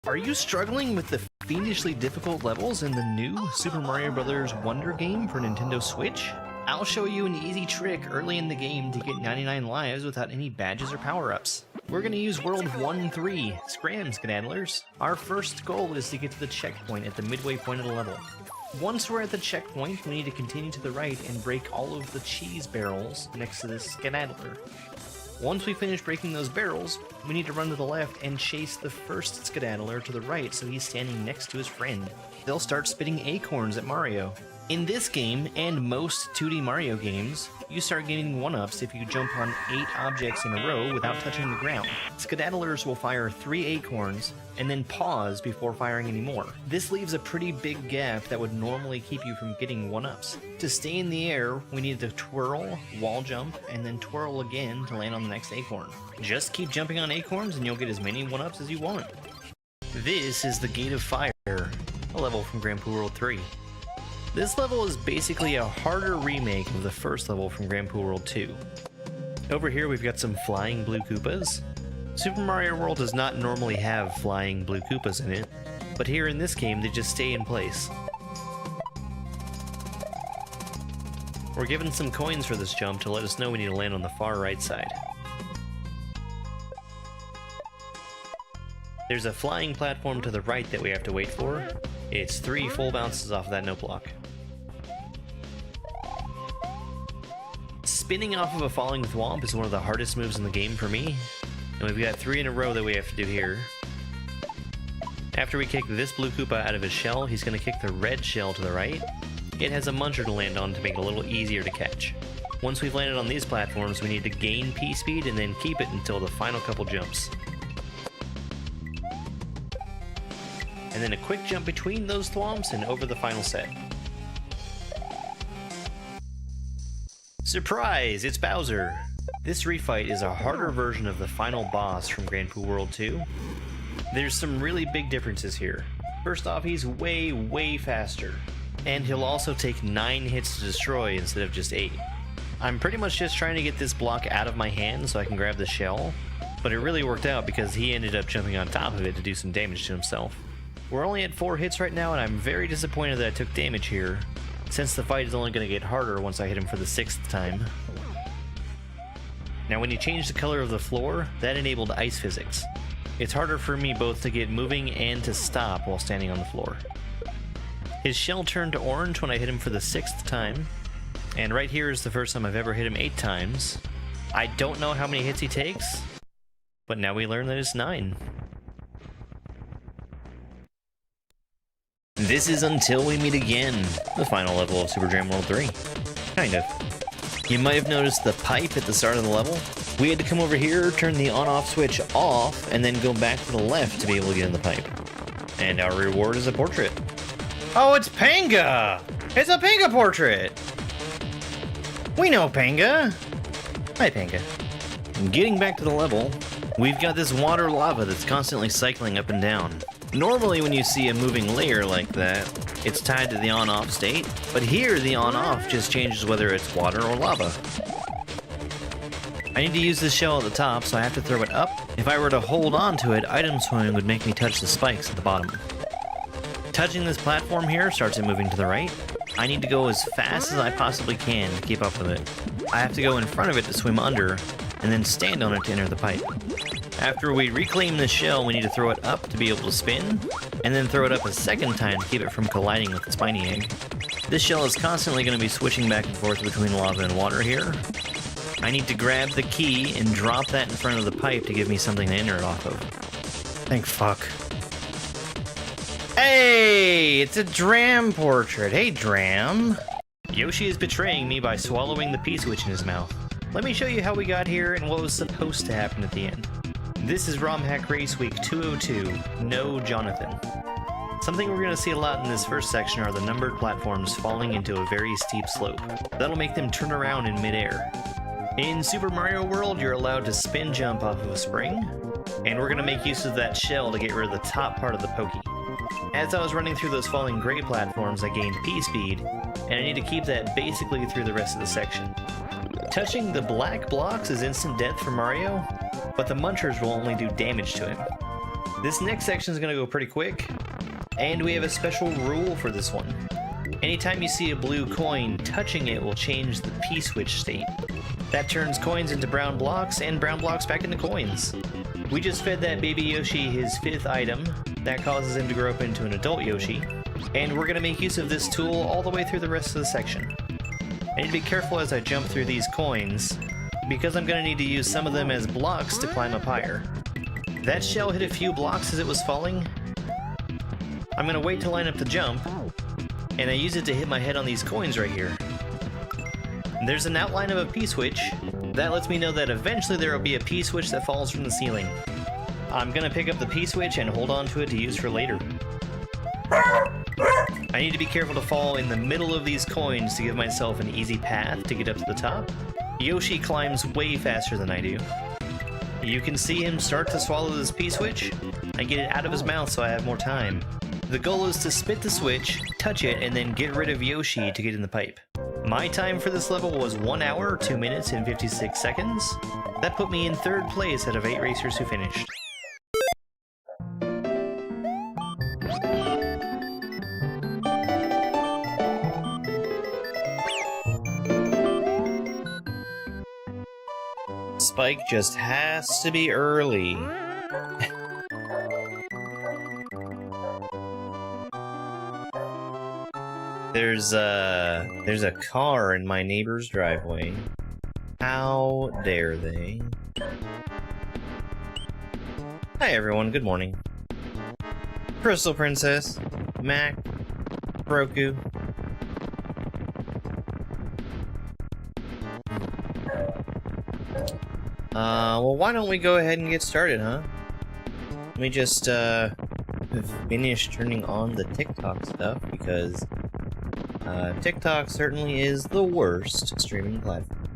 Are you struggling with the fiendishly difficult levels in the new Super Mario Bros. Wonder game for Nintendo Switch? I'll show you an easy trick early in the game to get 99 lives without any badges or power-ups. We're going to use World 1-3, Scram Skedaddlers. Our first goal is to get to the checkpoint at the midway point of the level. Once we're at the checkpoint, we need to continue to the right and break all of the cheese barrels next to this Skedaddler. Once we finish breaking those barrels, we need to run to the left and chase the first Skedaddler to the right so he's standing next to his friend. They'll start spitting acorns at Mario. In this game, and most 2D Mario games, you start getting 1-ups if you jump on 8 objects in a row without touching the ground. Skedaddlers will fire 3 acorns, and then pause before firing any more. This leaves a pretty big gap that would normally keep you from getting 1-ups. To stay in the air, we need to twirl, wall jump, and then twirl again to land on the next acorn. Just keep jumping on acorns and you'll get as many 1-ups as you want. This is the Gate of Fire, a level from Grand Poo World 3. This level is basically a harder remake of the first level from Grand Poo World 2. Over here we've got some flying blue Koopas. Super Mario World does not normally have flying blue Koopas in it, but here in this game they just stay in place. We're given some coins for this jump to let us know we need to land on the far right side. There's a flying platform to the right that we have to wait for. It's 3 full bounces off of that note block. Spinning off of a falling thwomp is one of the hardest moves in the game for me, and we've got 3 in a row that we have to do here. After we kick this blue Koopa out of his shell, he's going to kick the red shell to the right. It has a muncher to land on to make it a little easier to catch. Once we've landed on these platforms, we need to gain P-speed and then keep it until the final couple jumps. And then a quick jump between those thwomps and over the final set. Surprise! It's Bowser! This refight is a harder version of the final boss from Grand Poo World 2. There's some really big differences here. First off, he's way faster. And he'll also take 9 hits to destroy instead of just 8. I'm pretty much just trying to get this block out of my hand so I can grab the shell, but it really worked out because he ended up jumping on top of it to do some damage to himself. We're only at 4 hits right now, and I'm very disappointed that I took damage here, since the fight is only going to get harder once I hit him for the 6th time. Now when you change the color of the floor, that enabled ice physics. It's harder for me both to get moving and to stop while standing on the floor. His shell turned to orange when I hit him for the 6th time, and right here is the first time I've ever hit him 8 times. I don't know how many hits he takes, but now we learn that it's 9. This is Until We Meet Again, the final level of Super Jam World 3. Kind of. You might have noticed the pipe at the start of the level. We had to come over here, turn the on-off switch off, and then go back to the left to be able to get in the pipe. And our reward is a portrait. Oh, it's Panga! It's a Panga portrait! We know Panga! Hi, Panga. Getting back to the level, we've got this water lava that's constantly cycling up and down. Normally when you see a moving layer like that, it's tied to the on-off state, but here the on-off just changes whether it's water or lava. I need to use this shell at the top, so I have to throw it up. If I were to hold on to it, item swimming would make me touch the spikes at the bottom. Touching this platform here starts it moving to the right. I need to go as fast as I possibly can to keep up with it. I have to go in front of it to swim under, and then stand on it to enter the pipe. After we reclaim the shell, we need to throw it up to be able to spin, and then throw it up a second time to keep it from colliding with the spiny egg. This shell is constantly going to be switching back and forth between lava and water here. I need to grab the key and drop that in front of the pipe to give me something to enter it off of. Thank fuck. Hey! It's a Dram portrait! Hey, Dram! Yoshi is betraying me by swallowing the P-switch in his mouth. Let me show you how we got here and what was supposed to happen at the end. This is ROM Hack Race Week 202, No Jonathan. Something we're going to see a lot in this first section are the numbered platforms falling into a very steep slope. That'll make them turn around in midair. In Super Mario World, you're allowed to spin jump off of a spring, and we're going to make use of that shell to get rid of the top part of the pokey. As I was running through those falling gray platforms, I gained P-speed, and I need to keep that basically through the rest of the section. Touching the black blocks is instant death for Mario, but the munchers will only do damage to him. This next section is going to go pretty quick, and we have a special rule for this one. Anytime you see a blue coin, touching it will change the P-switch state. That turns coins into brown blocks, and brown blocks back into coins. We just fed that baby Yoshi his 5th item. That causes him to grow up into an adult Yoshi. And we're going to make use of this tool all the way through the rest of the section. I need to be careful as I jump through these coins, because I'm going to need to use some of them as blocks to climb up higher. That shell hit a few blocks as it was falling. I'm going to wait to line up the jump, and I use it to hit my head on these coins right here. There's an outline of a P-switch. That lets me know that eventually there will be a P-switch that falls from the ceiling. I'm going to pick up the P-switch and hold on to it to use for later. I need to be careful to fall in the middle of these coins to give myself an easy path to get up to the top. Yoshi climbs way faster than I do. You can see him start to swallow this P-switch. I get it out of his mouth so I have more time. The goal is to spit the switch, touch it, and then get rid of Yoshi to get in the pipe. My time for this level was 1 hour, 2 minutes, and 56 seconds. That put me in 3rd place out of 8 racers who finished. Spike just has to be early. There's a car in my neighbor's driveway. How dare they? Hi everyone, good morning. Crystal Princess, Mac, Roku. Well, why don't we go ahead and get started, huh? Let me just, finish turning on the TikTok stuff, because, TikTok certainly is the worst streaming platform.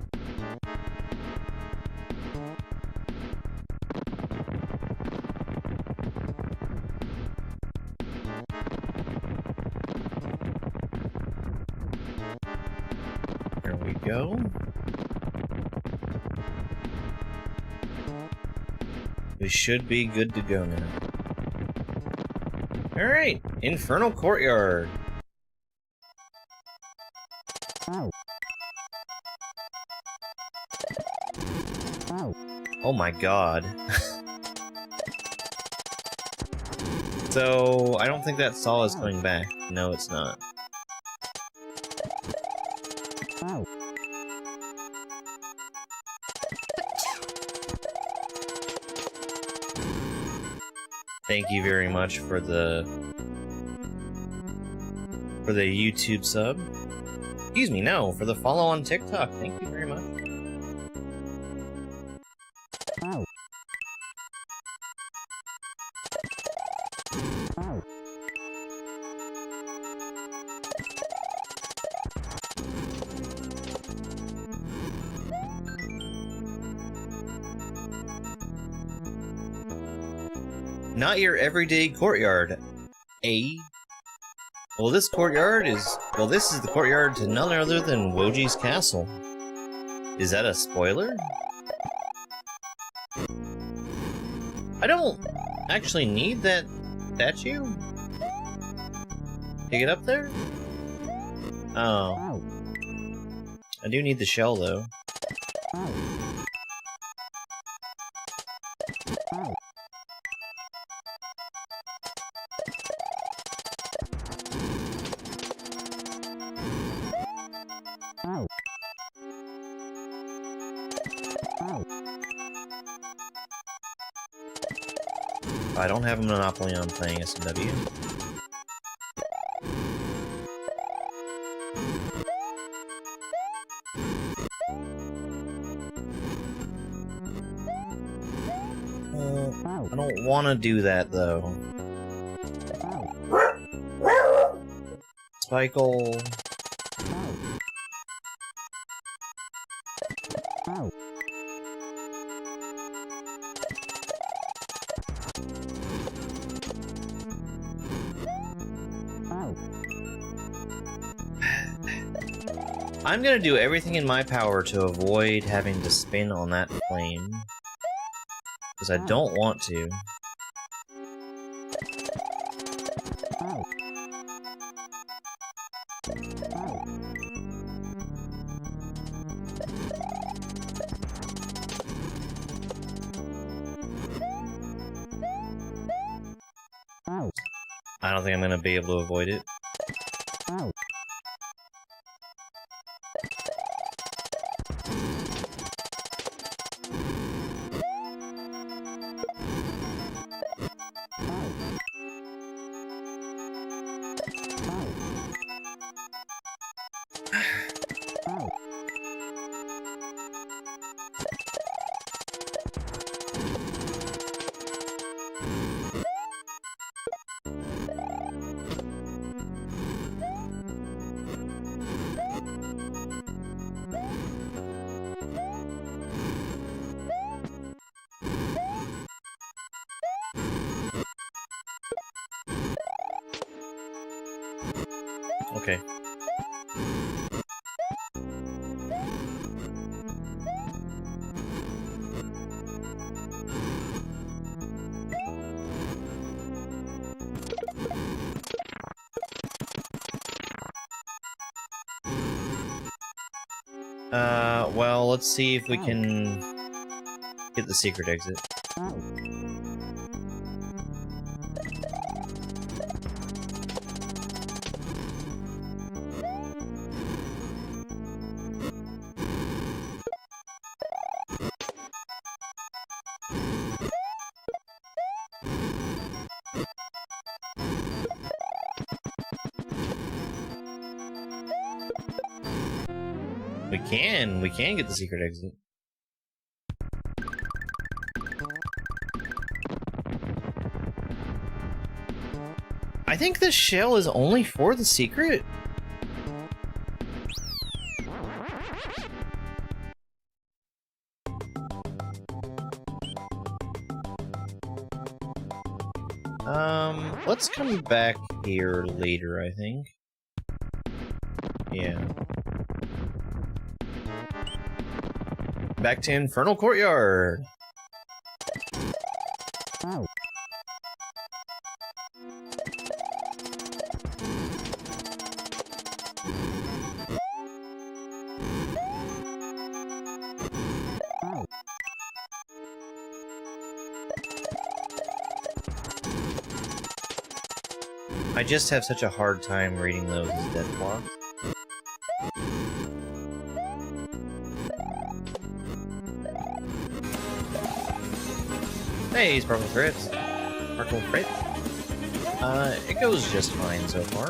There we go. We should be good to go now. Alright, Infernal Courtyard. Oh my god. So, I don't think that saw is coming back. No, it's not. Thank you very much for the YouTube sub. Excuse me, no, for the follow on TikTok. Thank you very much. Not your everyday courtyard, eh? Well, this courtyard is... Well, this is the courtyard to none other than Woji's castle. Is that a spoiler? I don't actually need that statue to get up there? Oh. I do need the shell, though. I don't have a monopoly on playing SMW. I don't want to do that, though. Spikle. I'm gonna do everything in my power to avoid having to spin on that flame. Because I don't want to. I don't think I'm gonna be able to avoid it. Okay. Well, let's see if we can get the secret exit. We can get the secret exit. I think this shell is only for the secret. Let's come back here later, I think. Yeah. Back to Infernal Courtyard. I just have such a hard time reading those as death blocks. Hey, Sparkle Fritz. Sparkle Fritz. It goes just fine so far.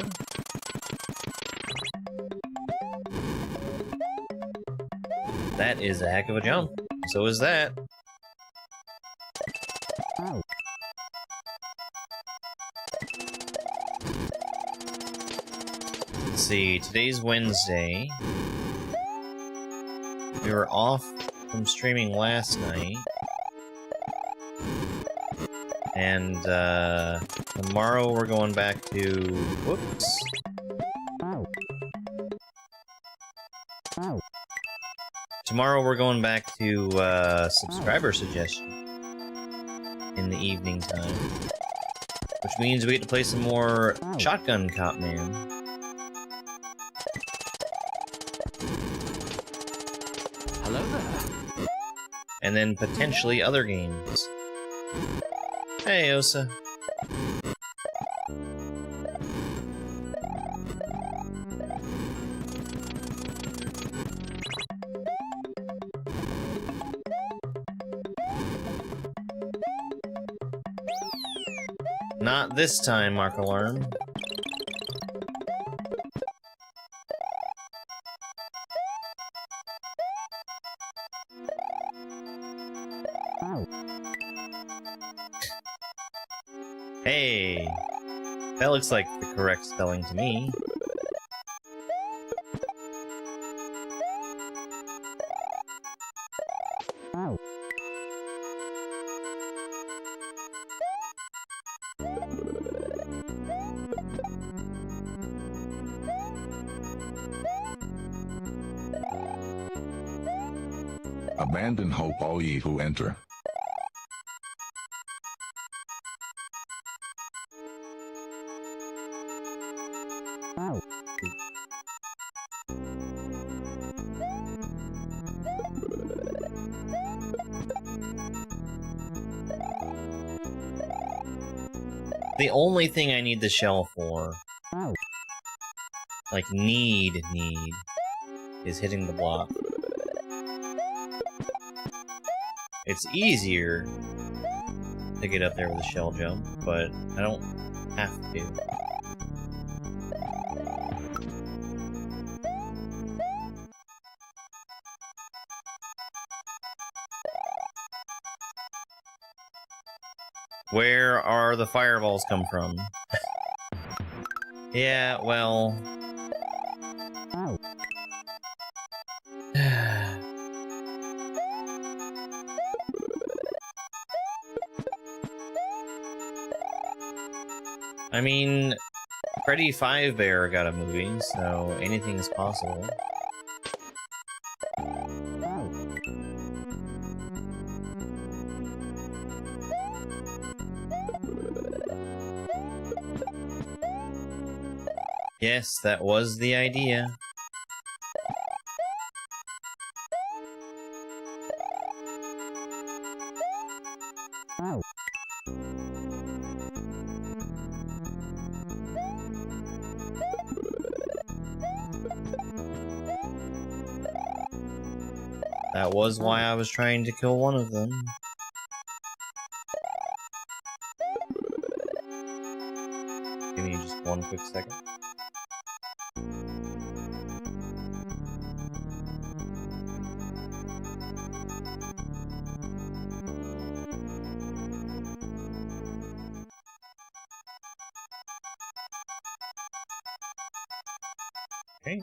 That is a heck of a jump. So is that. Let's see, today's Wednesday. We were off from streaming last night. And, tomorrow we're going back to... Whoops. Tomorrow we're going back to, subscriber suggestion. In the evening time. Which means we get to play some more Shotgun Cop Man. Hello there. And then potentially other games. Hey, Osa. Not this time, Mark Alarm. Hey, that looks like the correct spelling to me. Abandon hope, all ye who enter. The only thing I need the shell for, like need, is hitting the block. It's easier to get up there with a shell jump, but I don't have to. Where are the fireballs come from? Yeah, well... I mean, Freddy Fazbear got a movie, so anything is possible. Yes, that was the idea. That was why I was trying to kill one of them. Give me just one quick second. Okay.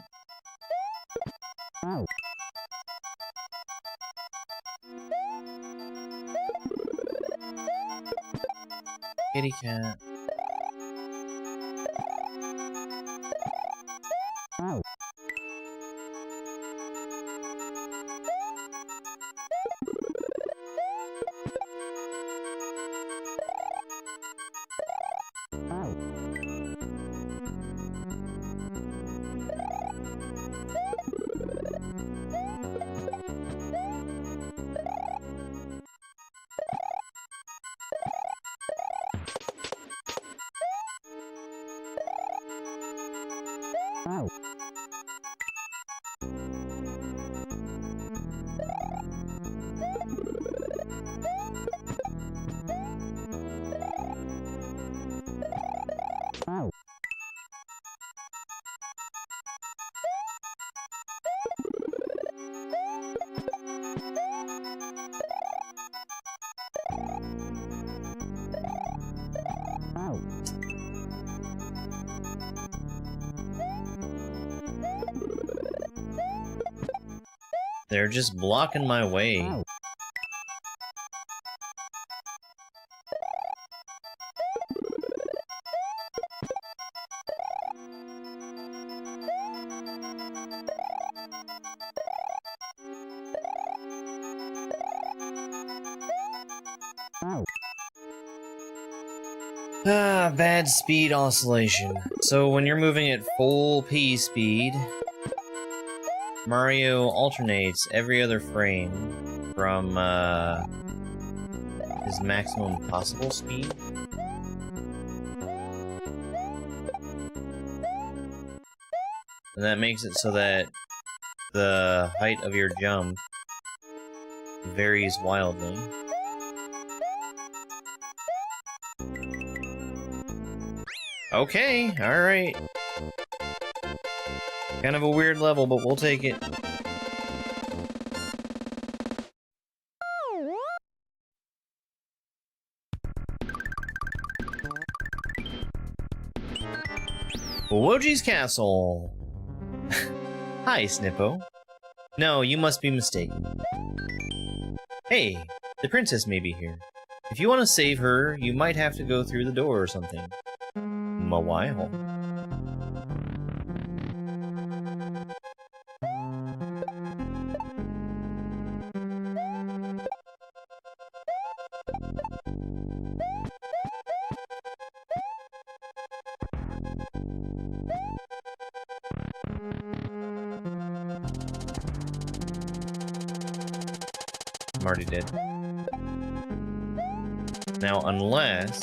Kitty cat. They're just blocking my way. Ah, bad speed oscillation. So when you're moving at full P speed, Mario alternates every other frame from his maximum possible speed. And that makes it so that the height of your jump varies wildly. Okay, alright. Kind of a weird level, but we'll take it. Woji's castle! Hi, Snippo. No, you must be mistaken. Hey, the princess may be here. If you want to save her, you might have to go through the door or something. A while. I'm already dead. Now, unless...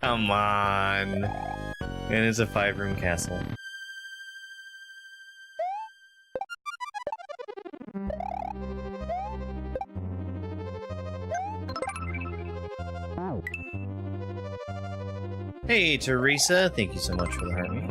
Come on! And it's a 5-room castle. Hey, Teresa, thank you so much for the heartbeat.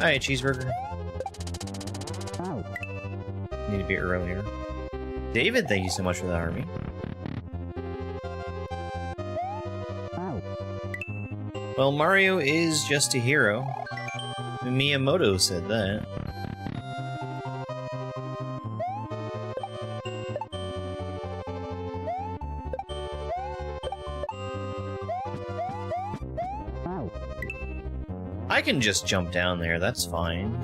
Hi, cheeseburger. Need to be earlier. David, thank you so much for the army. Well, Mario is just a hero. Miyamoto said that. I can just jump down there, that's fine.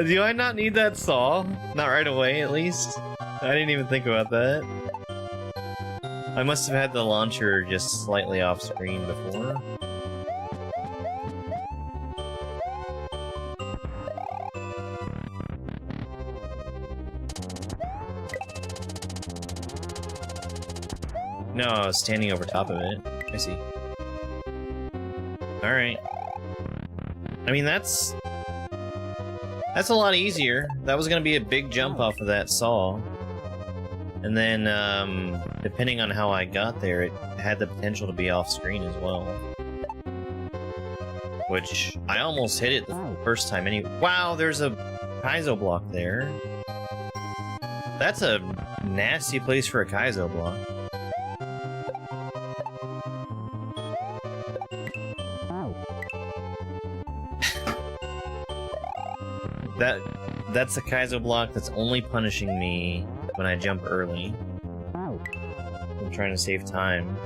Do I not need that saw? Not right away, at least? I didn't even think about that. I must have had the launcher just slightly off screen before. No, I was standing over top of it. I see. Alright. I mean, that's a lot easier. That was gonna be a big jump off of that saw. And then, depending on how I got there, it had the potential to be off screen as well. Which, I almost hit it the first time anyway. Wow, there's a Kaizo block there. That's a nasty place for a Kaizo block. That's a Kaizo block that's only punishing me when I jump early. I'm trying to save time.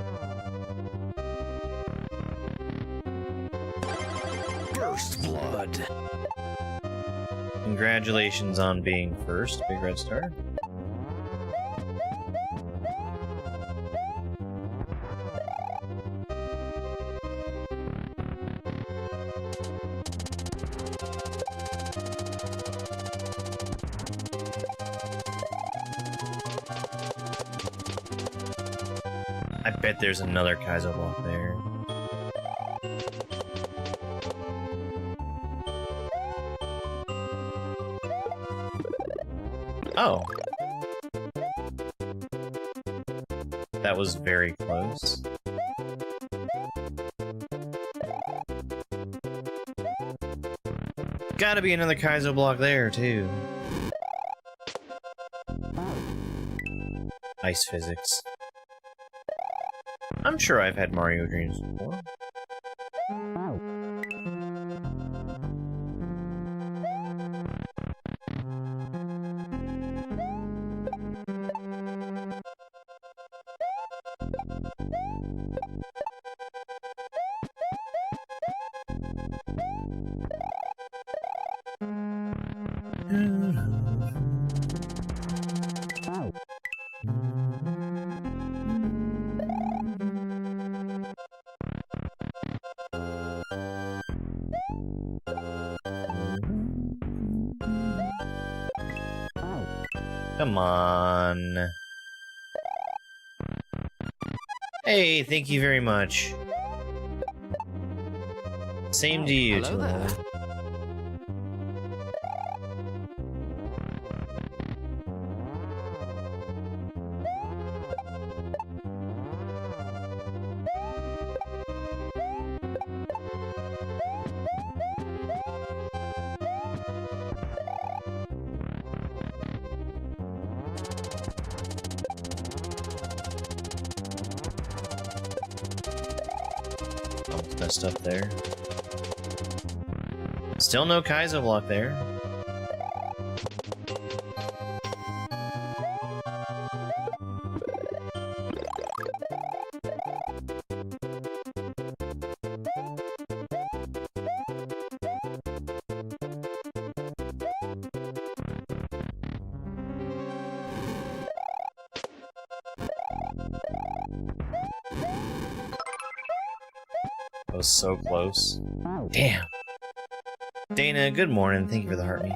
First blood. Congratulations on being first, Big Red Star. I bet there's another Kaizo block there. Oh. That was very close. Gotta be another Kaizo block there, too. Ice physics. I'm sure I've had Mario dreams before. Come on. Hey, thank you very much. Same to you, Hello there. Tula. Almost messed up there. Still no Kaizo block there. That was so close. Damn. Dana, good morning. Thank you for the heart me.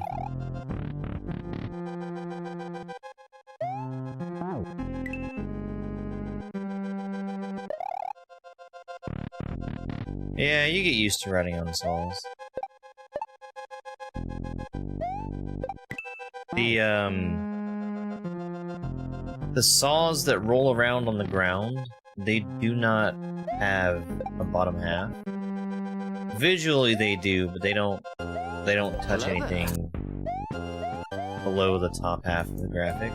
Yeah, you get used to riding on saws. The saws that roll around on the ground, they do not have a bottom half. Visually they do, but they don't touch anything below the top half of the graphic.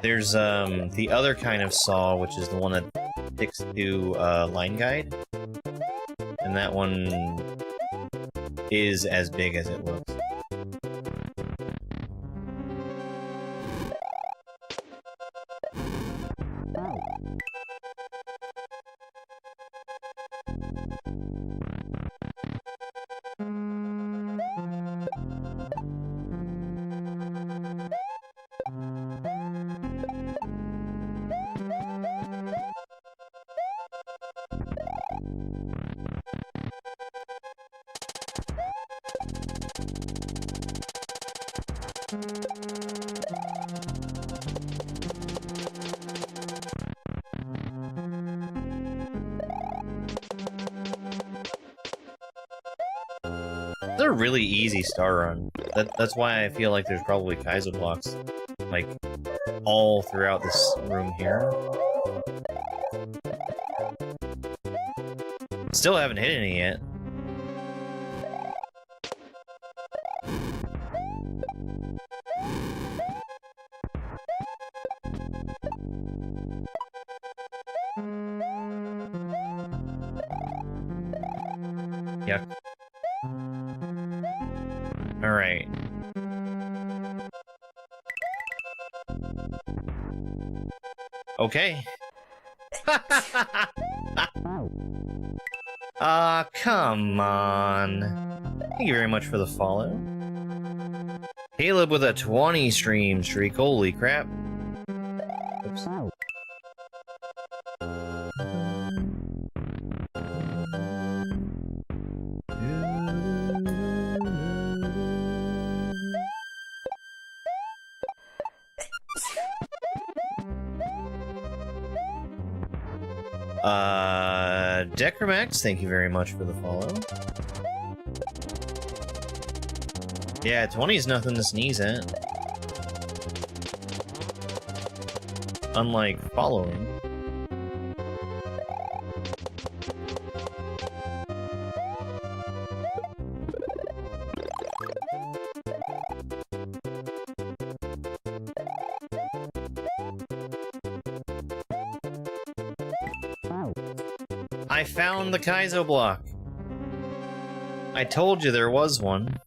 There's the other kind of saw, which is the one that sticks to line guide, and that one is as big as it looks. It's a really easy star run. That's why I feel like there's probably Kaizo blocks, like, all throughout this room here. Still haven't hit any yet. Yuck. Alright. Okay. Come on. Thank you very much for the follow. Caleb with a 20 stream streak. Holy crap. Oops. Decromax, thank you very much for the follow. Yeah, 20 is nothing to sneeze at. Unlike following. I found the Kaizo block. I told you there was one.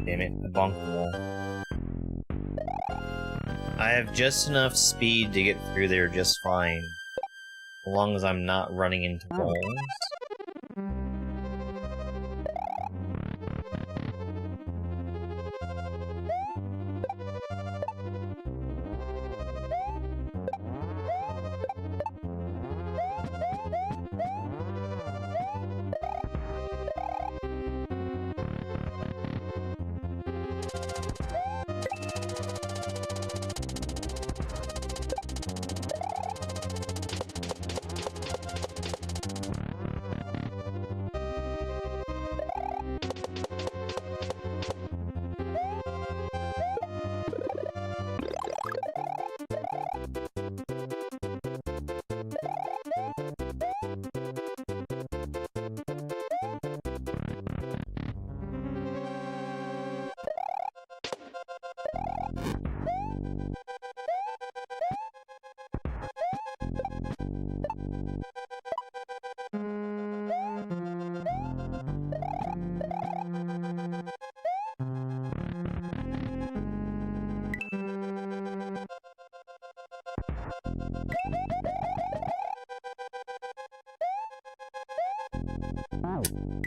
Damn it, I bonked the wall. I have just enough speed to get through there just fine. As long as I'm not running into walls.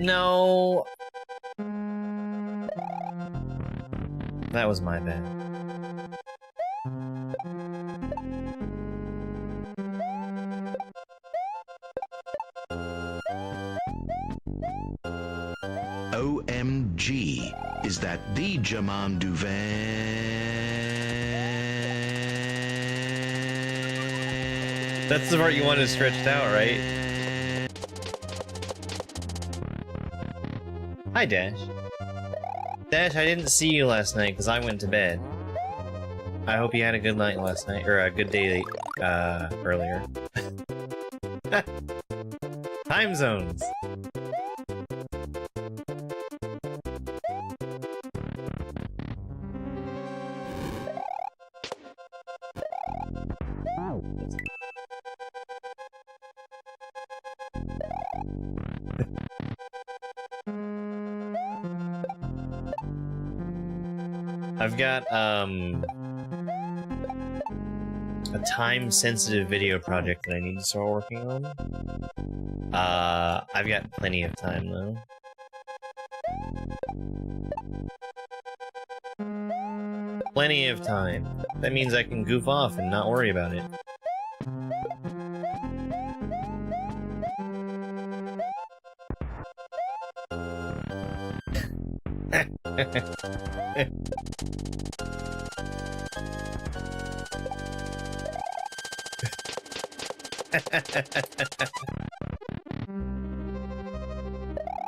No! That was my bad. OMG. Is that the germdove? That's the part you wanted stretched out, right? Hi, Dash. Dash, I didn't see you last night because I went to bed. I hope you had a good night last night, or a good day earlier. Time zones! I've got, a time-sensitive video project that I need to start working on. I've got plenty of time, though. Plenty of time. That means I can goof off and not worry about it.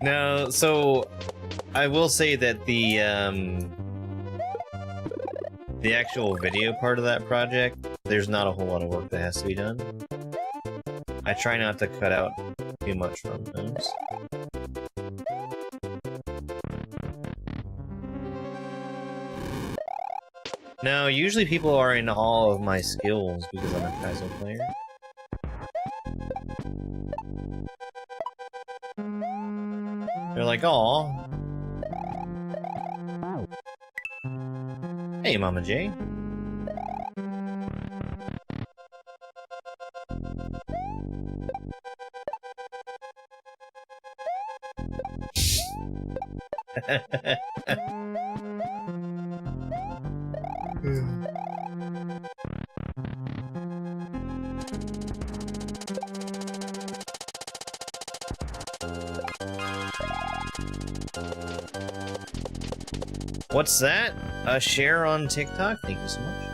No, so I will say that the actual video part of that project, there's not a whole lot of work that has to be done. I try not to cut out too much from those. No, usually people are in awe of my skills because I'm a Kaizo player. They're like, "Aw." Hey, Mama J. What's that? A share on TikTok? Thank you so much.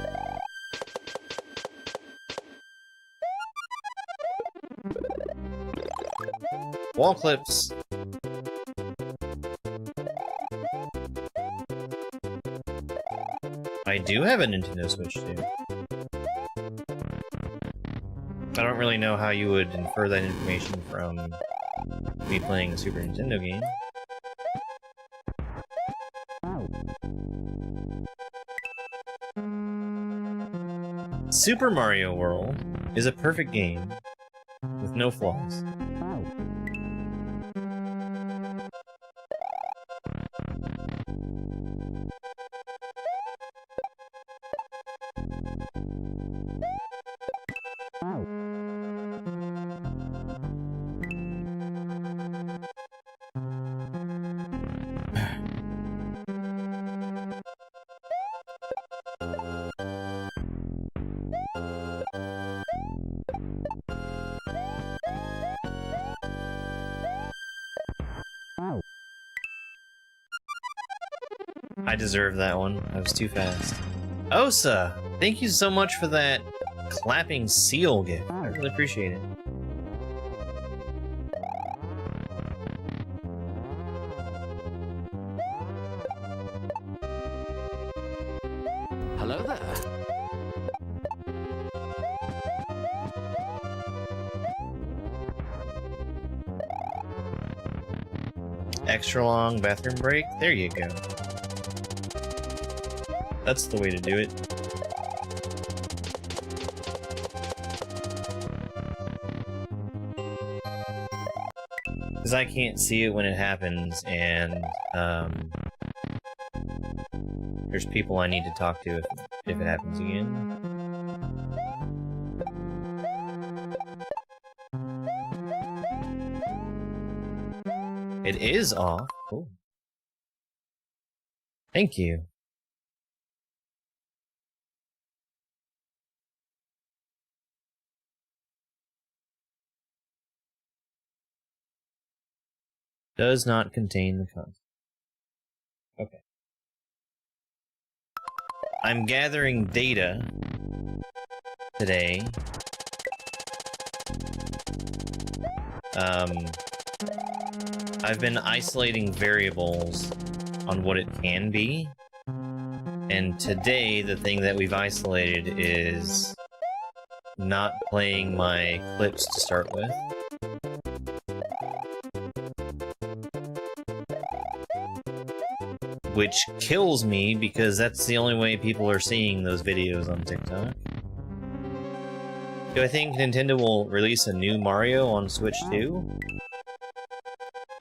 Wall clips. I do have a Nintendo Switch too. I don't really know how you would infer that information from me playing a Super Nintendo game. Super Mario World is a perfect game with no flaws. I deserve that one. I was too fast. Osa! Thank you so much for that clapping seal gift. I really appreciate it. Hello there. Extra long bathroom break? There you go. That's the way to do it. Because I can't see it when it happens, and there's people I need to talk to if it happens again. It is off. Cool. Thank you. Does not contain the content. Okay. I'm gathering data today. I've been isolating variables on what it can be. And today, the thing that we've isolated is not playing my clips to start with. Which kills me, because that's the only way people are seeing those videos on TikTok. Do I think Nintendo will release a new Mario on Switch 2?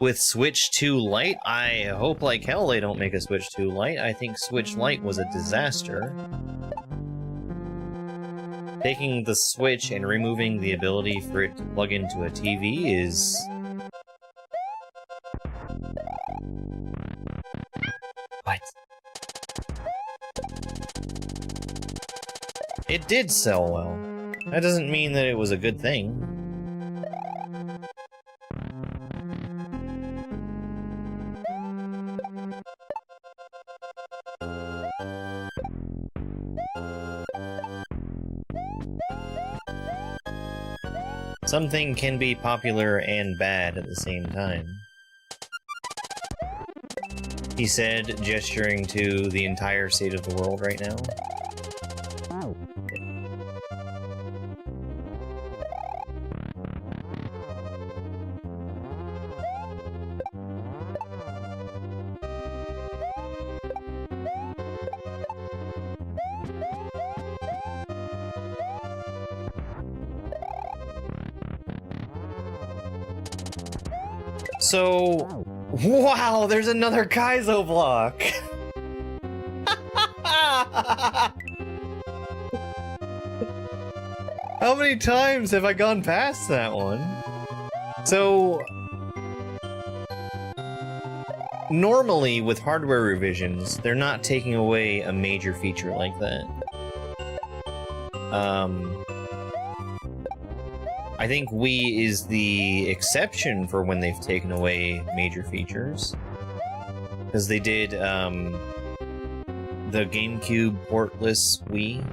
With Switch 2 Lite? I hope like hell they don't make a Switch 2 Lite. I think Switch Lite was a disaster. Taking the Switch and removing the ability for it to plug into a TV is... What? It did sell well. That doesn't mean that it was a good thing. Something can be popular and bad at the same time. He said, gesturing to the entire state of the world right now. So, wow, there's another Kaizo block! How many times have I gone past that one? So, normally with hardware revisions, they're not taking away a major feature like that. I think Wii is the exception for when they've taken away major features. Because they did, the GameCube portless Wii.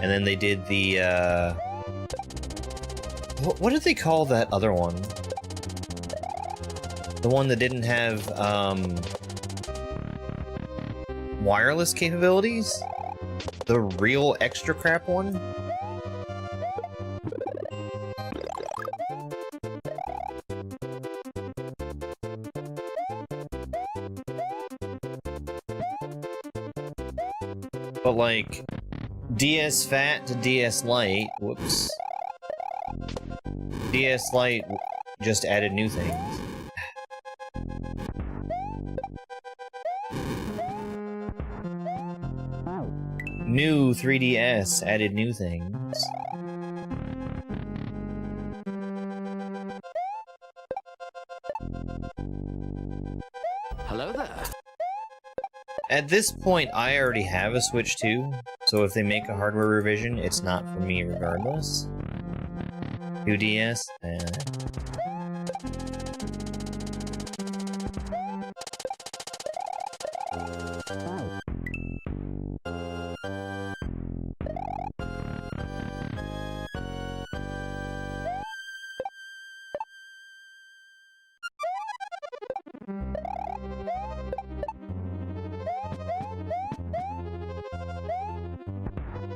And then they did the, what did they call that other one? The one that didn't have, wireless capabilities? The real extra crap one? But like, DS Fat to DS Lite, whoops. DS Lite just added new things. New 3DS added new things. Hello there. At this point, I already have a Switch 2, so if they make a hardware revision, it's not for me regardless. 2DS?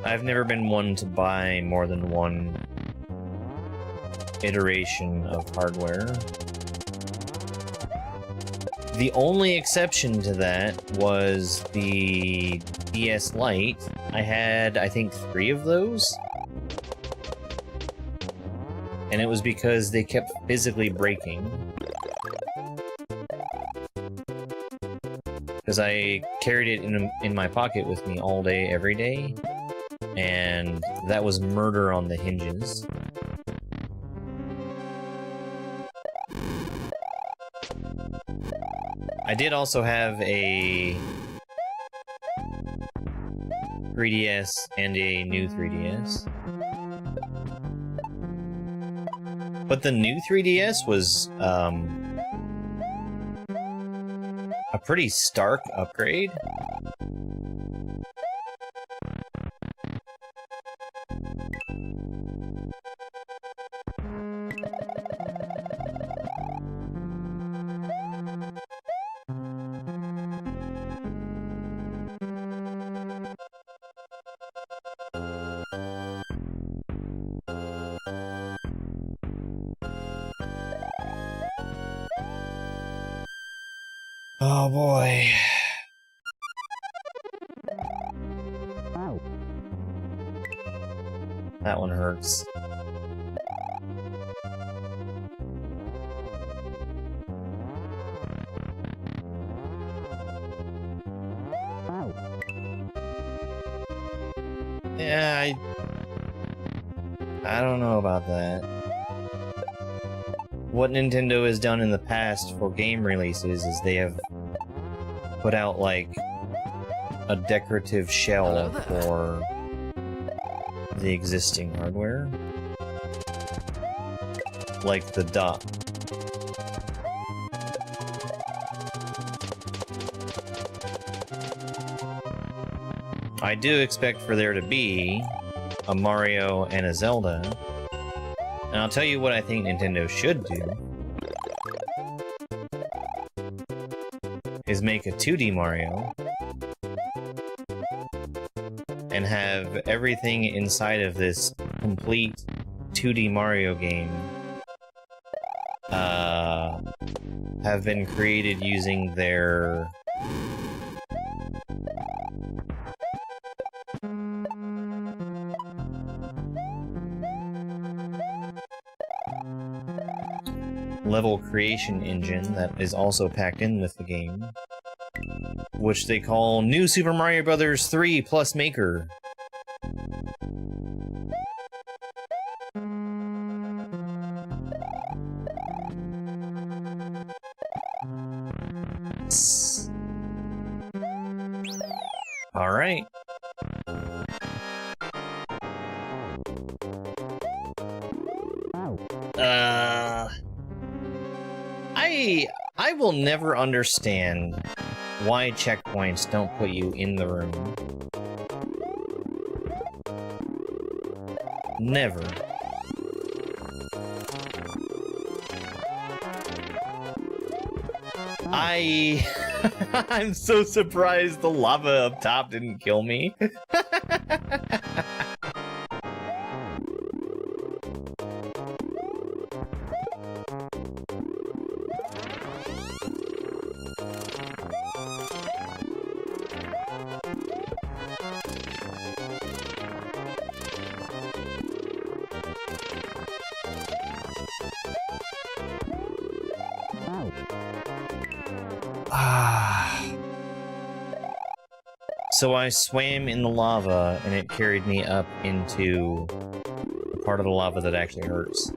I've never been one to buy more than one iteration of hardware. The only exception to that was the DS Lite. I had, I think, 3 of those. And it was because they kept physically breaking. Because I carried it in my pocket with me all day, every day. And that was murder on the hinges. I did also have a 3DS and a new 3DS. But the new 3DS was a pretty stark upgrade. Oh boy. That one hurts. Yeah, I don't know about that. What Nintendo has done in the past for game releases is they have put out, like, a decorative shell for the existing hardware. Like the dot. I do expect for there to be a Mario and a Zelda. And I'll tell you what I think Nintendo should do. Is make a 2D Mario. And have everything inside of this complete 2D Mario game have been created using their level creation engine that is also packed in with the game, which they call New Super Mario Bros. 3 plus Maker. All right. I will never understand why checkpoints don't put you in the room. Never. I'm so surprised the lava up top didn't kill me. So I swam in the lava, and it carried me up into the part of the lava that actually hurts.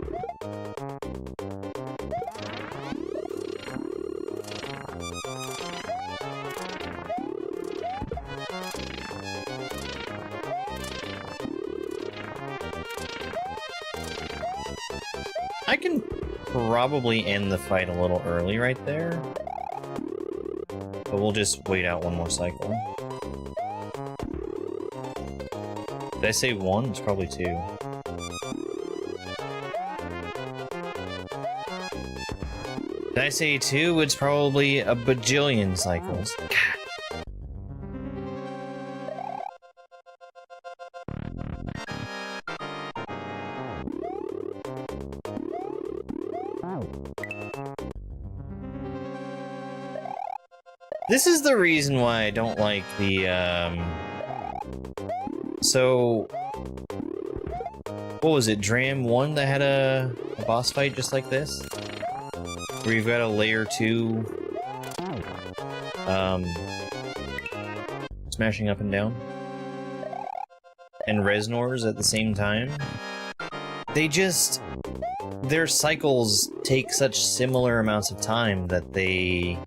I can probably end the fight a little early right there, but we'll just wait out one more cycle. Did I say one? It's probably two. Did I say two? It's probably a bajillion cycles. This is the reason why I don't like the, So, what was it, Dram 1 that had a boss fight just like this? Where you've got a layer 2, smashing up and down? And Reznors at the same time? They just... Their cycles take such similar amounts of time that they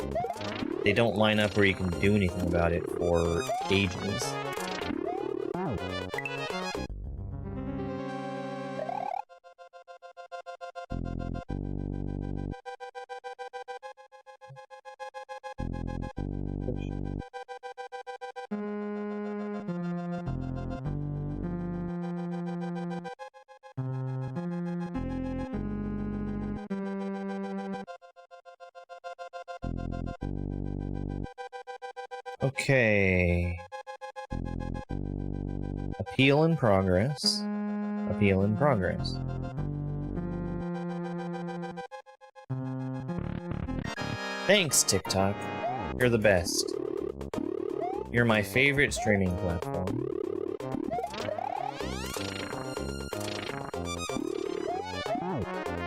they don't line up where you can do anything about it for ages. Okay. Appeal in progress. Appeal in progress. Thanks, TikTok. You're the best. You're my favorite streaming platform.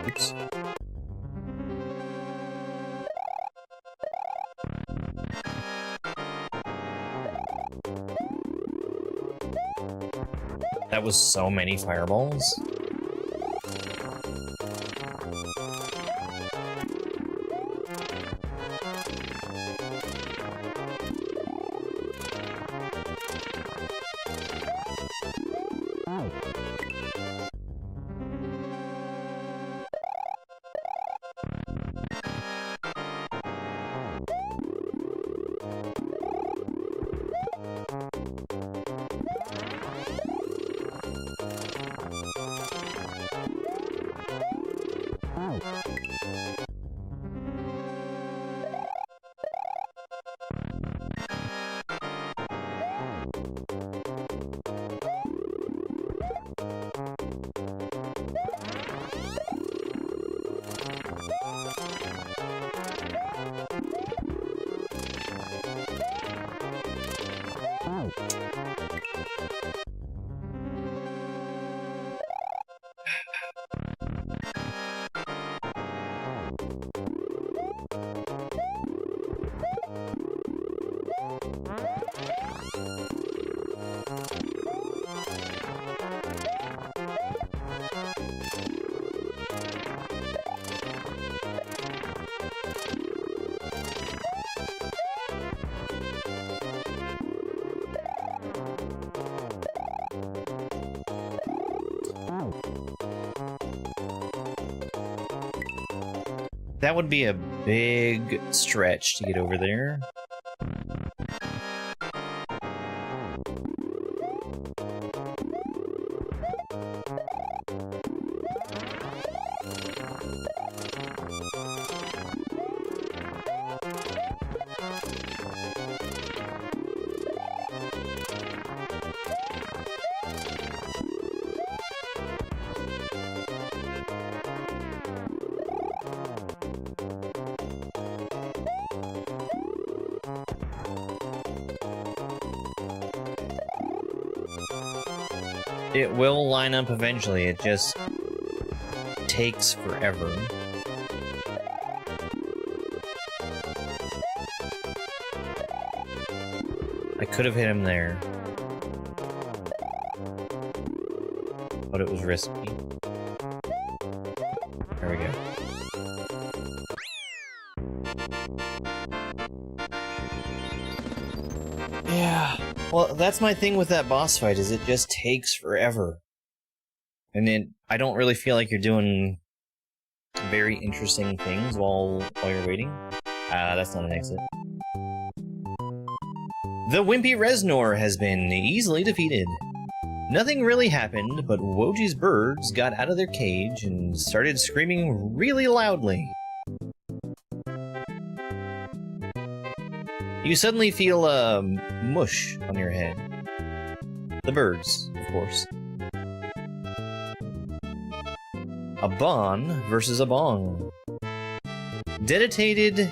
Oops. That was so many fireballs. That would be a big stretch to get over there. It will line up eventually, it just takes forever. I could have hit him there, but it was risky. There we go. Yeah. Well, that's my thing with that boss fight, is it just takes forever. And then I don't really feel like you're doing very interesting things while you're waiting. That's not an exit. The Wimpy Reznor has been easily defeated. Nothing really happened, but Woji's birds got out of their cage and started screaming really loudly. You suddenly feel a mush on your head. The birds, of course. A bon versus a bong. Dedicated...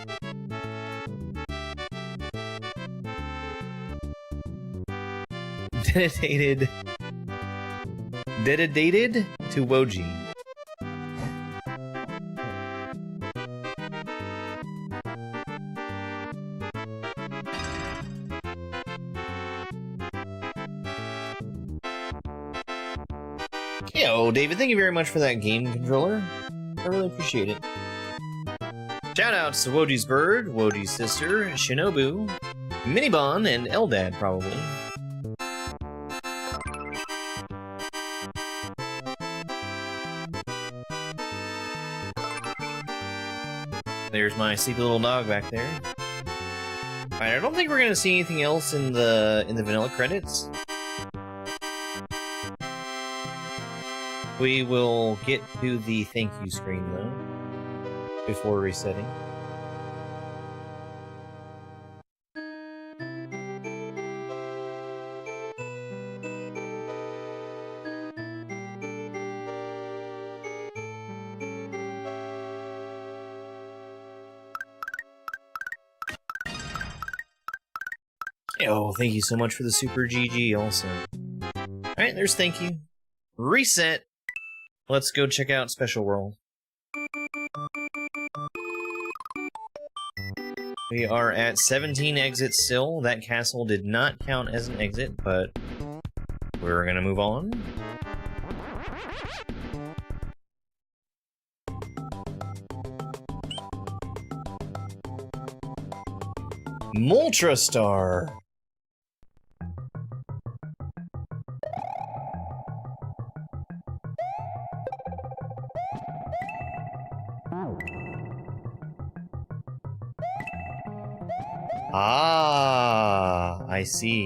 Dedicated to Woji. Yo, David, thank you very much for that game controller. I really appreciate it. Shoutouts to Woji's bird, Woji's sister, Shinobu, Minibon, and Eldad, probably. There's my sleepy little dog back there. Alright, I don't think we're gonna see anything else in the vanilla credits. We will get to the thank you screen though, before resetting. Oh, thank you so much for the super GG also. Alright, there's thank you. Reset! Let's go check out Special World. We are at 17 exits still. That castle did not count as an exit, but we're gonna move on. Moltra Star! Ah, I see.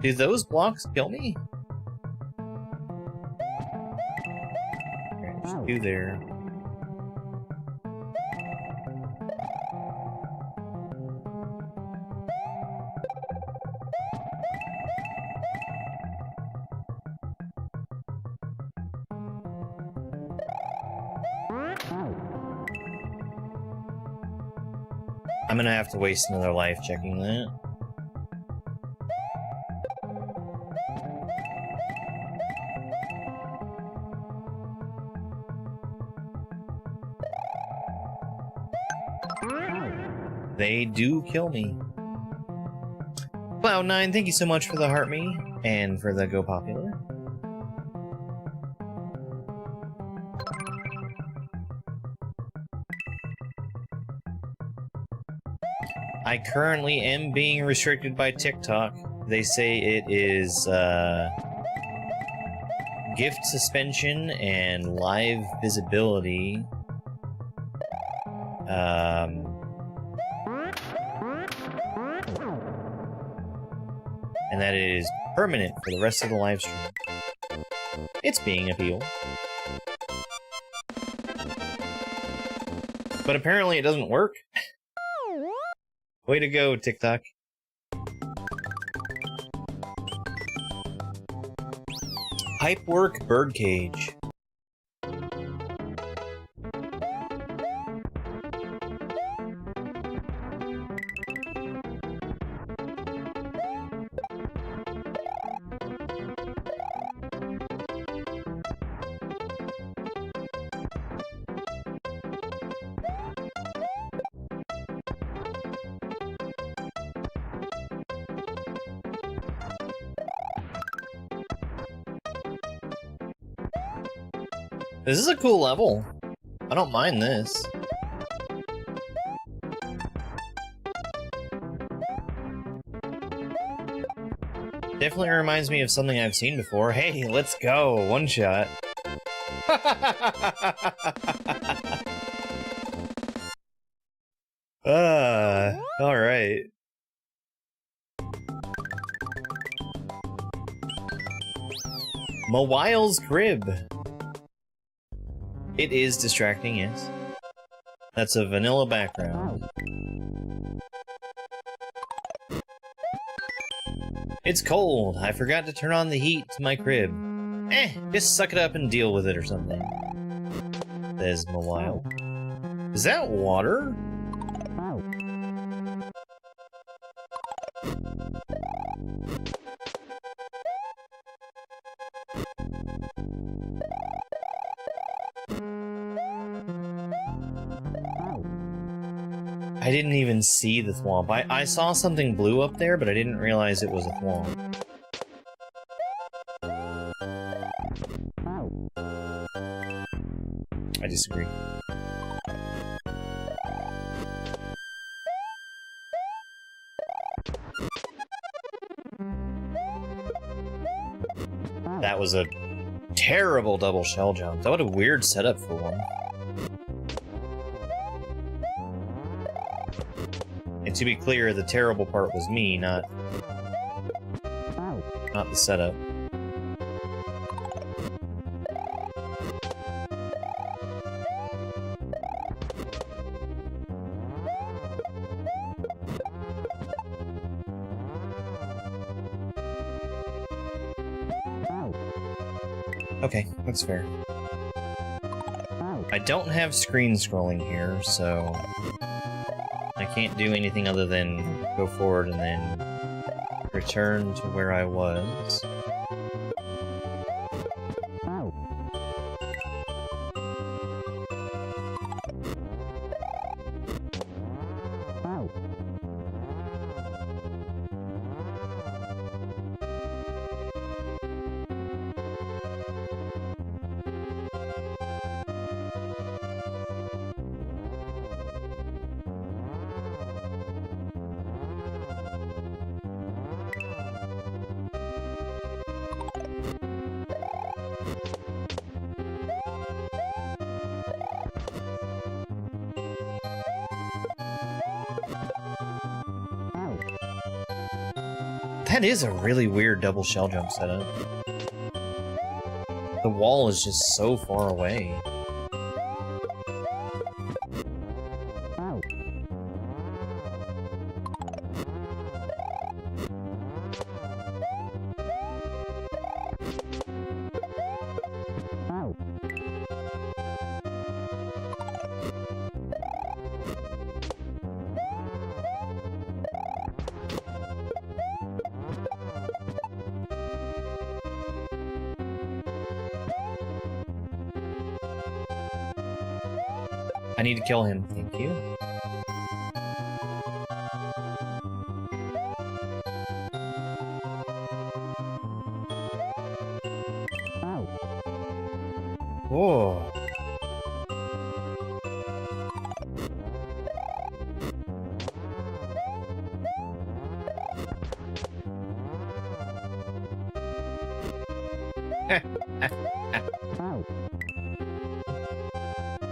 Do those blocks kill me? Okay, there's two there. I'm gonna have to waste another life checking that. They do kill me. Cloud9, thank you so much for the heart me and for the Go Popular. I currently am being restricted by TikTok. They say it is gift suspension and live visibility. And that it is permanent for the rest of the live stream. It's being appealed. But apparently it doesn't work. Way to go, TikTok. Pipework Birdcage. This is a cool level. I don't mind this. Definitely reminds me of something I've seen before. Hey, let's go. One shot. Alright. Mawile's Crib. It is distracting, yes. That's a vanilla background. It's cold. I forgot to turn on the heat to my crib. Just suck it up and deal with it or something. Says Mawile. Is that water? I didn't even see the thwomp. I saw something blue up there, but I didn't realize it was a thwomp. I disagree. That was a terrible double shell jump. That was a weird setup for one. And to be clear, the terrible part was me, not the setup. Okay, that's fair. I don't have screen scrolling here, so I can't do anything other than go forward and then return to where I was. That is a really weird double shell jump setup. The wall is just so far away. I need to kill him. Thank you. Whoa.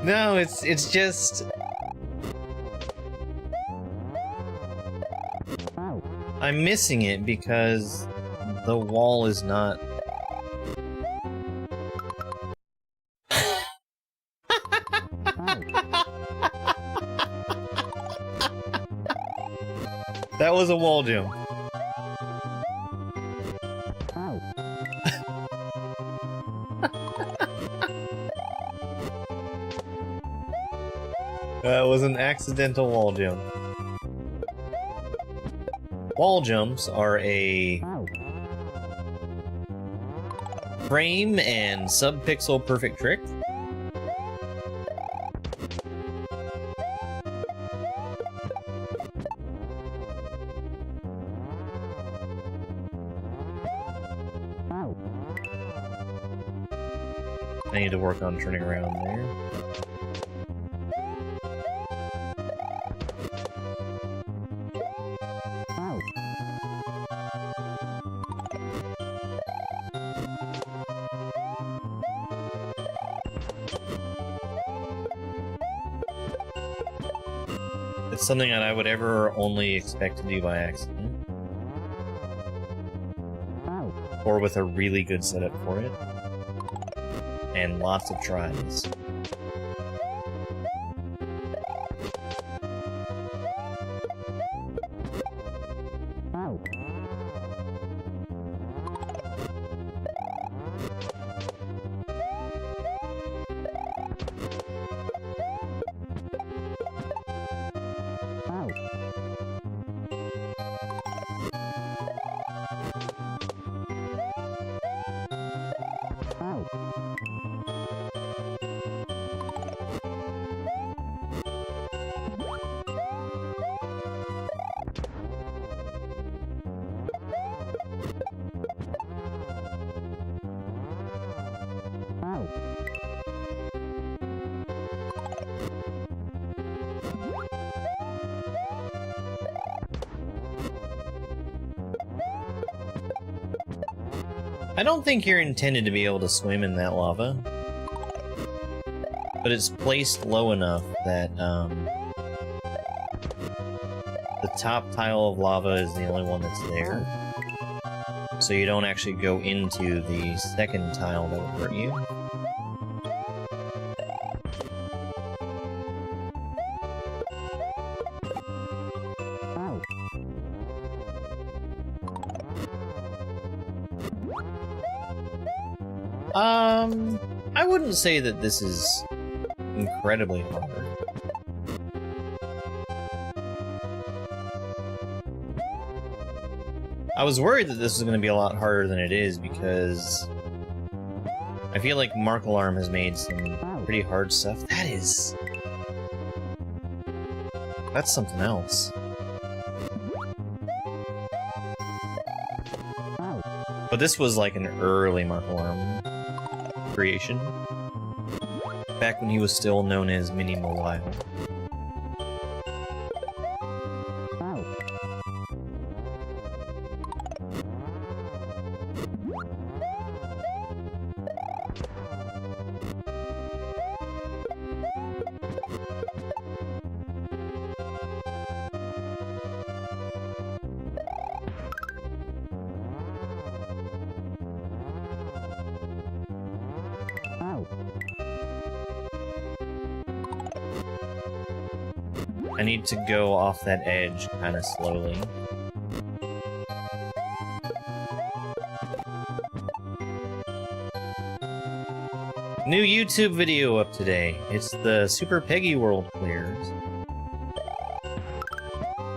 No, it's just... I'm missing it because the wall is not... That was a wall jump. That was an accidental wall jump. Wall jumps are a frame and sub-pixel perfect trick. I need to work on turning around there. It's something that I would ever only expect to do by accident. Or with a really good setup for it. And lots of tries. I don't think you're intended to be able to swim in that lava. But it's placed low enough that, the top tile of lava is the only one that's there. So you don't actually go into the second tile that will hurt you. I wouldn't say that this is incredibly hard. I was worried that this was going to be a lot harder than it is because I feel like Mark Alarm has made some pretty hard stuff. That's something else. But this was like an early Mark Alarm creation. Back when he was still known as Mini Mobile. I need to go off that edge kind of slowly. New YouTube video up today. It's the Super Peggy World clears.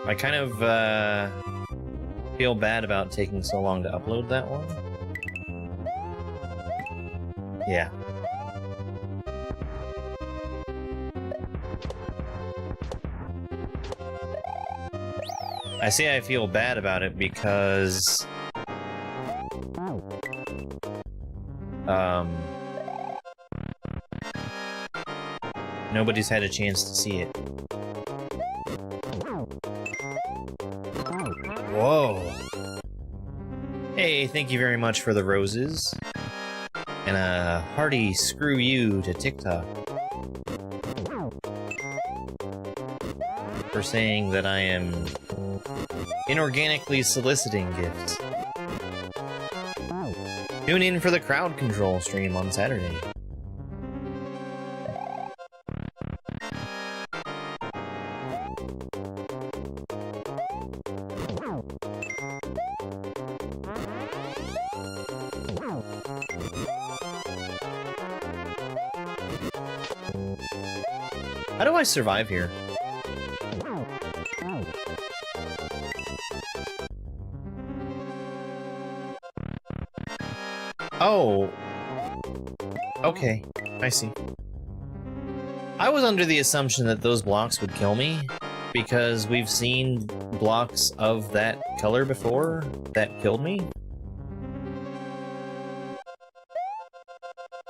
I kind of feel bad about taking so long to upload that one. Yeah. I say I feel bad about it because nobody's had a chance to see it. Whoa. Hey, thank you very much for the roses. And a hearty screw you to TikTok. For saying that I am inorganically soliciting gifts. Tune in for the crowd control stream on Saturday. How do I survive here? Oh. Okay, I see. I was under the assumption that those blocks would kill me, because we've seen blocks of that color before that killed me.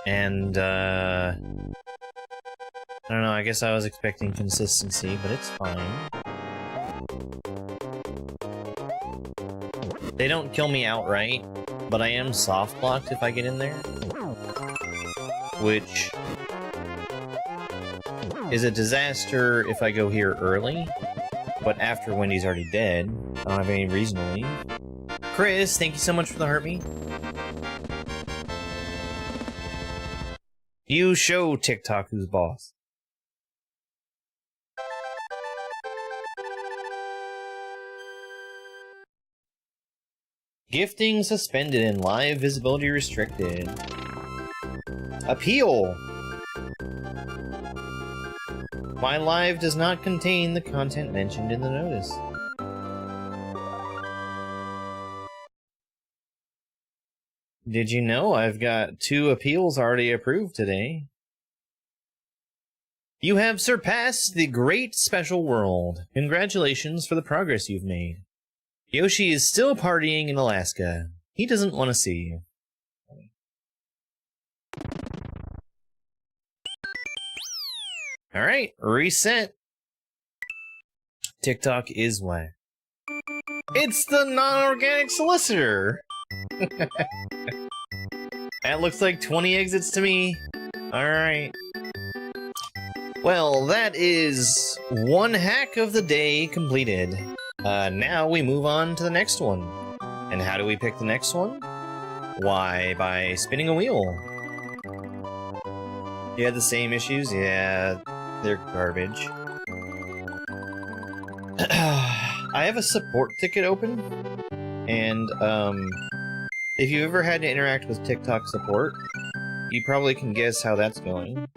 And, I don't know, I guess I was expecting consistency, but it's fine. They don't kill me outright, but I am soft blocked if I get in there. Which is a disaster if I go here early, but after Wendy's already dead, I don't have any reason to leave. Chris, thank you so much for the heartbeat. You show TikTok who's boss. Gifting suspended and live visibility restricted. Appeal! My live does not contain the content mentioned in the notice. Did you know I've got 2 appeals already approved today? You have surpassed the great special world. Congratulations for the progress you've made. Yoshi is still partying in Alaska. He doesn't want to see you. Alright, reset. TikTok is whack. It's the non-organic solicitor! That looks like 20 exits to me. Alright. Well, that is one hack of the day completed. Now we move on to the next one. And how do we pick the next one? Why, by spinning a wheel. You had the same issues? Yeah, they're garbage. I have a support ticket open, and if you've ever had to interact with TikTok support, you probably can guess how that's going.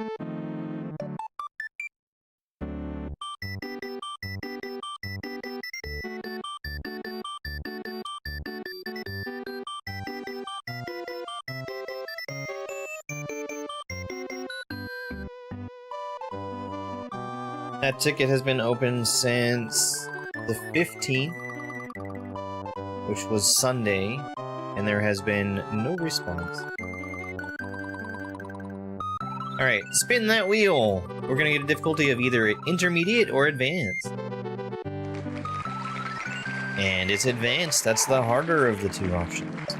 That ticket has been open since the 15th, which was Sunday, and there has been no response. Alright, spin that wheel! We're gonna get a difficulty of either intermediate or advanced. And it's advanced, that's the harder of the two options.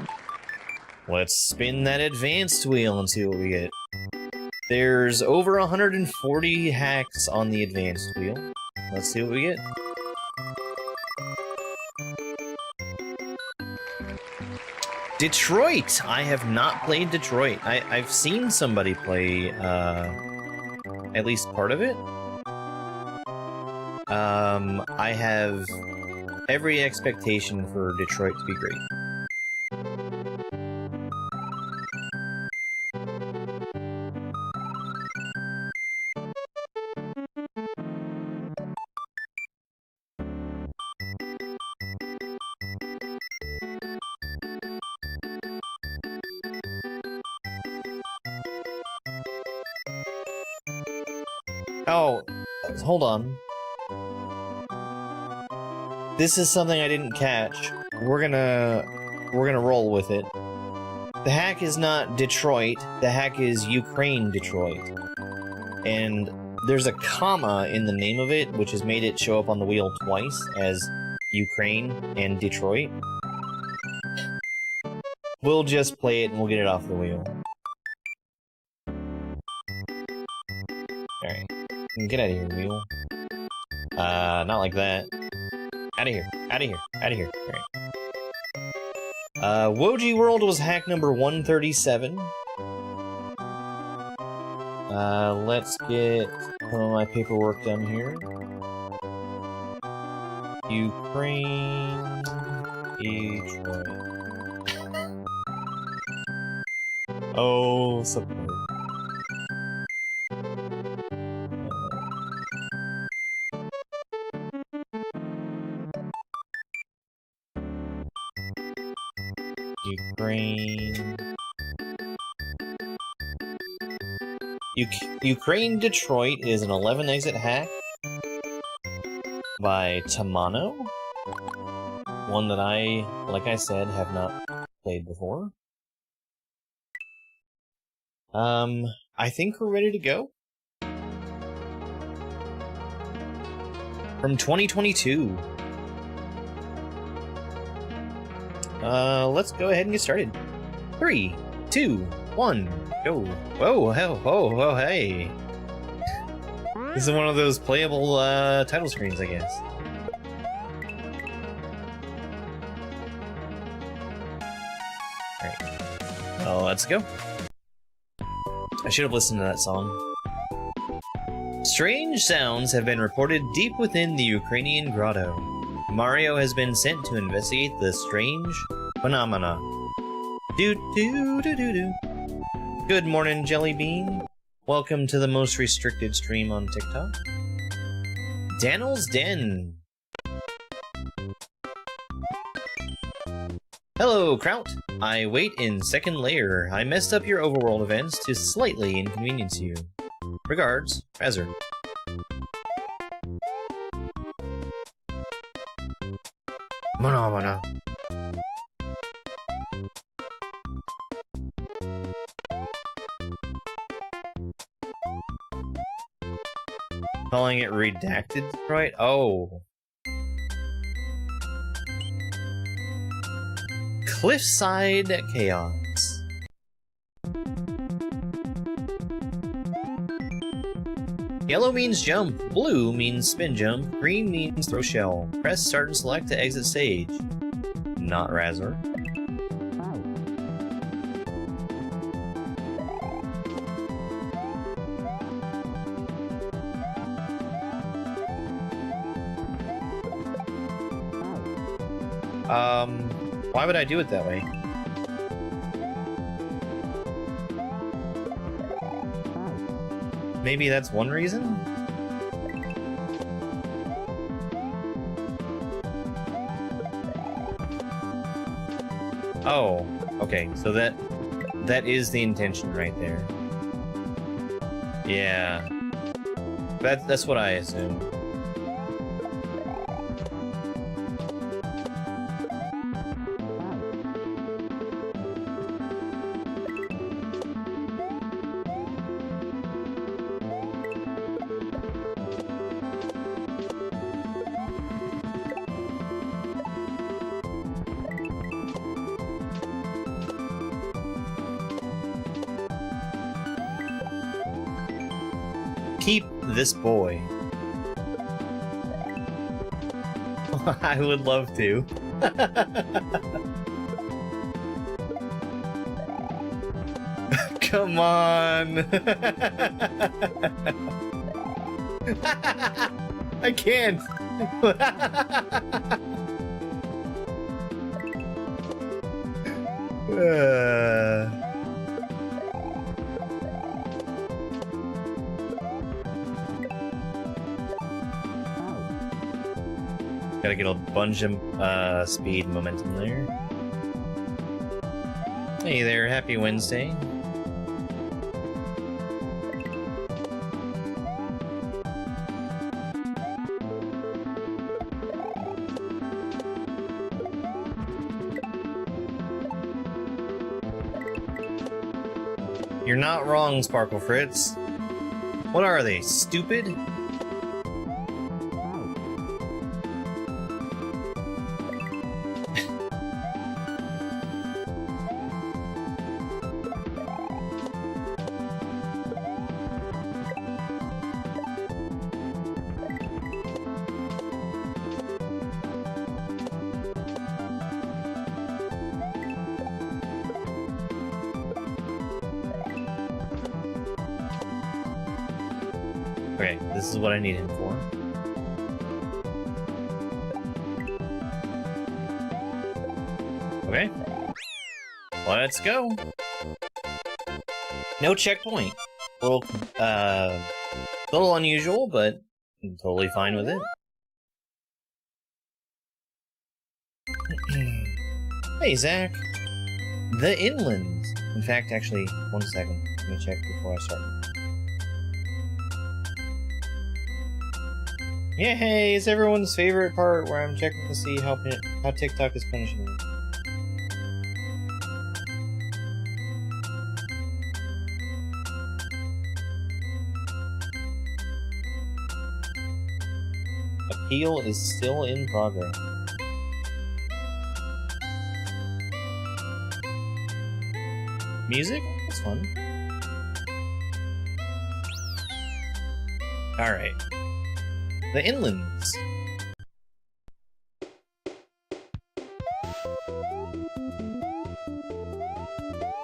Let's spin that advanced wheel and see what we get. There's over 140 hacks on the advanced wheel. Let's see what we get. Detroit! I have not played Detroit. I've seen somebody play, at least part of it. I have every expectation for Detroit to be great. Oh, hold on. This is something I didn't catch. We're gonna roll with it. The hack is not Detroit, the hack is Ukraine Detroit. And there's a comma in the name of it, which has made it show up on the wheel twice as Ukraine and Detroit. We'll just play it and we'll get it off the wheel. Alright. Get out of here, wheel. Not like that. Out of here. Out of here. Out of here. Alright. Woji World was hack number 137. Let's get some of my paperwork done here. Ukraine... Detroit. Oh, support. Ukraine... Ukraine Detroit is an 11 exit hack by Tamano. One that I, like I said, have not played before. I think we're ready to go. From 2022. Let's go ahead and get started. 3, 2, 1, go. Whoa, whoa, hey. This is one of those playable, title screens, I guess. Alright. Well, let's go. I should have listened to that song. Strange sounds have been reported deep within the Ukrainian grotto. Mario has been sent to investigate the strange phenomena. Do-do-do-do-do. Good morning, Jelly Bean. Welcome to the most restricted stream on TikTok. Daniel's Den. Hello, Kraut. I wait in second layer. I messed up your overworld events to slightly inconvenience you. Regards, Razor. Mana. Calling it redacted, right? Oh. Cliffside Chaos. Yellow means jump, blue means spin jump, green means throw shell. Press start and select to exit stage. Not Razor. Why would I do it that way? Maybe that's one reason? Oh, okay, so that is the intention right there. Yeah. That's what I assumed. Keep this boy. I would love to. Come on. I can't. Gotta get a bunch of speed and momentum there. Hey there, happy Wednesday. You're not wrong, Sparkle Fritz. What are they, stupid? Okay, this is what I need him for. Okay. Let's go. No checkpoint. Little unusual, but I'm totally fine with it. Hey, Zach. The Inlands. In fact, actually, one second. Let me check before I start. Yay! It's everyone's favorite part where I'm checking to see how TikTok is punishing me. Appeal is still in progress. Music? That's fun. Alright. The Inlands.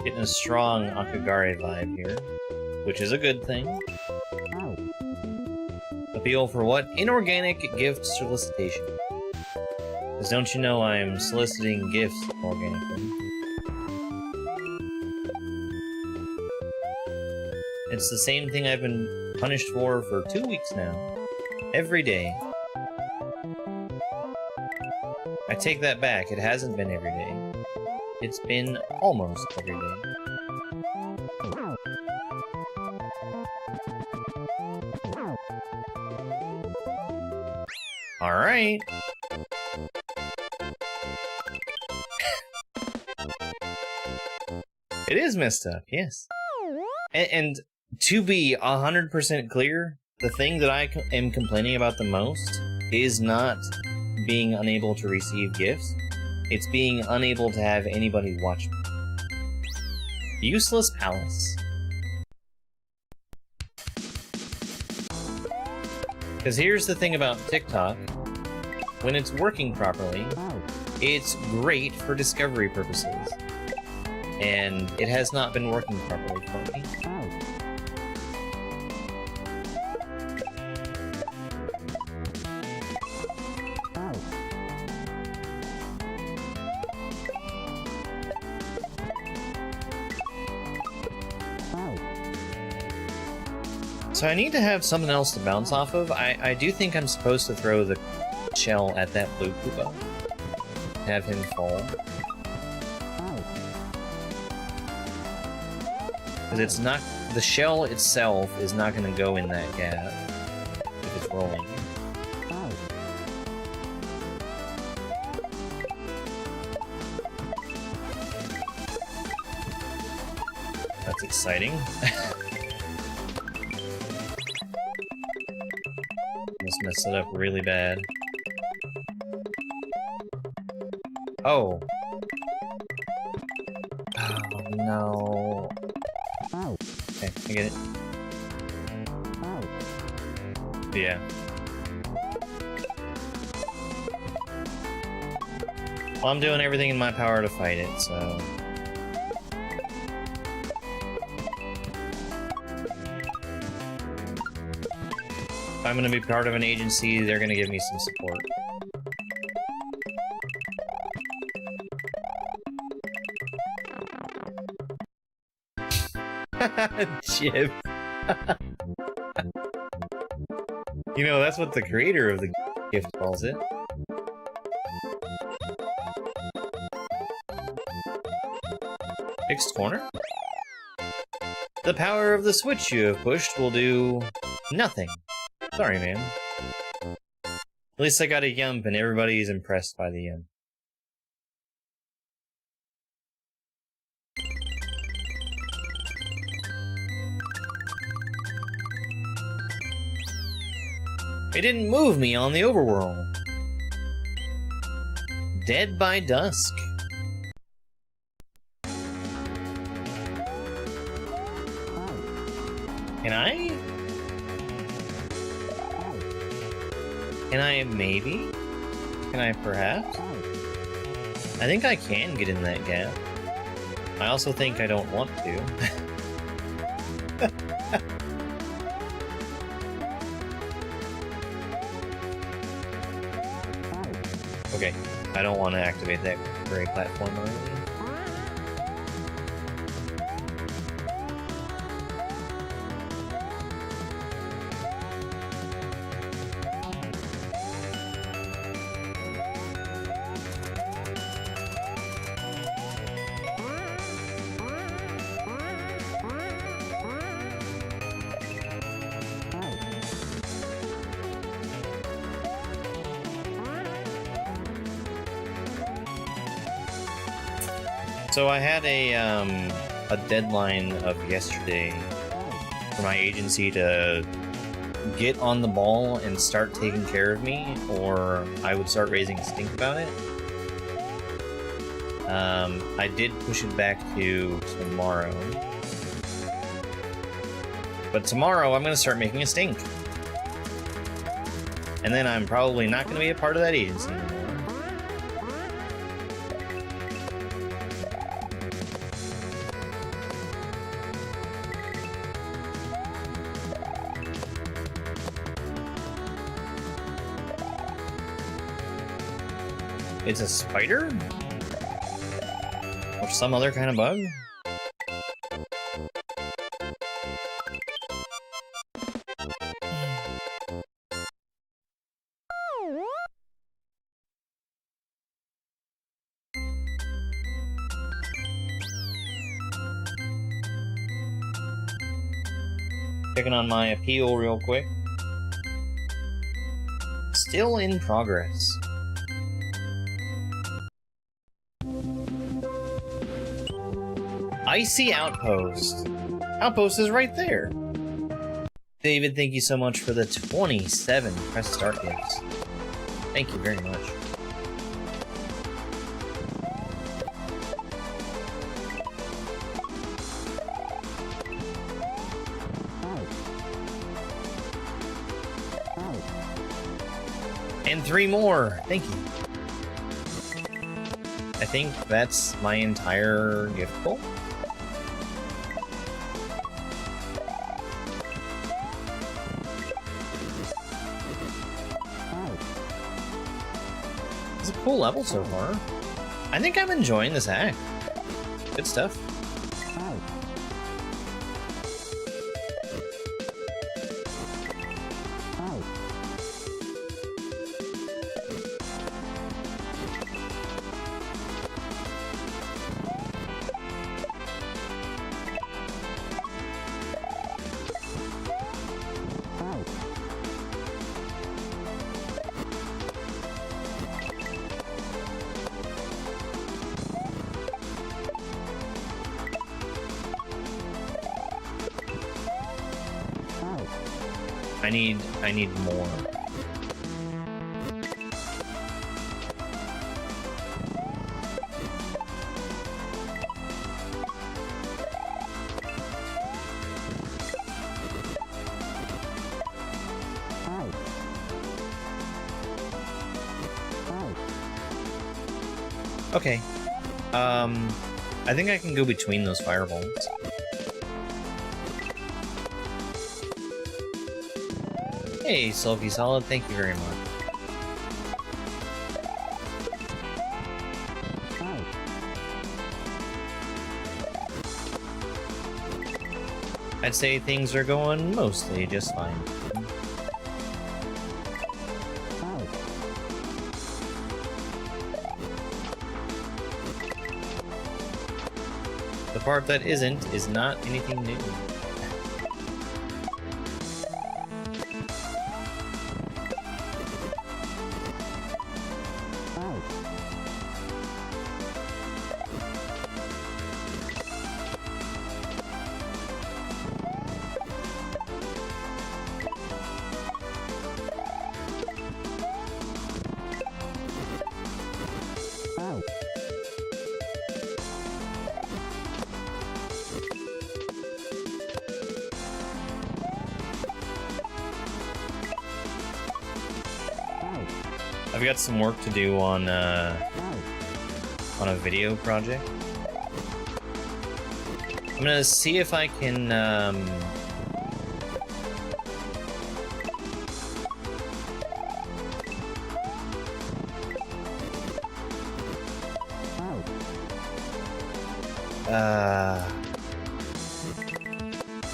Getting a strong Akagare vibe here, which is a good thing. Appeal for what? Inorganic gift solicitation. Because don't you know I'm soliciting gifts organically? It's the same thing I've been punished for 2 weeks now. Every day. I take that back, it hasn't been every day. It's been almost every day. Alright. It is messed up, yes. And to be 100% clear, the thing that I am complaining about the most is not being unable to receive gifts. It's being unable to have anybody watch me. Useless Palace. Because here's the thing about TikTok. When it's working properly, it's great for discovery purposes. And it has not been working properly for me. So I need to have something else to bounce off of. I do think I'm supposed to throw the shell at that blue Koopa. Have him fall. Because it's not... the shell itself is not going to go in that gap if it's rolling. That's exciting. Must mess it up really bad. Oh. Oh, no. Okay, I get it. Yeah. Well, I'm doing everything in my power to fight it, so... if I'm gonna be part of an agency, they're gonna give me some support. Chip. You know, that's what the creator of the gift calls it. Fixed corner? The power of the switch you have pushed will do nothing. Sorry, man. At least I got a yump and everybody's impressed by the yump. It didn't move me on the overworld. Dead by dusk. Can I? Can I maybe? Can I perhaps? I think I can get in that gap. I also think I don't want to. Okay, I don't want to activate that gray platform already. So I had a deadline of yesterday for my agency to get on the ball and start taking care of me, or I would start raising a stink about it. I did push it back to tomorrow. But tomorrow I'm going to start making a stink. And then I'm probably not going to be a part of that agency anymore. It's a spider? Or some other kind of bug? Checking on my appeal real quick. Still in progress. Icy Outpost. Outpost is right there. David, thank you so much for the 27 press start gifts. Thank you very much. And 3 more. Thank you. I think that's my entire gift pull. It's a cool level so far. I think I'm enjoying this act. Good stuff. I need more. Okay. I think I can go between those fireballs. Hey, Sulky Solid, thank you very much. I'd say things are going mostly just fine. The part that isn't is not anything new. I've got some work to do on a video project. I'm gonna see if I can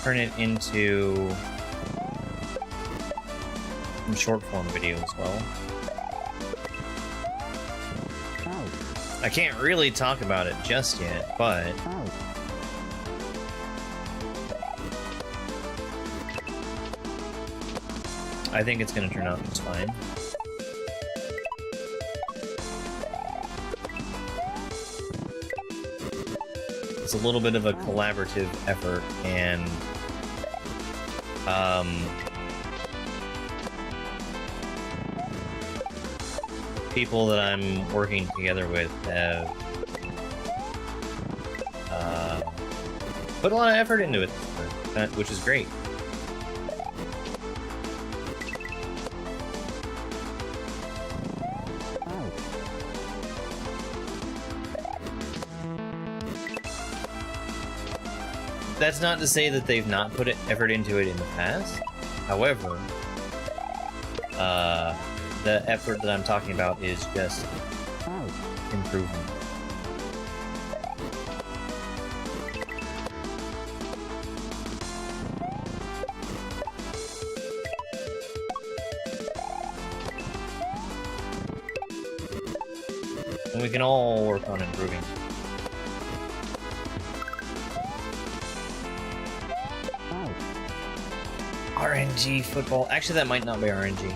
turn it into some short form video as well. I can't really talk about it just yet, but I think it's going to turn out just fine. It's a little bit of a collaborative effort, and people that I'm working together with have put a lot of effort into it, which is great. That's not to say that they've not put effort into it in the past. However, the effort that I'm talking about is just improvement. And we can all work on improving. RNG football. Actually, that might not be RNG.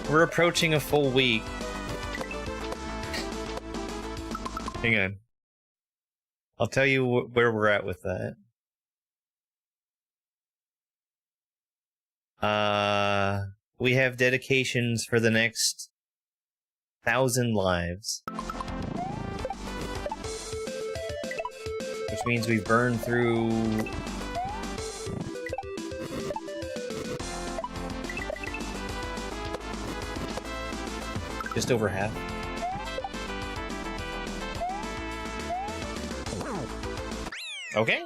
We're approaching a full week. Hang on. I'll tell you where we're at with that. We have dedications for the next 1,000 lives. Which means we've burned through... just over half. Okay.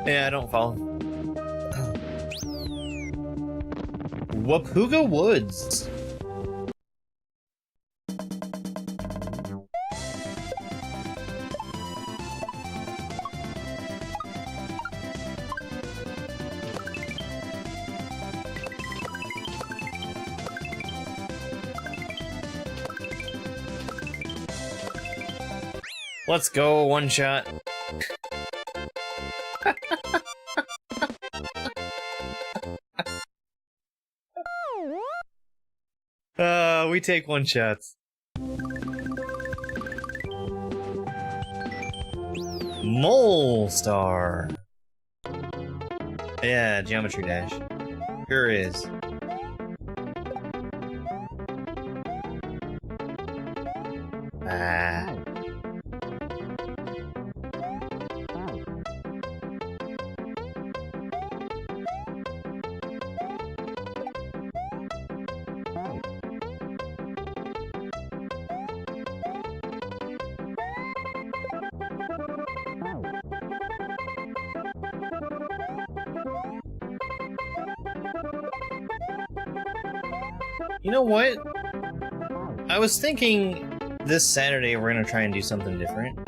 Yeah, I don't follow. Wapuga Woods. Let's go, one shot. We take one shots. Mole Star. Yeah, Geometry Dash. Sure is. Ah. You know what? I was thinking this Saturday we're gonna try and do something different.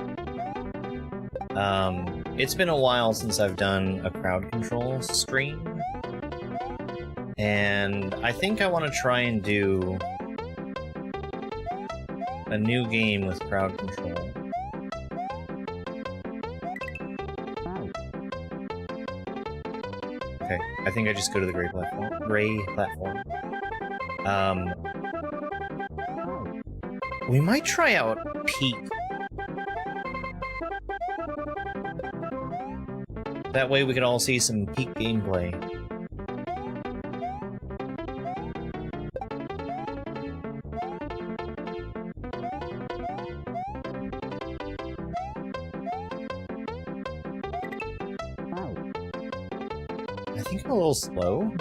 It's been a while since I've done a crowd control stream. And I think I want to try and do a new game with crowd control. Okay, I think I just go to the gray platform. We might try out Peak. That way we can all see some Peak gameplay. I think I'm a little slow.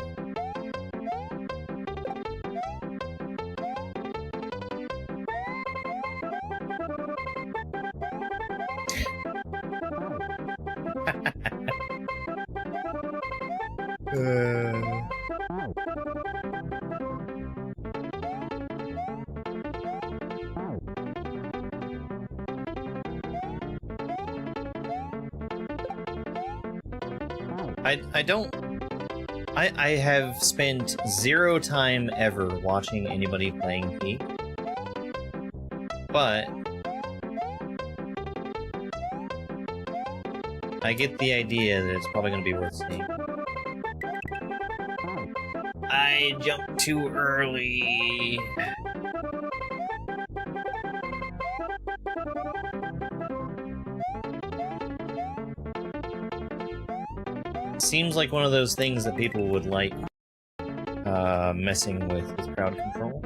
I have spent 0 time ever watching anybody playing Peak, but I get the idea that it's probably going to be worth seeing. I jumped too early. Seems like one of those things that people would like messing with crowd control.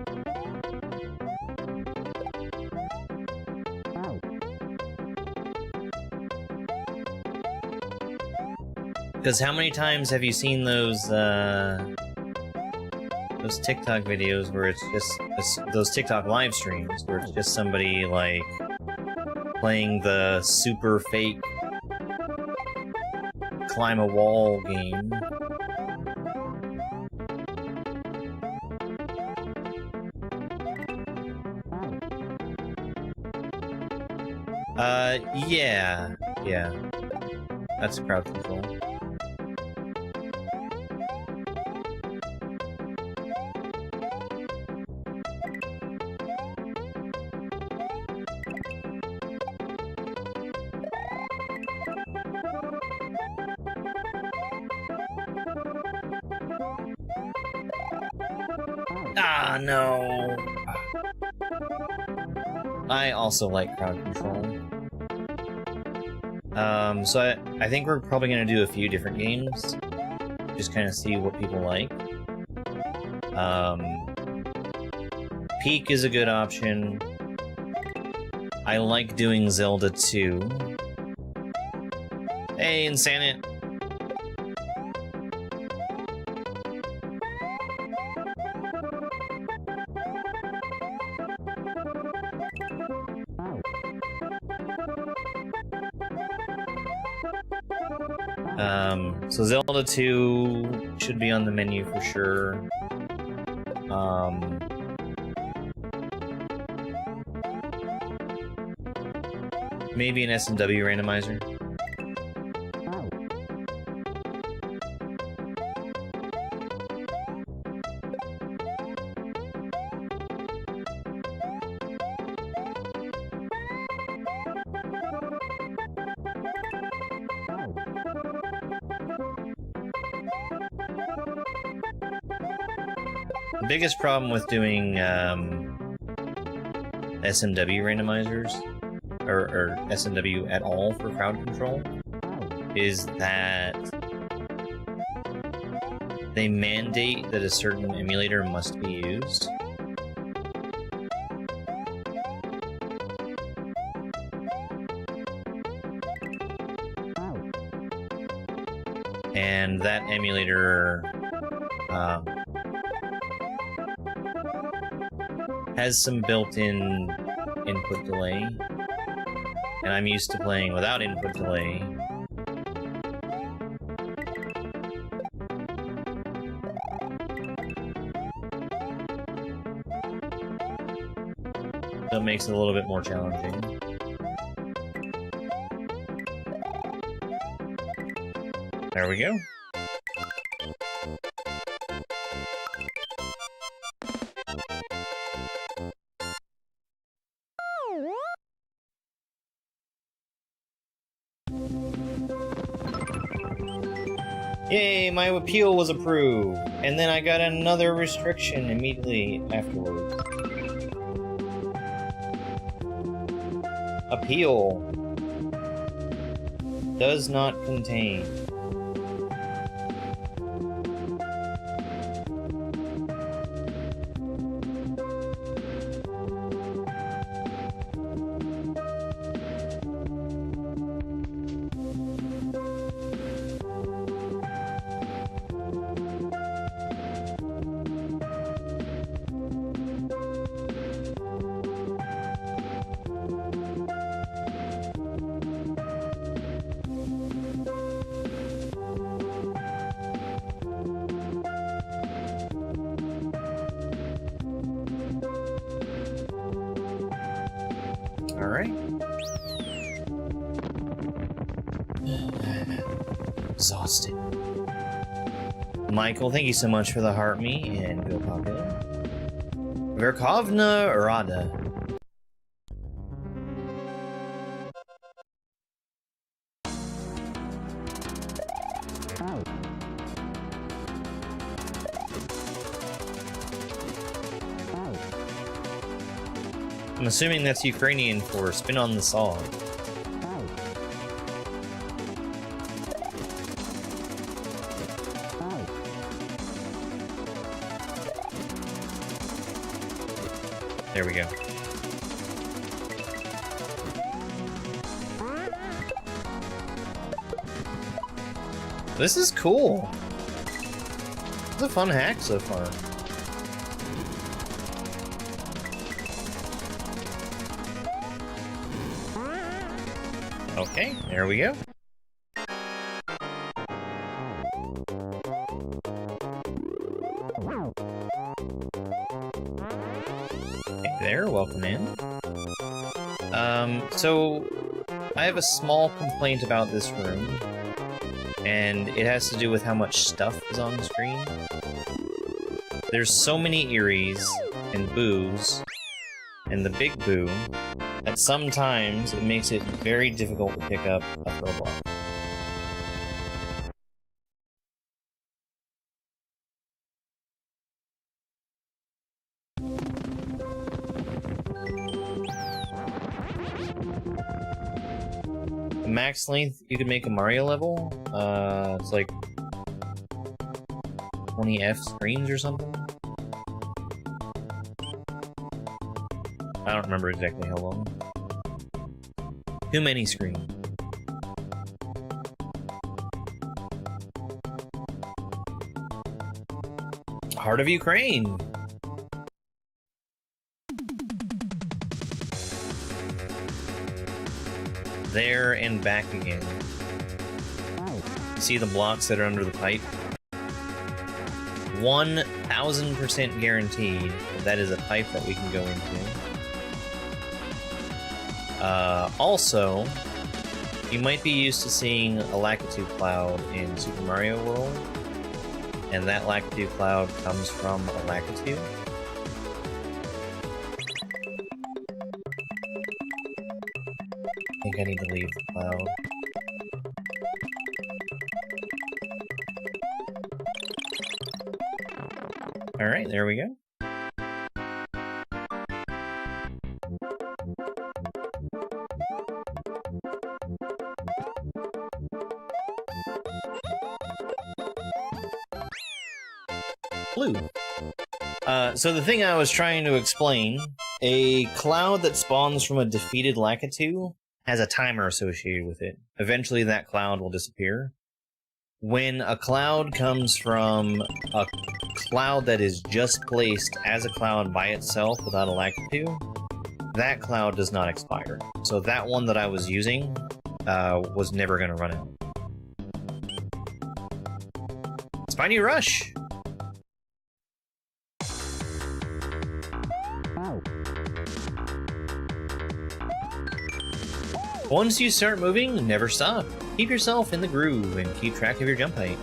Because how many times have you seen those TikTok videos where it's just those TikTok live streams where it's just somebody like playing the super fake climb a wall game. Yeah. That's crowd control. Ah, no. I also like crowd control. So I think we're probably going to do a few different games. Just kind of see what people like. Peak is a good option. I like doing Zelda 2. Hey, Insanit! So Zelda 2 should be on the menu for sure. Maybe an S&W randomizer. The biggest problem with doing S&W randomizers, or S&W at all for crowd control, is that they mandate that a certain emulator must be used. And that emulator has some built-in input delay, and I'm used to playing without input delay. So it makes it a little bit more challenging. There we go. Yay, my appeal was approved, and then I got another restriction immediately afterwards. Appeal does not contain. Alright. Exhausted. Michael, thank you so much for the heart me, and go popular. Verkovna Rada. I'm assuming that's Ukrainian for spin on the saw. There we go. This is cool. It's a fun hack so far. Okay, there we go. default command. So I have a small complaint about this room, and it has to do with how much stuff is on the screen. There's so many Eries and Boos, and the big Boo, that sometimes it makes it very difficult to pick up a throw block. Max length you could make a Mario level, it's like 20 screens or something. I don't remember exactly how long. Too many screens. Heart of Ukraine! There and back again. See the blocks that are under the pipe? 1000% guaranteed that is a pipe that we can go into. Also, you might be used to seeing a Lakitu cloud in Super Mario World, and that Lakitu cloud comes from a Lakitu. I think I need to leave the cloud. Alright, there we go. Blue. So the thing I was trying to explain, a cloud that spawns from a defeated Lakitu has a timer associated with it. Eventually that cloud will disappear. When a cloud comes from a cloud that is just placed as a cloud by itself without a Lakitu, that cloud does not expire. So that one that I was using was never going to run out. Spiny Rush! Once you start moving, never stop. Keep yourself in the groove and keep track of your jump height.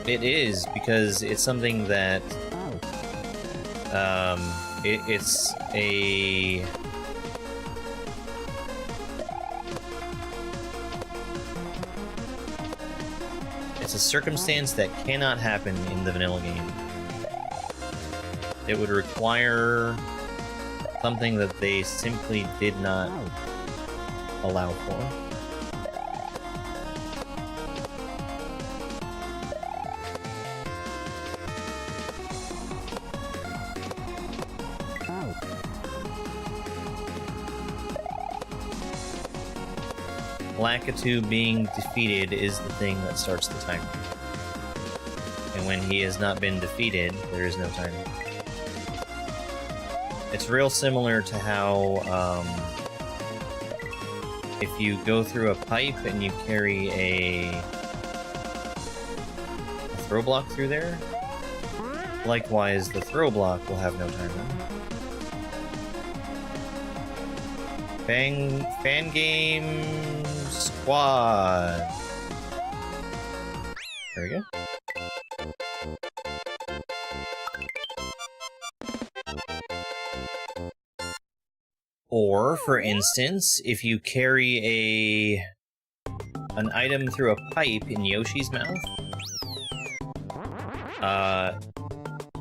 It is, because it's something that... it's a... It's a circumstance that cannot happen in the vanilla game. It would require something that they simply did not allow for. Lakitu being defeated is the thing that starts the timer. And when he has not been defeated, there is no timer. It's real similar to how, if you go through a pipe and you carry a throw block through there, likewise the throw block will have no timer. Fan game squad. There we go. Or, for instance, if you carry an item through a pipe in Yoshi's mouth,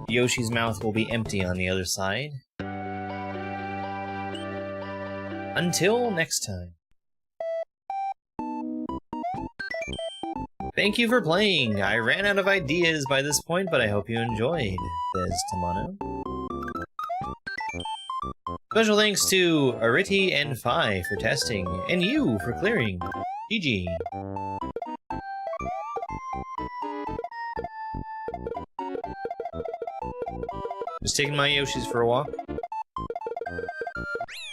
Yoshi's mouth will be empty on the other side. Until next time. Thank you for playing! I ran out of ideas by this point, but I hope you enjoyed, says Tamano. Special thanks to Ariti and Phi for testing, and you for clearing. GG. Just taking my Yoshis for a walk.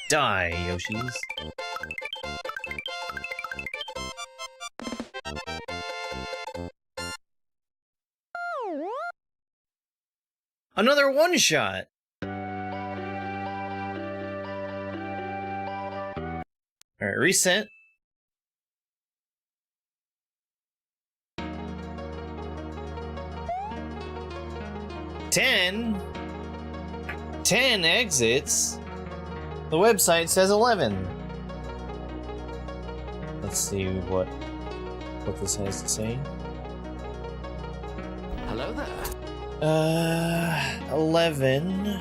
Die, Yoshis. Another one-shot! Alright, reset. Ten exits? The website says 11. Let's see what this has to say. Hello there. 11.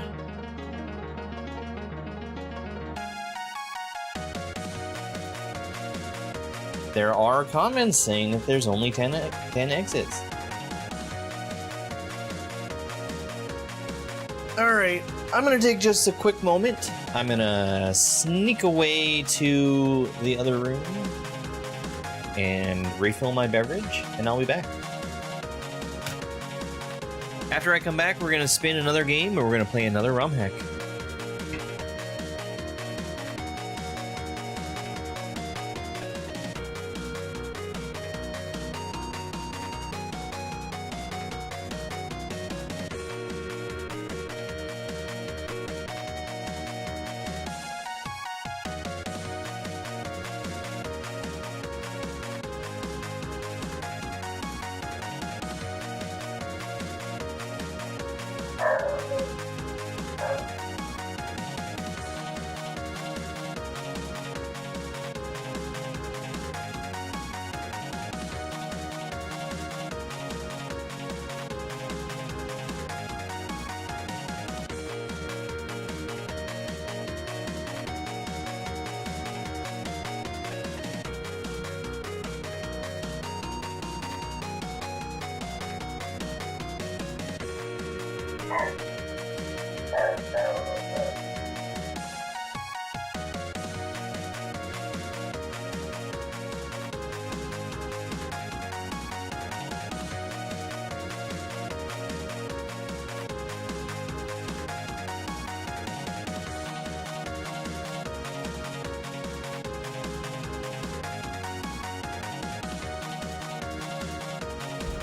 There are comments saying that there's only 10 exits. Alright, I'm gonna take just a quick moment. I'm gonna sneak away to the other room and refill my beverage, and I'll be back. After I come back, we're gonna spin another game, and we're gonna play another ROM hack.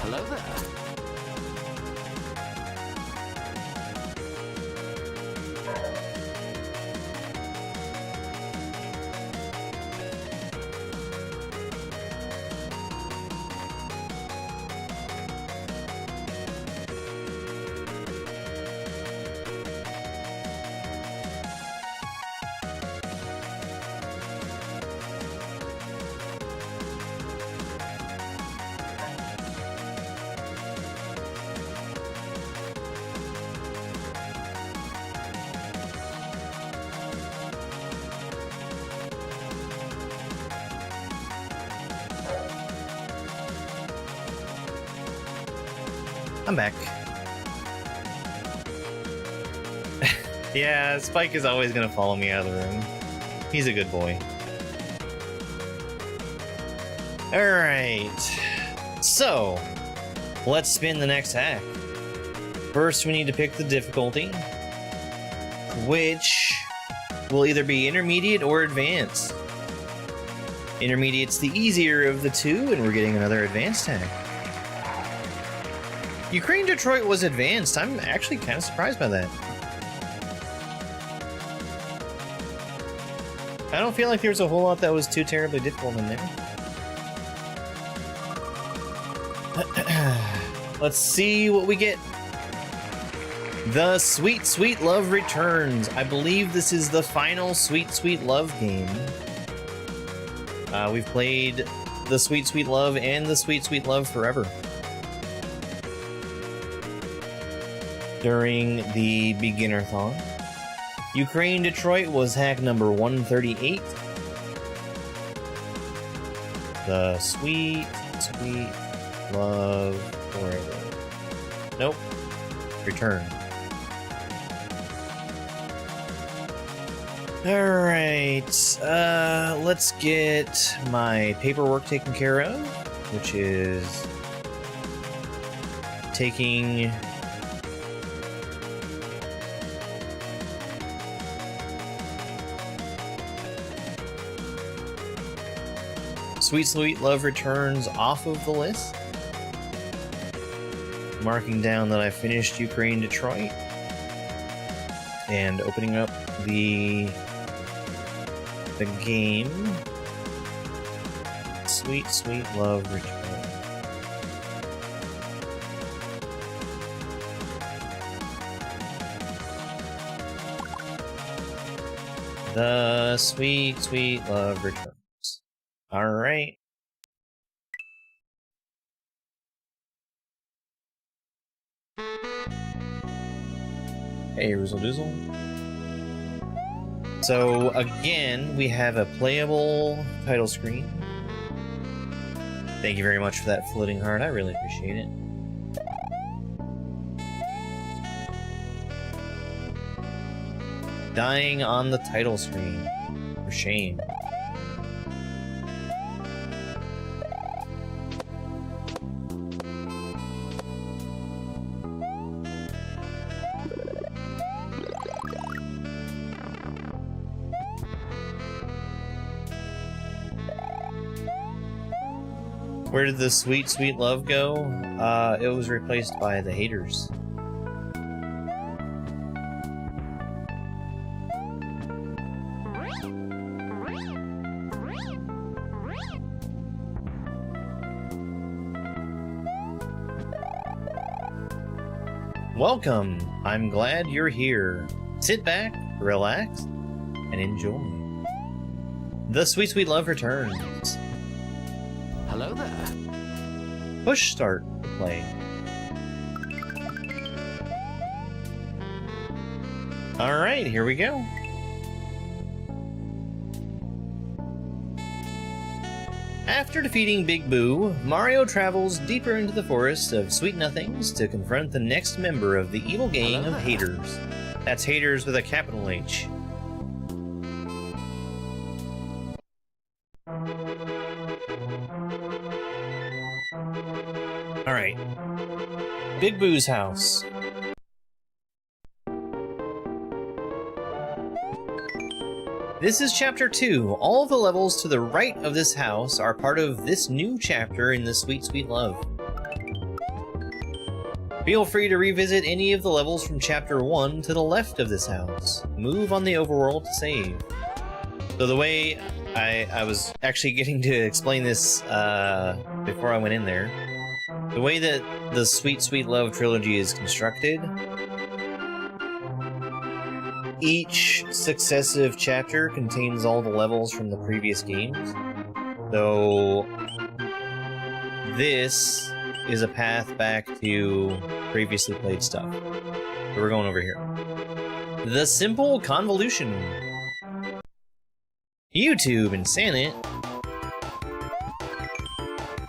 Hello there. I'm back. Yeah, Spike is always gonna follow me out of the room. He's a good boy. Alright. So, let's spin the next hack. First, we need to pick the difficulty, which will either be intermediate or advanced. Intermediate's the easier of the two, and we're getting another advanced hack. Ukraine Detroit was advanced. I'm actually kind of surprised by that. I don't feel like there's a whole lot that was too terribly difficult in there. Let's see what we get. The Sweet Sweet Love returns. I believe this is the final Sweet Sweet Love game. We've played the Sweet Sweet Love and the Sweet Sweet Love Forever during the Beginnerthon. Ukraine Detroit was hack number 138. The Sweet Sweet Love Forever. Nope. Return. Alright, let's get my paperwork taken care of, which is taking Sweet Sweet Love Returns off of the list. Marking down that I finished Ukraine Detroit. And opening up the game. sweet, sweet love returns. The sweet, sweet love returns. Alright. Hey, Rizzle Doozle. So, again, we have a playable title screen. Thank you very much for that floating heart, I really appreciate it. Dying on the title screen. For shame. Where did the sweet, sweet love go? It was replaced by the haters. Welcome! I'm glad you're here. Sit back, relax, and enjoy. The sweet, sweet love returns. Hello there. Push start to play. Alright, here we go. After defeating Big Boo, Mario travels deeper into the forest of Sweet Nothings to confront the next member of the evil gang of haters. That's haters with a capital H. Alright. Big Boo's house. This is Chapter 2. All of the levels to the right of this house are part of this new chapter in the Sweet Sweet Love. Feel free to revisit any of the levels from Chapter 1 to the left of this house. Move on the overworld to save. So the way I was actually getting to explain this before I went in there. The way that the Sweet Sweet Love trilogy is constructed, each successive chapter contains all the levels from the previous games. So this is a path back to previously played stuff. So we're going over here. The Simple Convolution. YouTube and Sanit.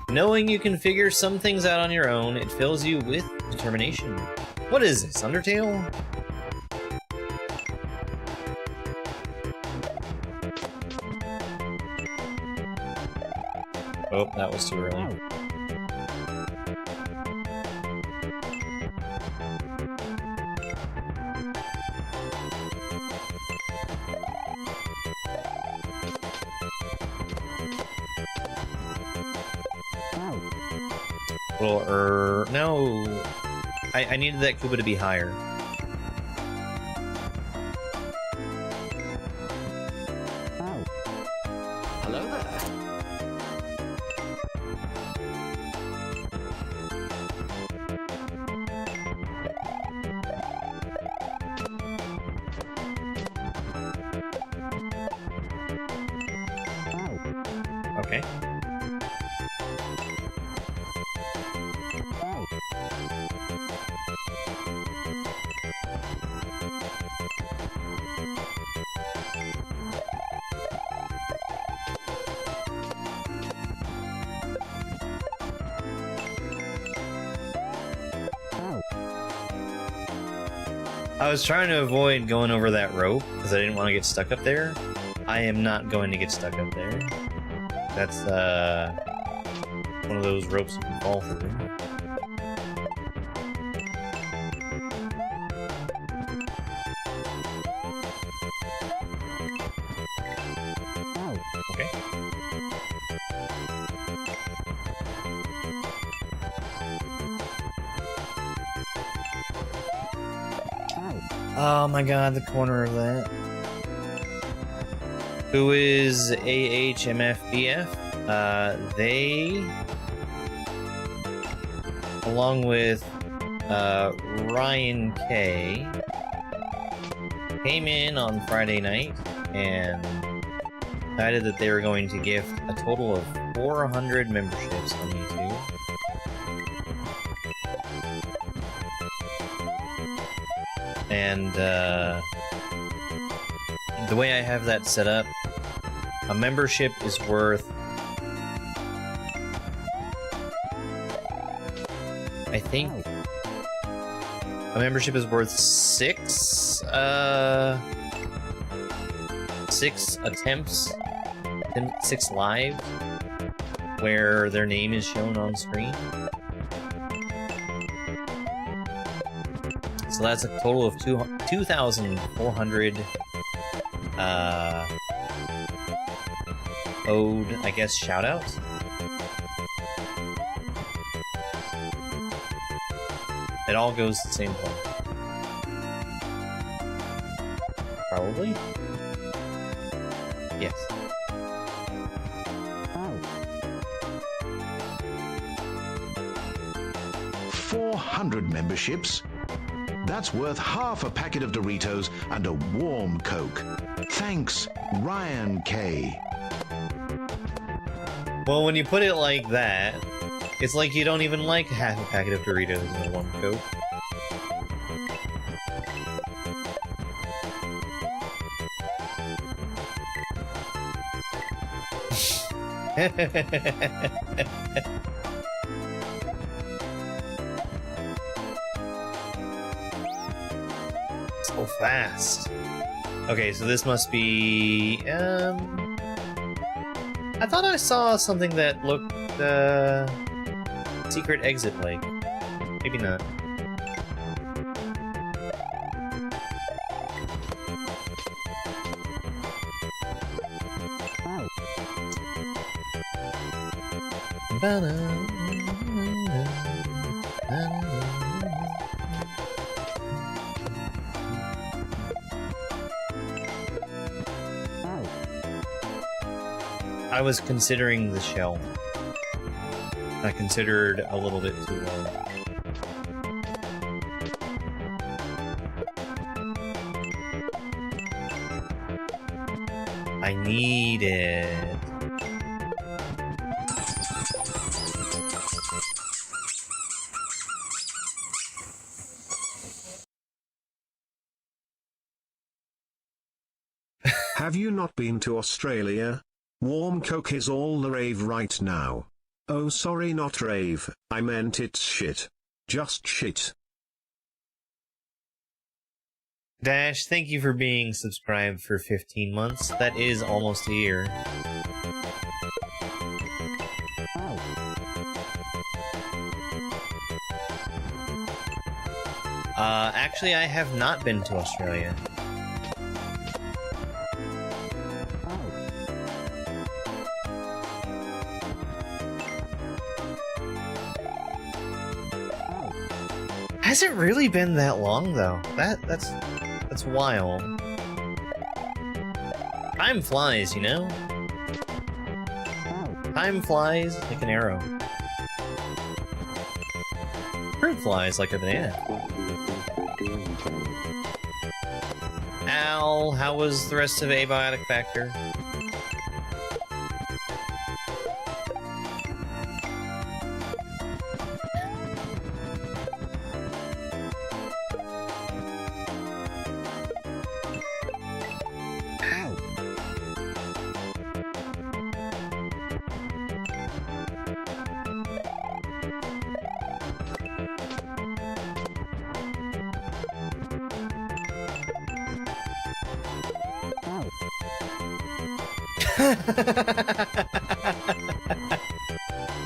Knowing you can figure some things out on your own, it fills you with determination. What is this, Undertale? Oh, that was too early. Well, no. I needed that Koopa to be higher. Hello there. Okay. I was trying to avoid going over that rope because I didn't want to get stuck up there. I am not going to get stuck up there. That's one of those ropes you can fall through. Okay. Oh my god, the corner of that. Who is AHMFBF? They, along with Ryan K, came in on Friday night and decided that they were going to gift a total of 400 memberships on YouTube. And the way I have that set up, a membership is worth, I think, a membership is worth six attempts, 6 lives, where their name is shown on screen. So that's a total of 2,400 owed, I guess, shoutouts. It all goes to the same place. Probably? Yes. 400 memberships? That's worth half a packet of Doritos and a warm Coke. Thanks, Ryan K. Well, when you put it like that, it's like you don't even like half a packet of Doritos and a warm Coke. So fast. Okay, so this must be, I thought I saw something that looked, secret exit like. Maybe not. I was considering the shell. I considered a little bit too low. I need it. Have you not been to Australia? Warm Coke is all the rave right now. Oh, sorry, not rave, I meant it's shit. Just shit. Dash, thank you for being subscribed for 15 months. That is almost a year. Actually, I have not been to Australia. Has it really been that long, though? That's wild. Time flies, you know? Time flies like an arrow. Fruit flies like a banana. Al, how was the rest of Abiotic Factor?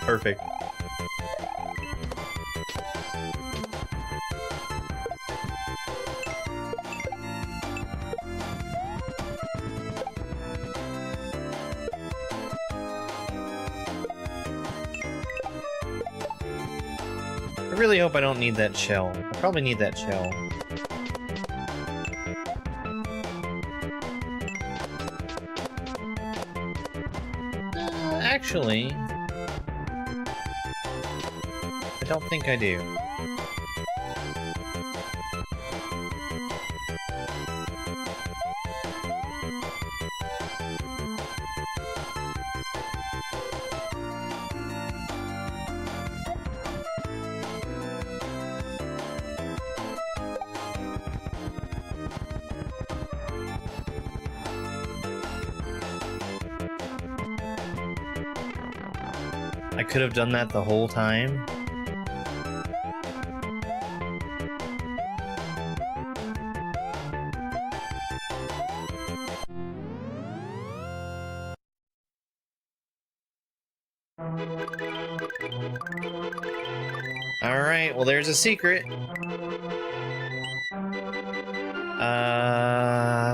Perfect. I really hope I don't need that shell. I probably need that shell. Actually, I don't think I do. I could have done that the whole time. Alright, well there's a secret.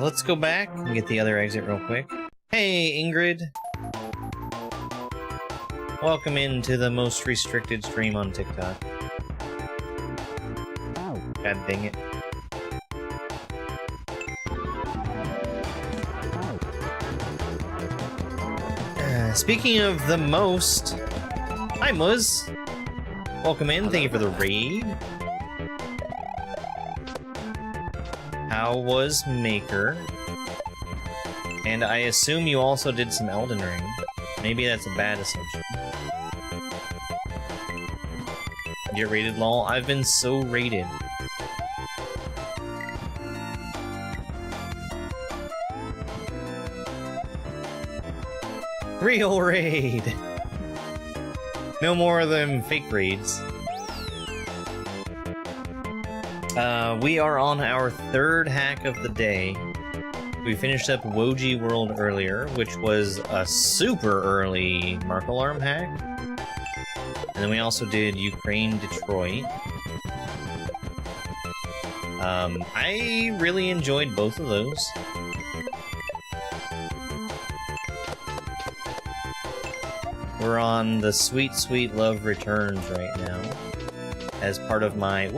Let's go back and get the other exit real quick. Hey, Ingrid. Welcome into the most restricted stream on TikTok. God dang it. Speaking of the most... Hi, Muz! Welcome in, thank you for the raid. How was Maker? And I assume you also did some Elden Ring. Maybe that's a bad assumption. Get rated, lol. I've been so rated. Real raid! No more of them fake raids. We are on our third hack of the day. We finished up Woji World earlier, which was a super early Mark Alarm hack. And then we also did Ukraine Detroit. I really enjoyed both of those. We're on the Sweet Sweet Love Returns right now. As part of my,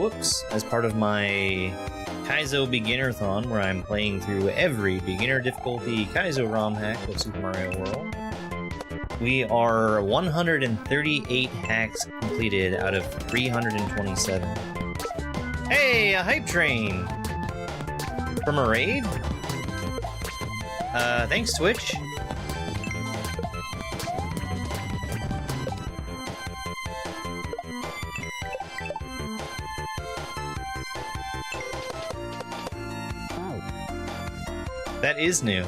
Kaizo Beginnerthon, where I'm playing through every beginner difficulty Kaizo ROM hack of Super Mario World. We are 138 hacks completed out of 327. Hey, a hype train! From a raid? Thanks, Twitch. That is new.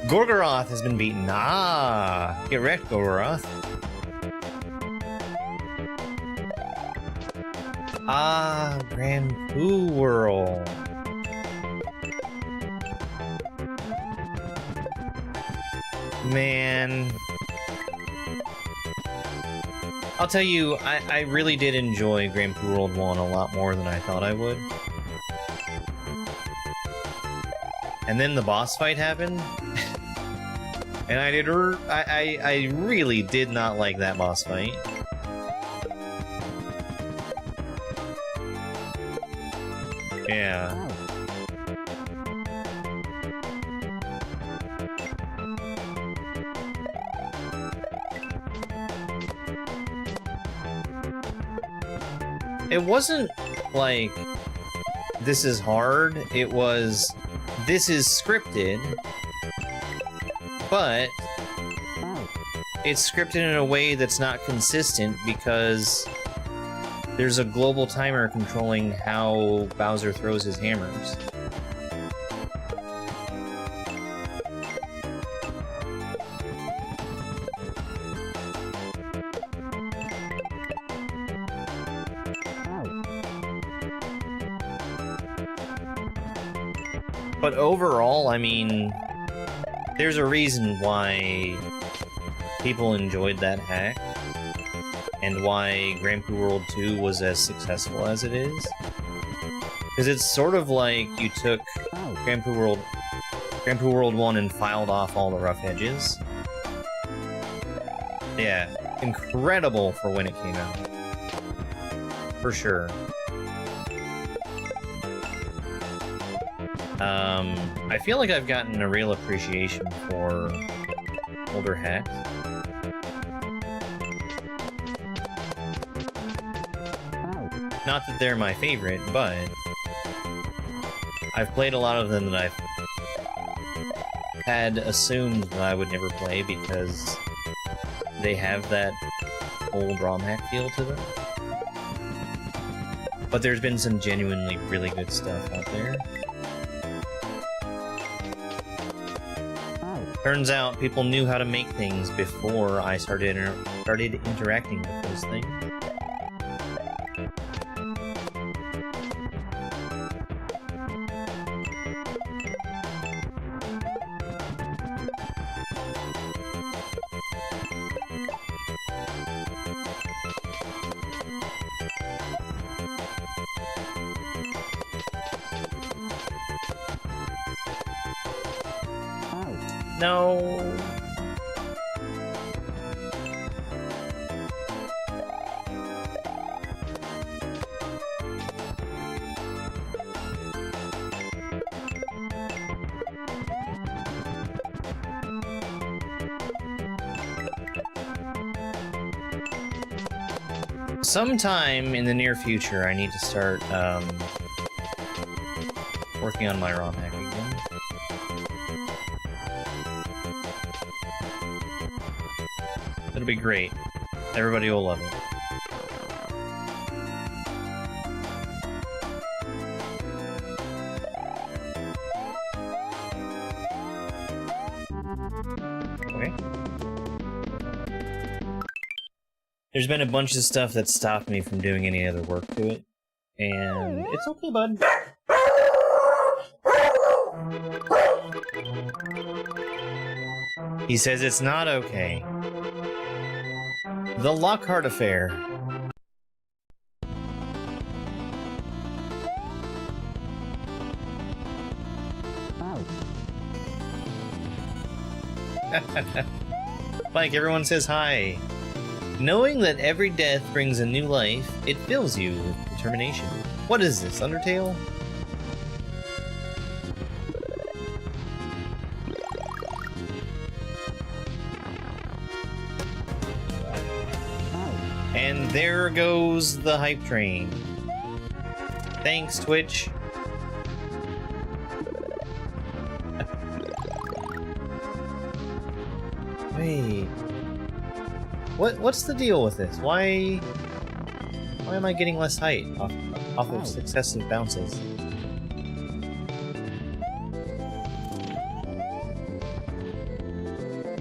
Gorgoroth has been beaten. Ah! Get wrecked, Gorgoroth. Ah, Grand Poo World. Man. I'll tell you, I really did enjoy Grand Poo World 1 a lot more than I thought I would. And then the boss fight happened. And I really did not like that boss fight. Yeah. It wasn't like, this is hard, it was, this is scripted, but it's scripted in a way that's not consistent because there's a global timer controlling how Bowser throws his hammers. But overall, I mean, there's a reason why people enjoyed that hack, and why Grand Poo World 2 was as successful as it is. Because it's sort of like you took Grand Poo World 1 and filed off all the rough edges. Yeah, incredible for when it came out. For sure. I feel like I've gotten a real appreciation for older hacks. Not that they're my favorite, but I've played a lot of them that I've had assumed that I would never play because they have that old ROM hack feel to them. But there's been some genuinely really good stuff out there. Turns out people knew how to make things before I started interacting with those things. No. Sometime in the near future, I need to start working on my ROM hack again. It'll be great. Everybody will love it. Okay. There's been a bunch of stuff that stopped me from doing any other work to it. And it's okay, bud. He says it's not okay. The Lockhart Affair. Mike, everyone says hi. Knowing that every death brings a new life, it fills you with determination. What is this, Undertale? And there goes the hype train. Thanks, Twitch. Wait. What's the deal with this? Why am I getting less height off of successive bounces?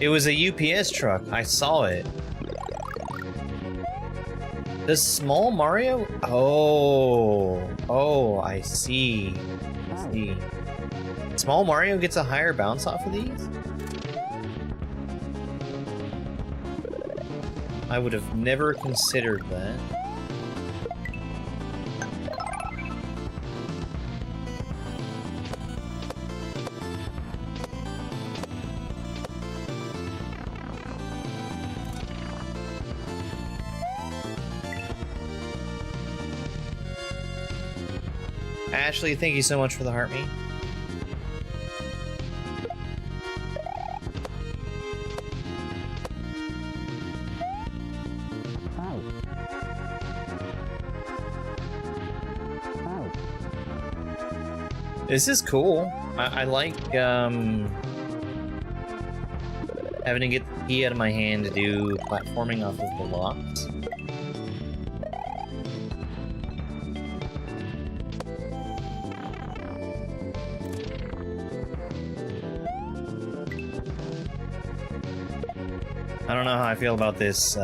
It was a UPS truck. I saw it. Does small Mario? Oh, I see. I see. Small Mario gets a higher bounce off of these? I would have never considered that. Ashley, thank you so much for the heart me. This is cool. I like having to get the key out of my hand to do platforming off of the blocks. I don't know how I feel about this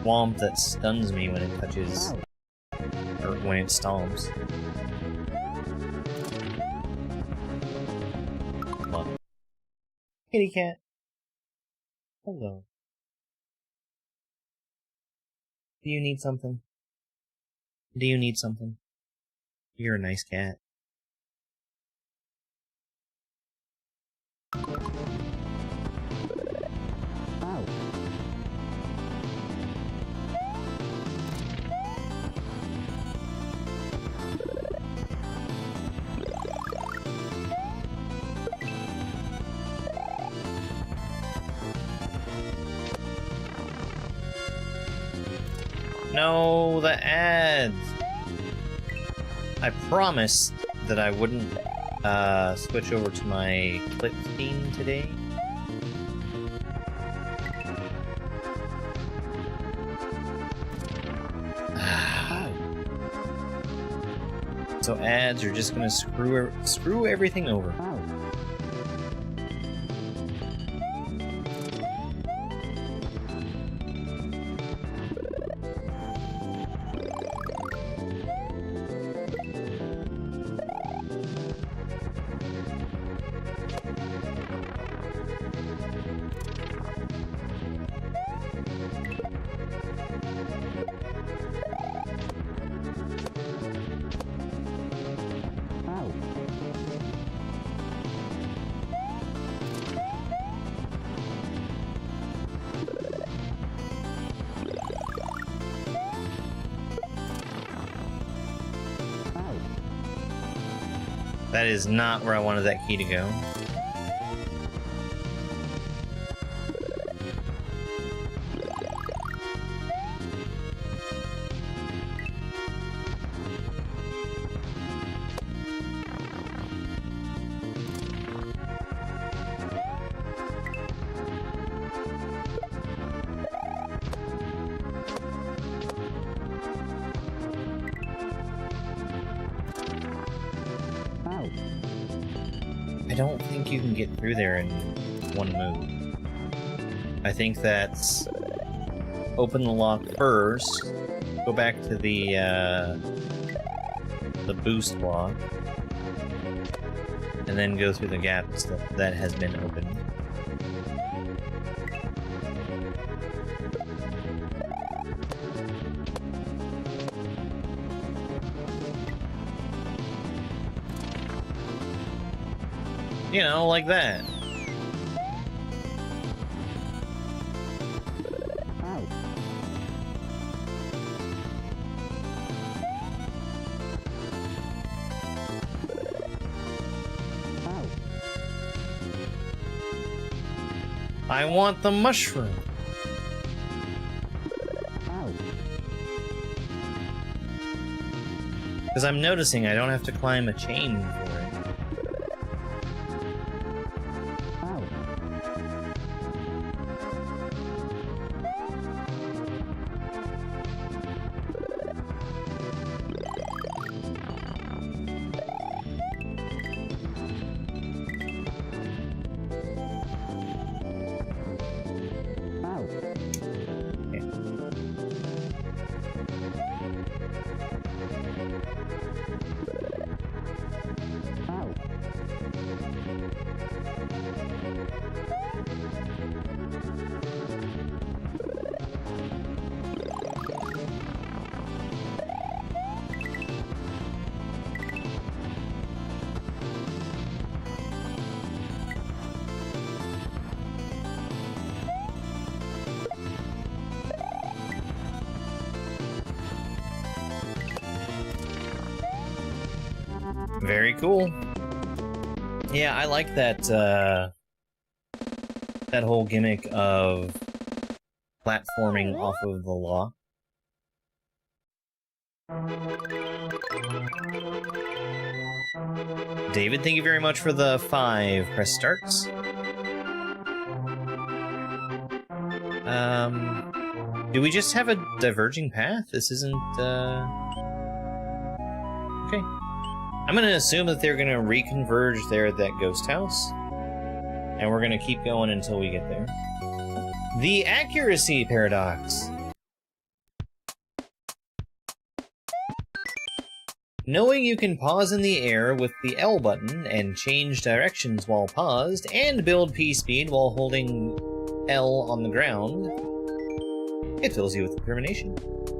womp that stuns me when it touches, or when it stomps. Come on. Kitty cat. Hello. Do you need something? Do you need something? You're a nice cat. No, the ads! I promised that I wouldn't switch over to my clip theme today. So ads are just gonna screw everything over. That is not where I wanted that key to go. I don't think you can get through there in one move. I think that's open the lock first, go back to the boost block, and then go through the gaps that has been opened. You know, like that. I want the mushroom. Because I'm noticing I don't have to climb a chain for it. Very cool. Yeah, I like that, that whole gimmick of platforming off of the lock. David, thank you very much for the 5 press starts. Do we just have a diverging path? This isn't, okay. I'm gonna assume that they're gonna reconverge there at that ghost house. And we're gonna keep going until we get there. The accuracy paradox. Knowing you can pause in the air with the L button and change directions while paused, and build P speed while holding L on the ground, it fills you with determination.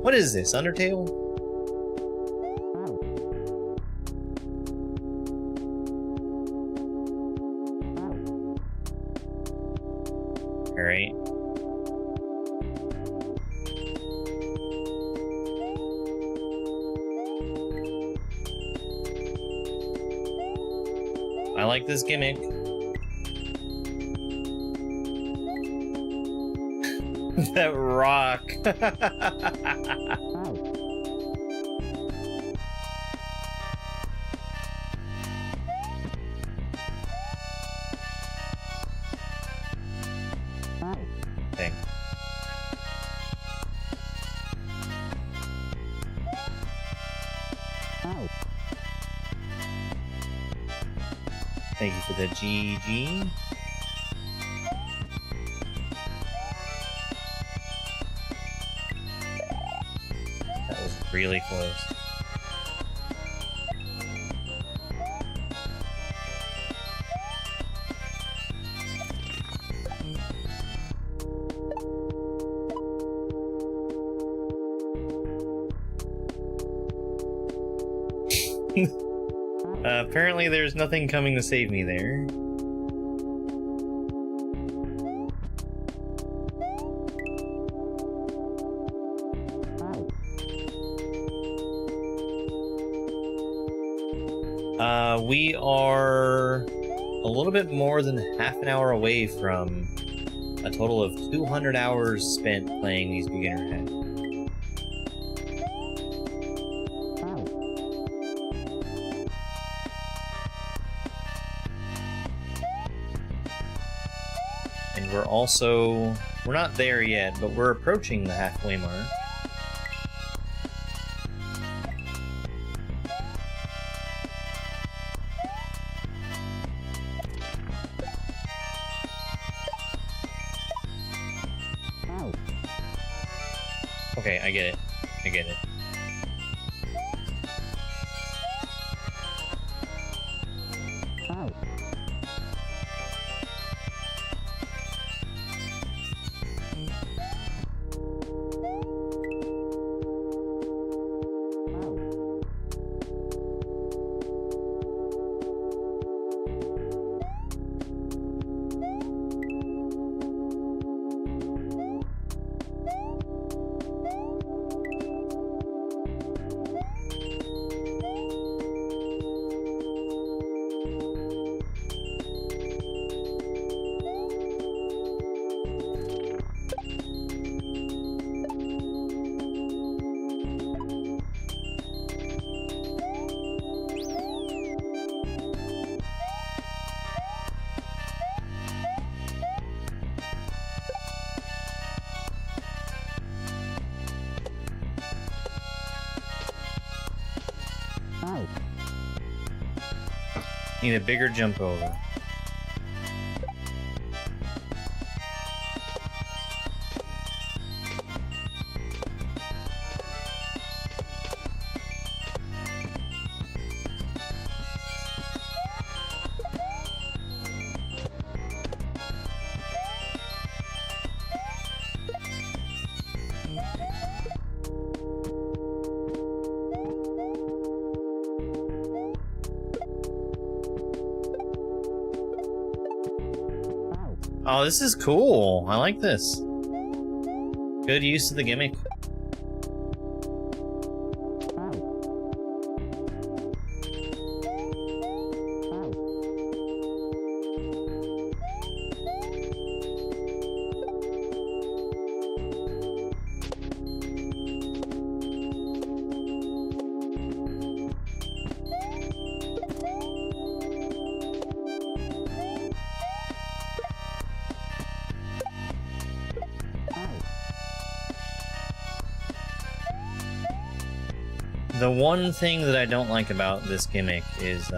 What is this, Undertale? Alright. I like this gimmick. That rock. Dang. Thank you for the GG. That was really close. Apparently there's nothing coming to save me there. We are a little bit more than half an hour away from a total of 200 hours spent playing these beginner heads. And we're not there yet, but we're approaching the halfway mark. Okay, I get it. I get it. Need a bigger jump over. Oh, this is cool. I like this. Good use of the gimmick. The one thing that I don't like about this gimmick is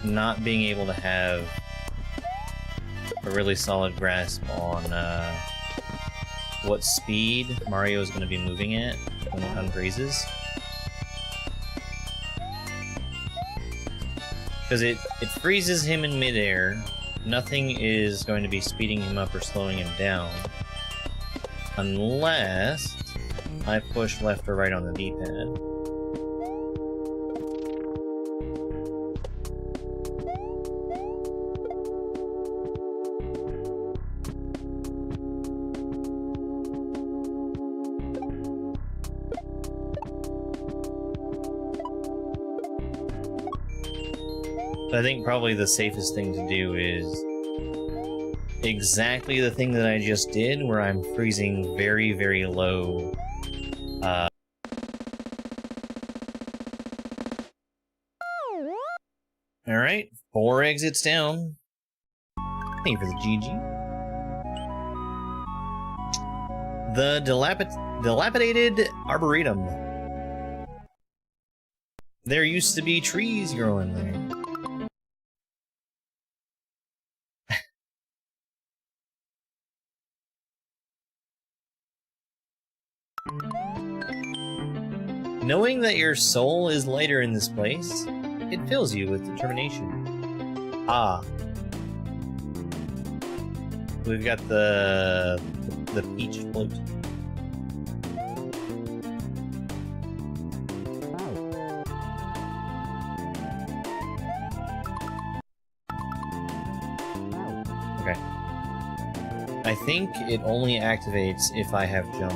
not being able to have a really solid grasp on what speed Mario is going to be moving at when it unfreezes. Because it freezes him in midair. Nothing is going to be speeding him up or slowing him down. Unless I push left or right on the D-pad. I think probably the safest thing to do is exactly the thing that I just did, where I'm freezing very, very low. Alright, 4 exits down. Thank you for the GG. The dilapidated arboretum. There used to be trees growing there. Knowing that your soul is lighter in this place, it fills you with determination. Ah. We've got the peach float. Okay. I think it only activates if I have jump.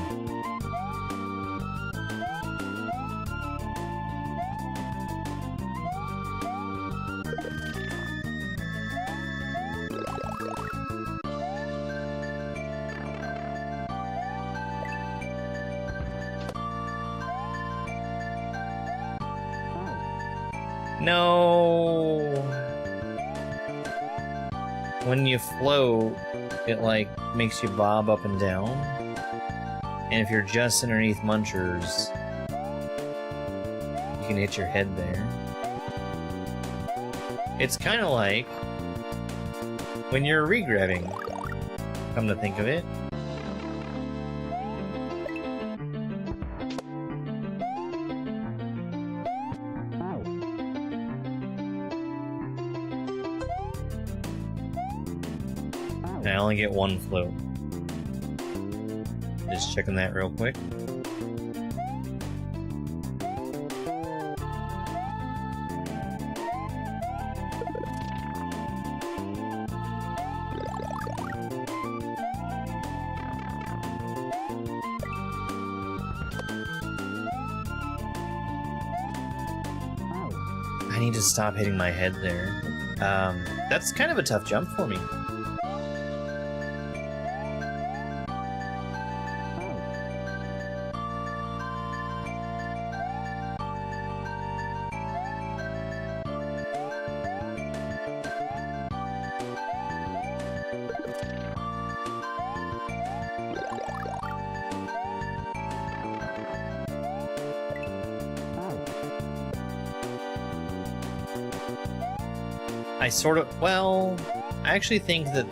No. When you float, it like makes you bob up and down. And if you're just underneath munchers, you can hit your head there. It's kind of like when you're regrabbing, come to think of it. I only get 1 float. Just checking that real quick. I need to stop hitting my head there. That's kind of a tough jump for me. I sort of, well, I actually think that,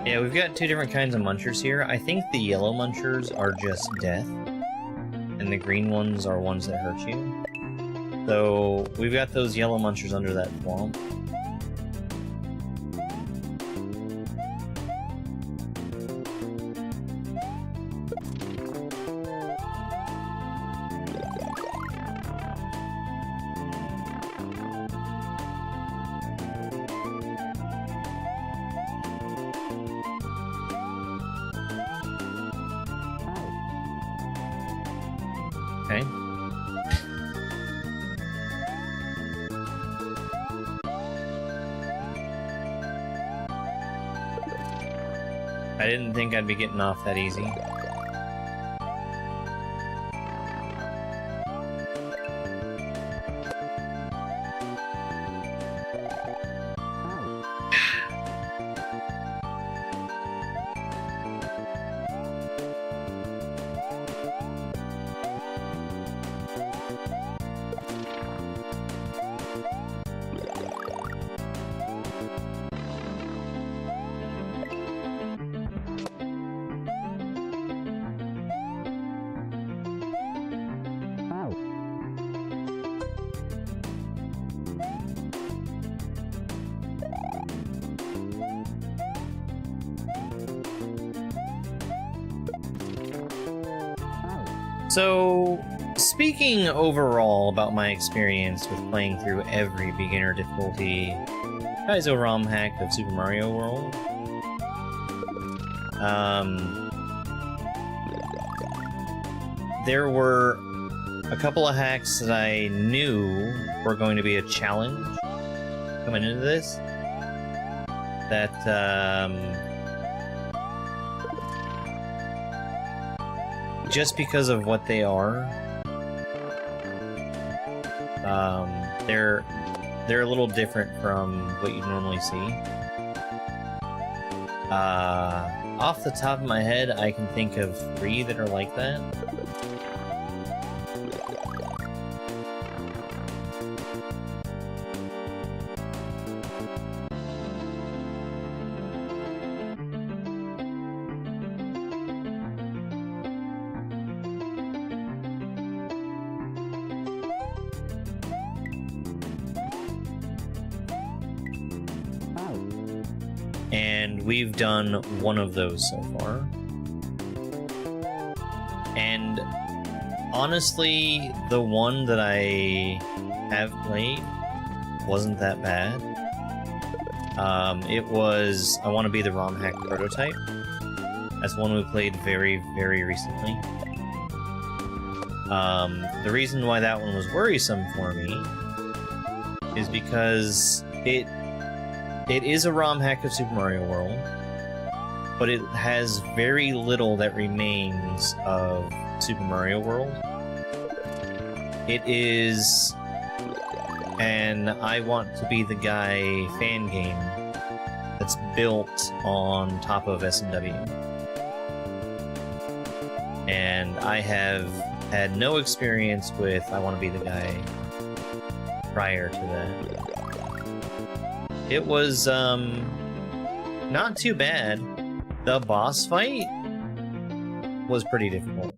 yeah, we've got 2 different kinds of munchers here. I think the yellow munchers are just death, and the green ones are ones that hurt you. So, we've got those yellow munchers under that swamp. Okay. I didn't think I'd be getting off that easy. So, speaking overall about my experience with playing through every beginner difficulty Kaizo ROM hack of Super Mario World, there were a couple of hacks that I knew were going to be a challenge coming into this, that just because of what they are, they're a little different from what you normally see. Off the top of my head, I can think of 3 that are like that. And we've done one of those so far. And honestly, the one that I have played wasn't that bad. It was I Want to Be the ROM Hack Prototype. That's one we played very, very recently. The reason why that one was worrisome for me is because it is a ROM hack of Super Mario World, but it has very little that remains of Super Mario World. It is an I Want to Be the Guy fan game that's built on top of S&W. And I have had no experience with I Want to Be the Guy prior to that. It was, not too bad. The boss fight was pretty difficult.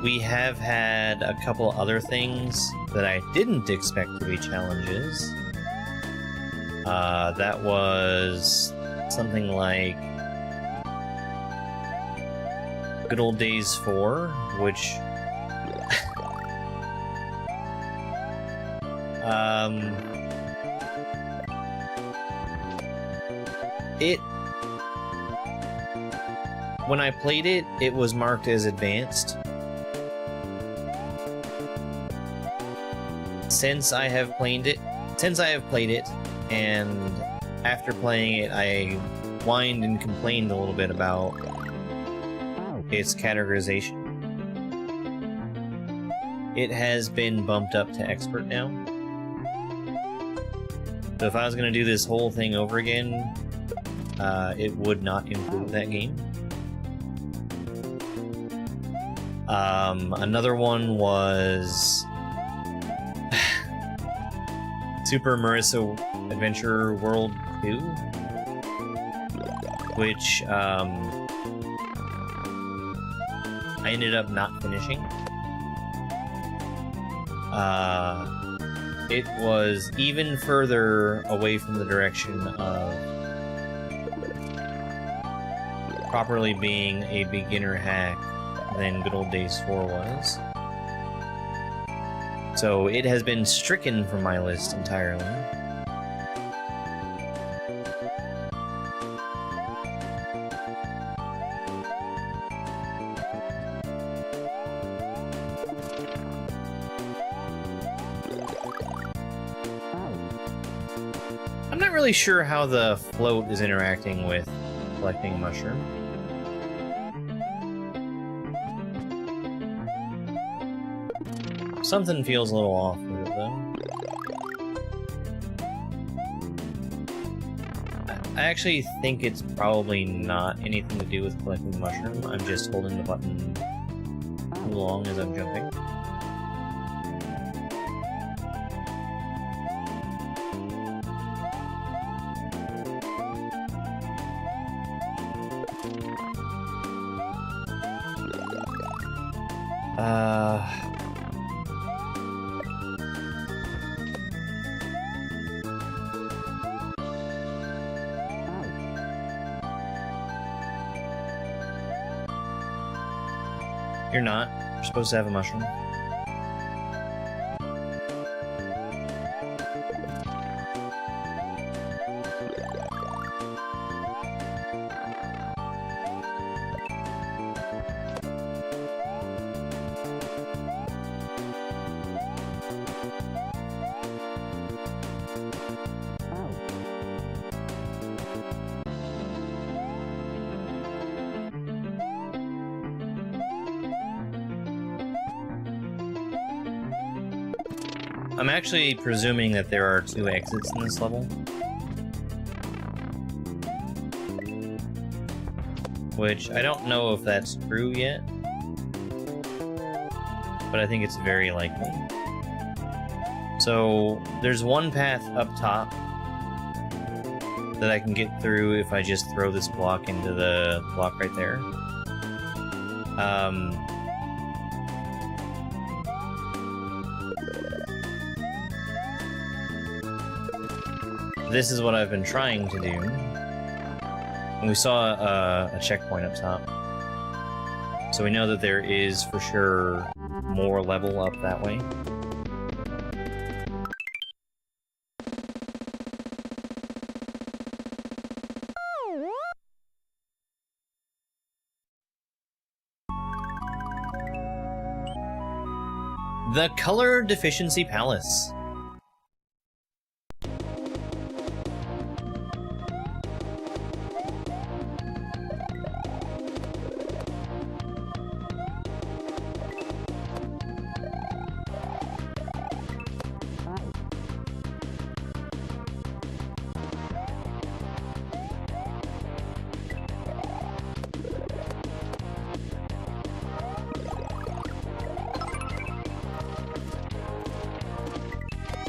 We have had a couple other things that I didn't expect to be challenges. That was something like Good Old Days 4, which when I played it, it was marked as advanced. Since I have played it, and after playing it, I whined and complained a little bit about its categorization. It has been bumped up to expert now. So if I was going to do this whole thing over again, it would not include that game. Another one was Super Mario Adventure World 2, which I ended up not finishing. It was even further away from the direction of properly being a beginner hack than Good Old Days 4 was. So it has been stricken from my list entirely. I'm not really sure how the float is interacting with collecting mushroom. Something feels a little off with it, though. I actually think it's probably not anything to do with collecting the mushroom. I'm just holding the button too long as I'm jumping. You're not. You're supposed to have a mushroom. I'm actually presuming that there are 2 exits in this level. Which, I don't know if that's true yet. But I think it's very likely. So, there's one path up top that I can get through if I just throw this block into the block right there. This is what I've been trying to do. And we saw a checkpoint up top. So we know that there is, for sure, more level up that way. The Color Deficiency Palace.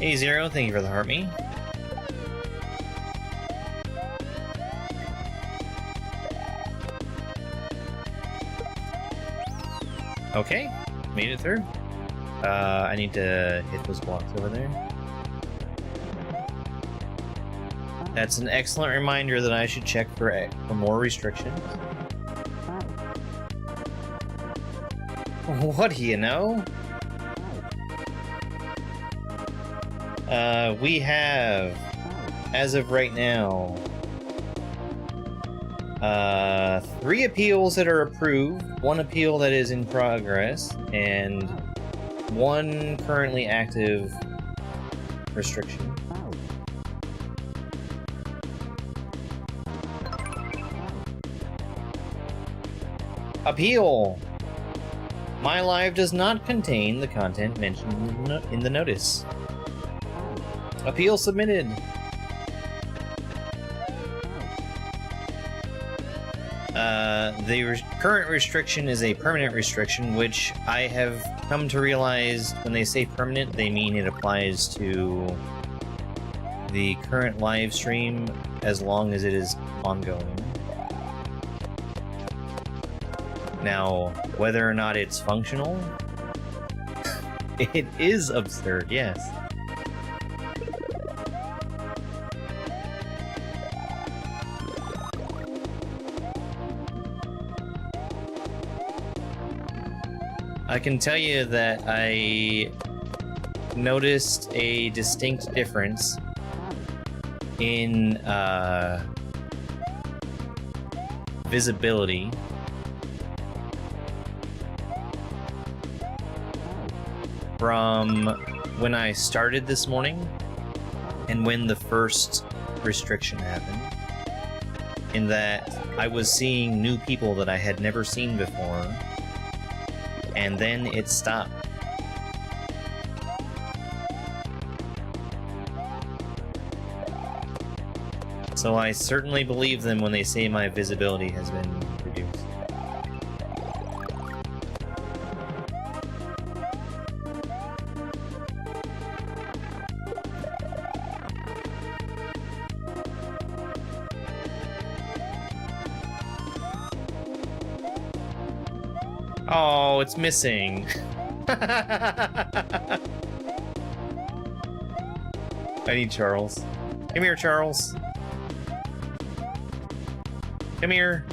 Hey Zero, thank you for the heart me. Okay, made it through. I need to hit those blocks over there. That's an excellent reminder that I should check for more restrictions. What do you know? We have, as of right now, 3 appeals that are approved, 1 appeal that is in progress, and 1 currently active restriction. Appeal! My live does not contain the content mentioned in the notice. Appeal submitted. The current restriction is a permanent restriction, which I have come to realize when they say permanent, they mean it applies to the current live stream as long as it is ongoing. Now, whether or not it's functional, it is absurd, yes. I can tell you that I noticed a distinct difference in visibility from when I started this morning and when the first restriction happened, in that I was seeing new people that I had never seen before, and then it stopped. So I certainly believe them when they say my visibility has been reduced. Oh, it's missing. I need Charles. Come here, Charles. Come here.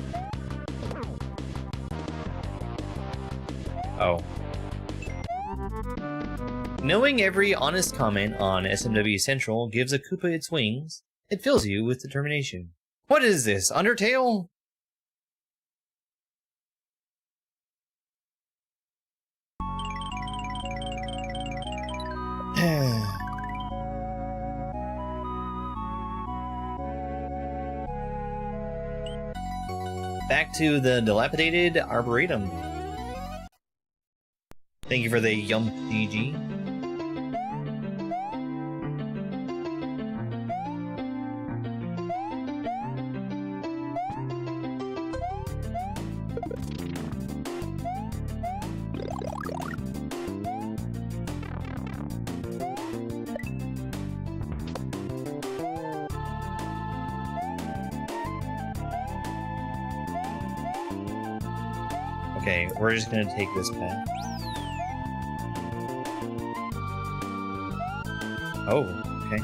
Uh-oh. Knowing every honest comment on SMW Central gives a Koopa its wings, it fills you with determination. What is this, Undertale? Back to the dilapidated Arboretum. Thank you for the Yump DG. Okay, we're just gonna take this path. Oh, okay.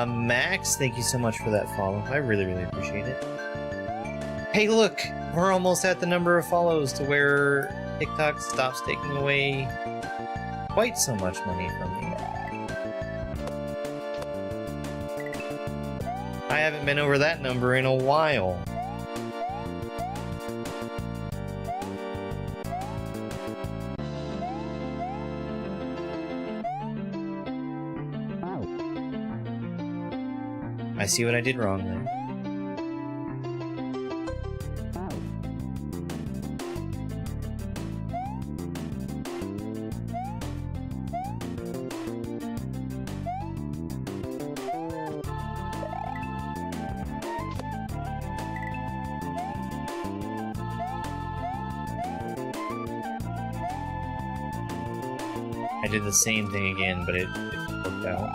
Max, thank you so much for that follow. I really, really appreciate it. Hey, look! We're almost at the number of follows to where TikTok stops taking away quite so much money from me. I haven't been over that number in a while. I see what I did wrong there. I did the same thing again, but it worked out.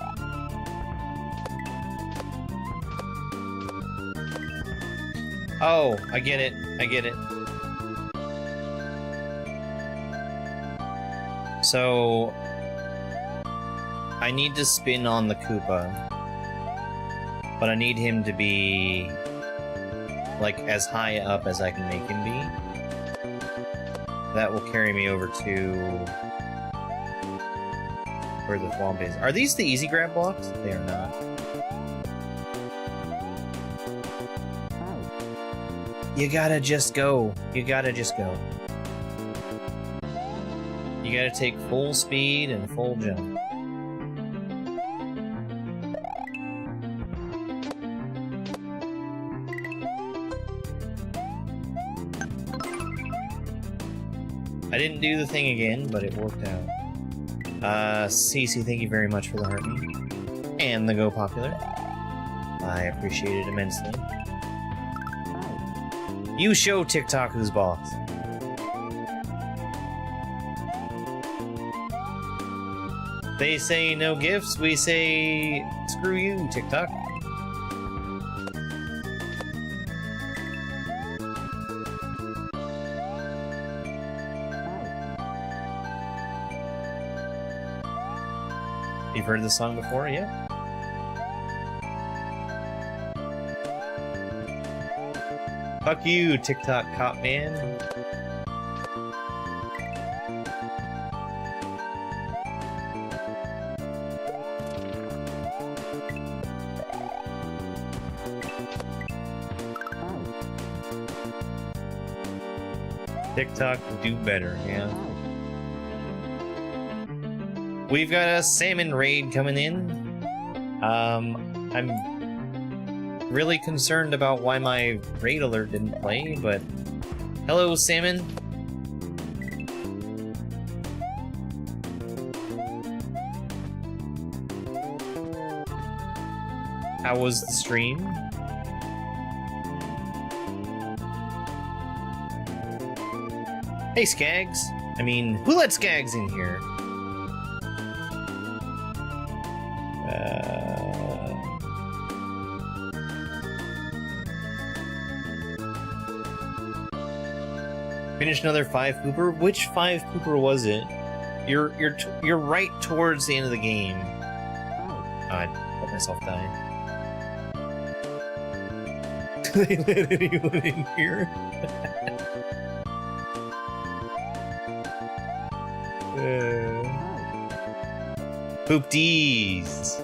Oh, I get it. I get it. So I need to spin on the Koopa, but I need him to be like as high up as I can make him be. That will carry me over to where the swamp is. Are these the easy grab blocks? They are not. You gotta just go. You gotta just go. You gotta take full speed and full jump. I didn't do the thing again, but it worked out. Cece, thank you very much for the heartbeat. And the Go Popular. I appreciate it immensely. You show TikTok who's boss. They say no gifts, we say screw you, TikTok. You've heard this song before, yeah? Fuck you, TikTok cop man. TikTok, do better, yeah. We've got a salmon raid coming in. I'm really concerned about why my raid alert didn't play, but hello, salmon. How was the stream? Hey, Skags. I mean, who let Skags in here? Finish another 5 pooper? Which 5 pooper was it? You're right towards the end of the game. Oh, I let myself die. They let anyone in here? Poopties!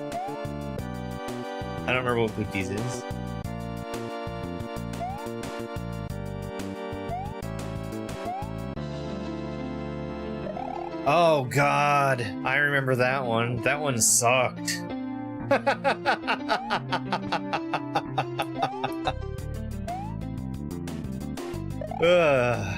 I don't remember what Poopties is. Oh god, I remember that one. That one sucked. Ugh.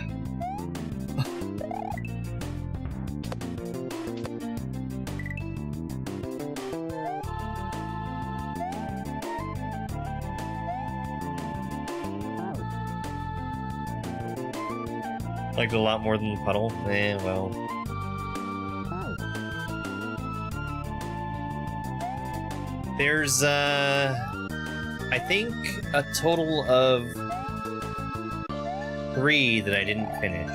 Liked it a lot more than the puddle. Eh, well. There's, I think a total of 3 that I didn't finish.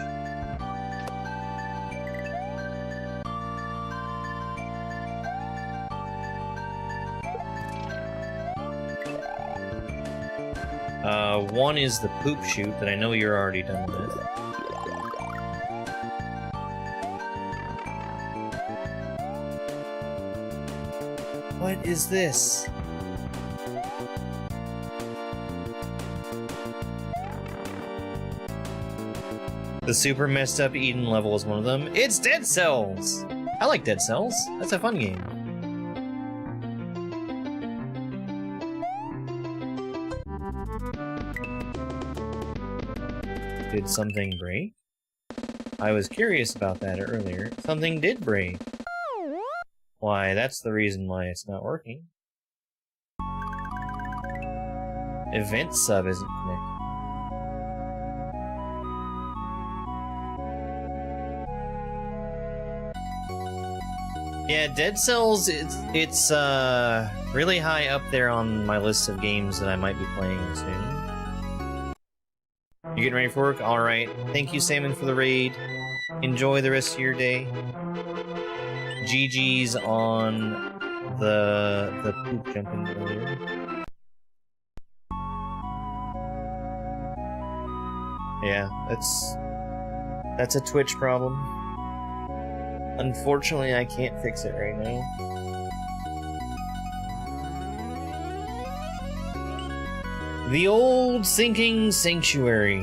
One is the poop chute that I know you're already done with. What is this? The super messed up Eden level is one of them. It's Dead Cells! I like Dead Cells. That's a fun game. Did something break? I was curious about that earlier. Something did break. Why, that's the reason why it's not working. Event sub isn't connected. Yeah, Dead Cells, it's really high up there on my list of games that I might be playing soon. You getting ready for work? Alright. Thank you, Salmon, for the raid. Enjoy the rest of your day. GG's on the poop jumping earlier. Yeah, that's a Twitch problem. Unfortunately, I can't fix it right now. The old sinking sanctuary.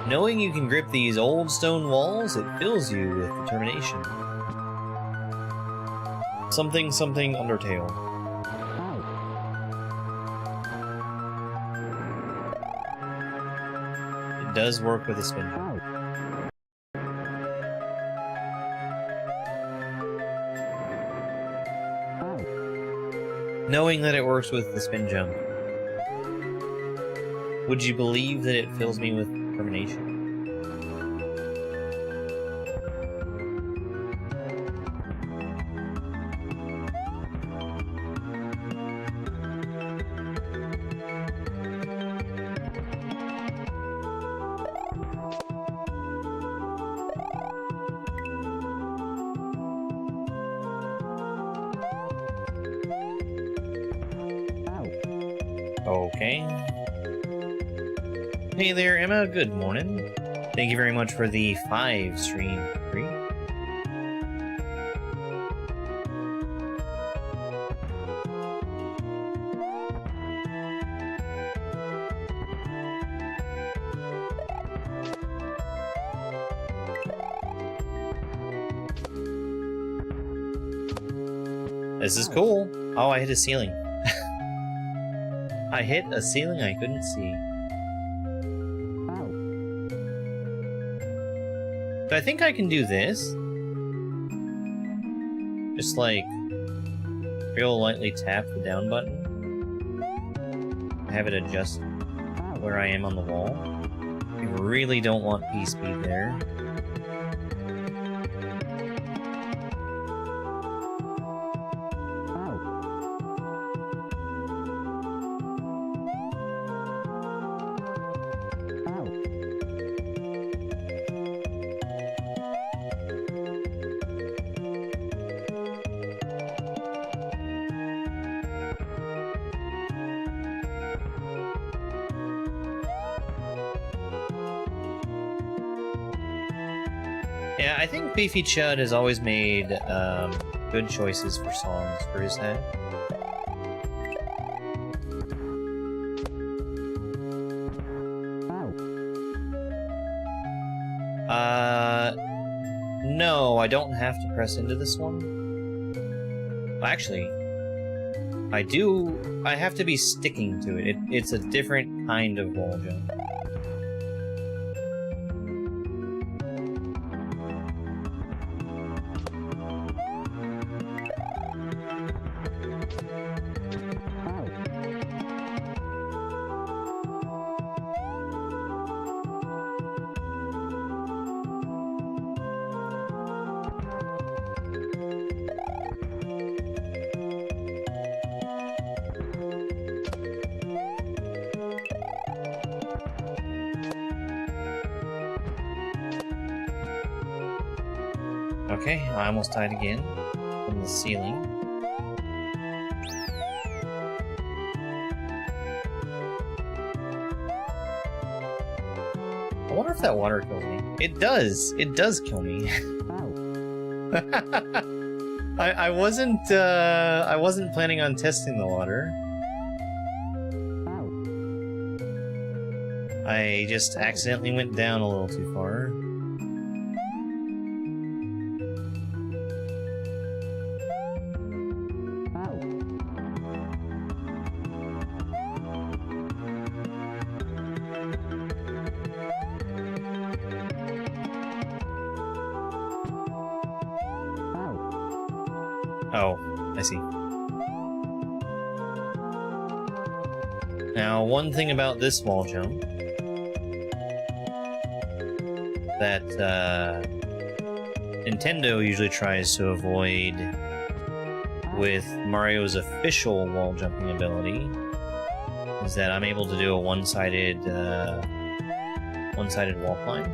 Knowing you can grip these old stone walls, it fills you with determination. Something something Undertale. It does work with a spin jump. Knowing that it works with the spin jump, would you believe that it fills me with determination? Okay. Hey there, Emma. Good morning. Thank you very much for the 5 stream free. This is cool. Oh, I hit a ceiling. I hit a ceiling I couldn't see. So I think I can do this. Just like real lightly tap the down button. Have it adjust where I am on the wall. I really don't want P-speed there. Yeah, I think Beefy Chud has always made good choices for songs for his head. No, I don't have to press into this one. Actually, I do. I have to be sticking to it. It's a different kind of wall jump. Okay, I almost died again from the ceiling. I wonder if that water kills me. It does! It does kill me. I wasn't planning on testing the water. I just accidentally went down a little too far. Oh, I see. Now, one thing about this wall jump that Nintendo usually tries to avoid with Mario's official wall jumping ability is that I'm able to do a one-sided wall climb.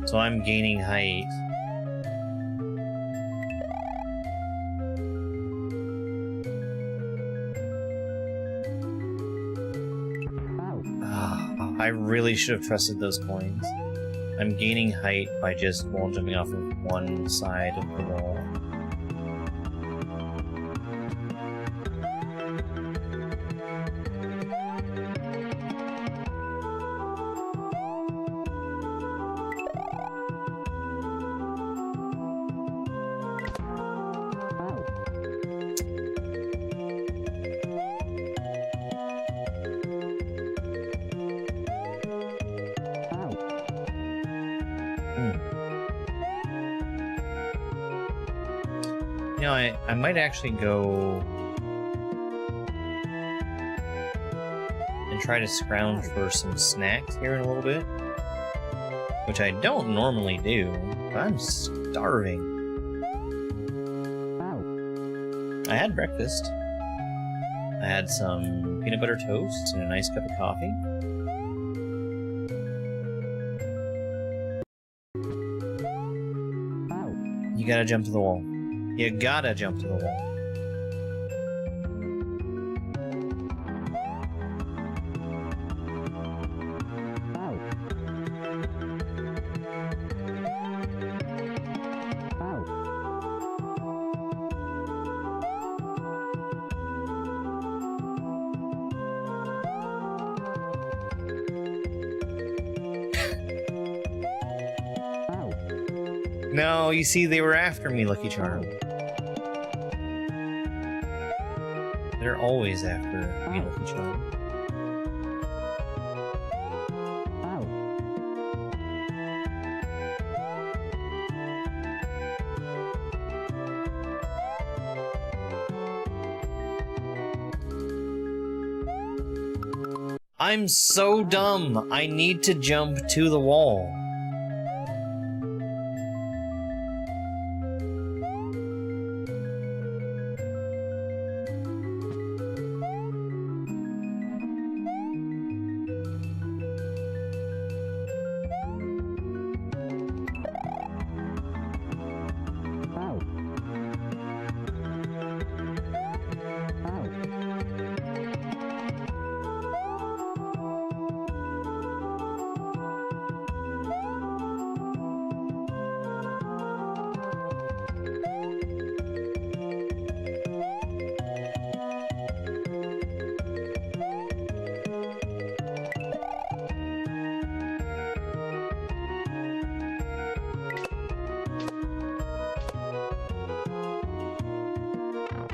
So I'm gaining height. I really should have trusted those coins. I'm gaining height by just wall jumping off of one side of the wall. You know, I might actually go and try to scrounge for some snacks here in a little bit, which I don't normally do, but I'm starving. I had breakfast. I had some peanut butter toast and a nice cup of coffee. You gotta jump to the wall. You gotta jump to the wall. No, you see, they were after me, Lucky Charm. They're always after me, Lucky Charm. I'm so dumb. I need to jump to the wall.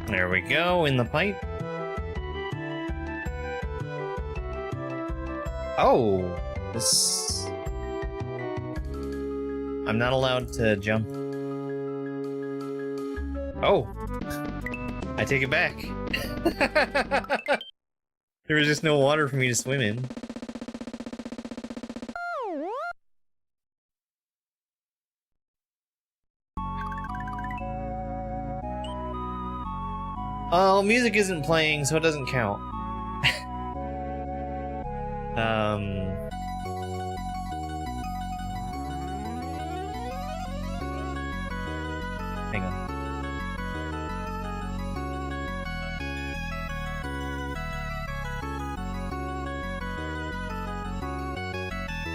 There we go, in the pipe. Oh! This... I'm not allowed to jump. Oh! I take it back. There was just no water for me to swim in. Oh, music isn't playing, so it doesn't count. Hang on.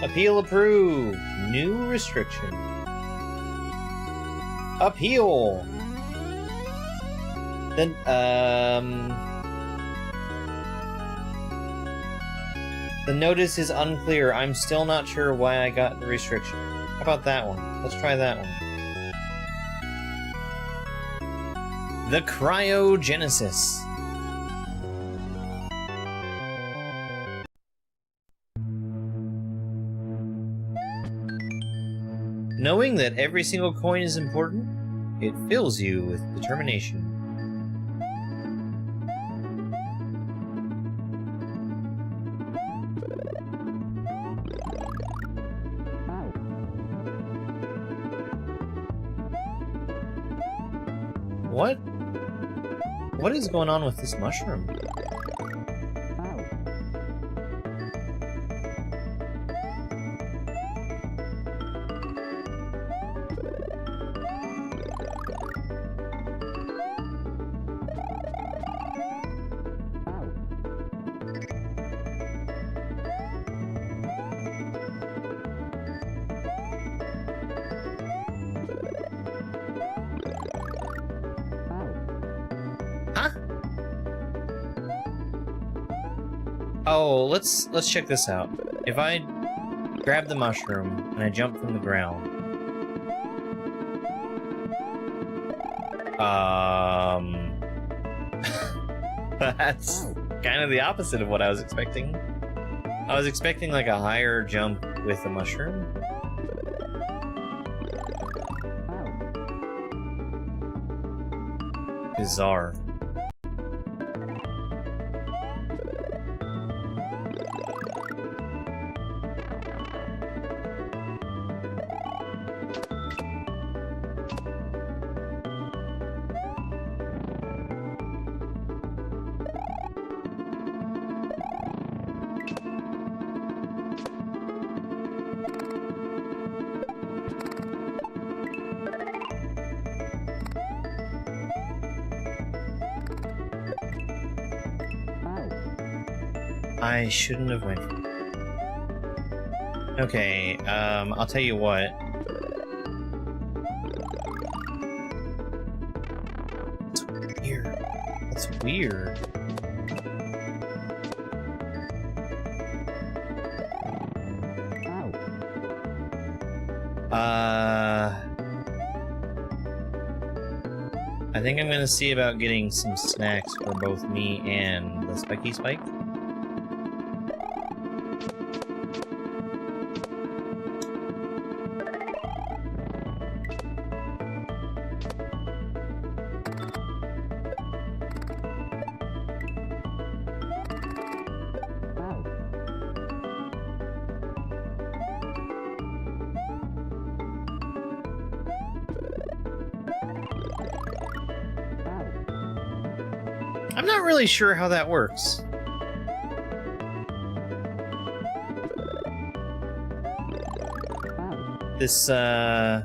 Appeal approved. New restriction. Appeal. Then, the notice is unclear. I'm still not sure why I got the restriction. How about that one? Let's try that one. The cryogenesis. Knowing that every single coin is important, it fills you with determination. What is going on with this mushroom? Oh, let's check this out. If I grab the mushroom and I jump from the ground, that's kind of the opposite of what I was expecting. I was expecting like a higher jump with the mushroom. Bizarre. I shouldn't have went. Okay, I'll tell you what. That's weird. That's weird. I think I'm gonna see about getting some snacks for both me and the Spiky Spike. I'm not really sure how that works. This, the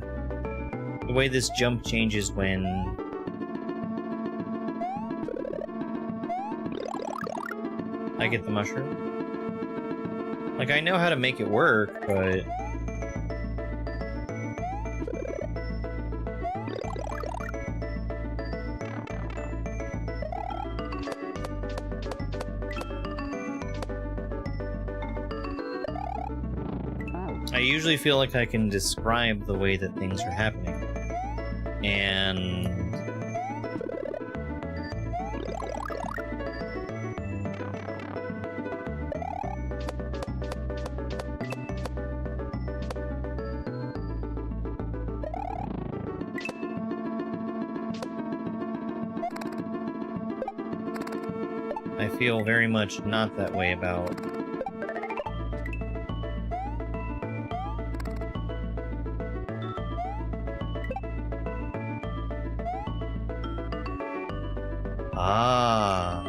way this jump changes when... I get the mushroom. Like, I know how to make it work, but... I usually feel like I can describe the way that things are happening. And... I feel very much not that way about. Ah.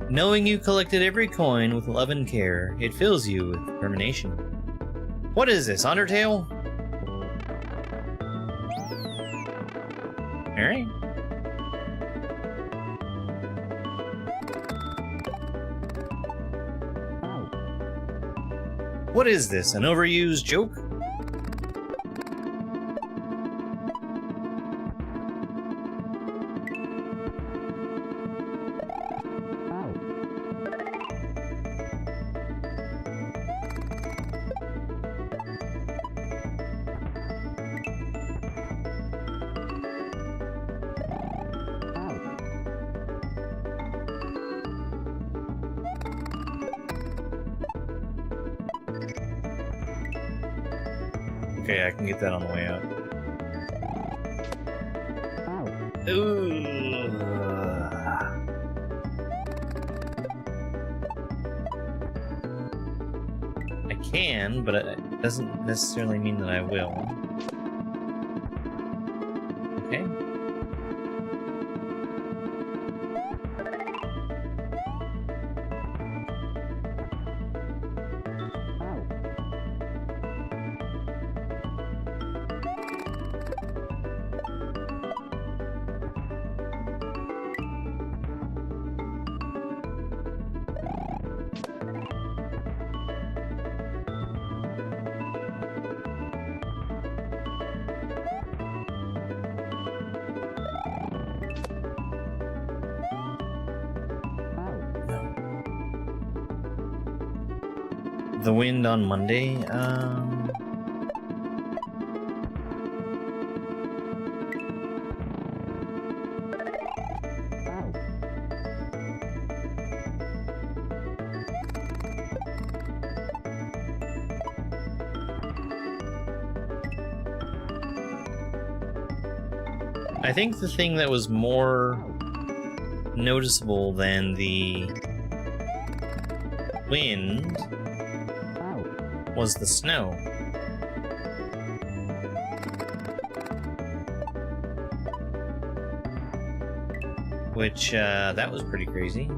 Knowing you collected every coin with love and care, it fills you with determination. What is this, Undertale? Alright. What is this, an overused joke? Okay, I can get that on the way out. Ooh. I can, but it doesn't necessarily mean that I will. Okay. The wind on Monday, I think the thing that was more noticeable than the wind was the snow. Which, that was pretty crazy.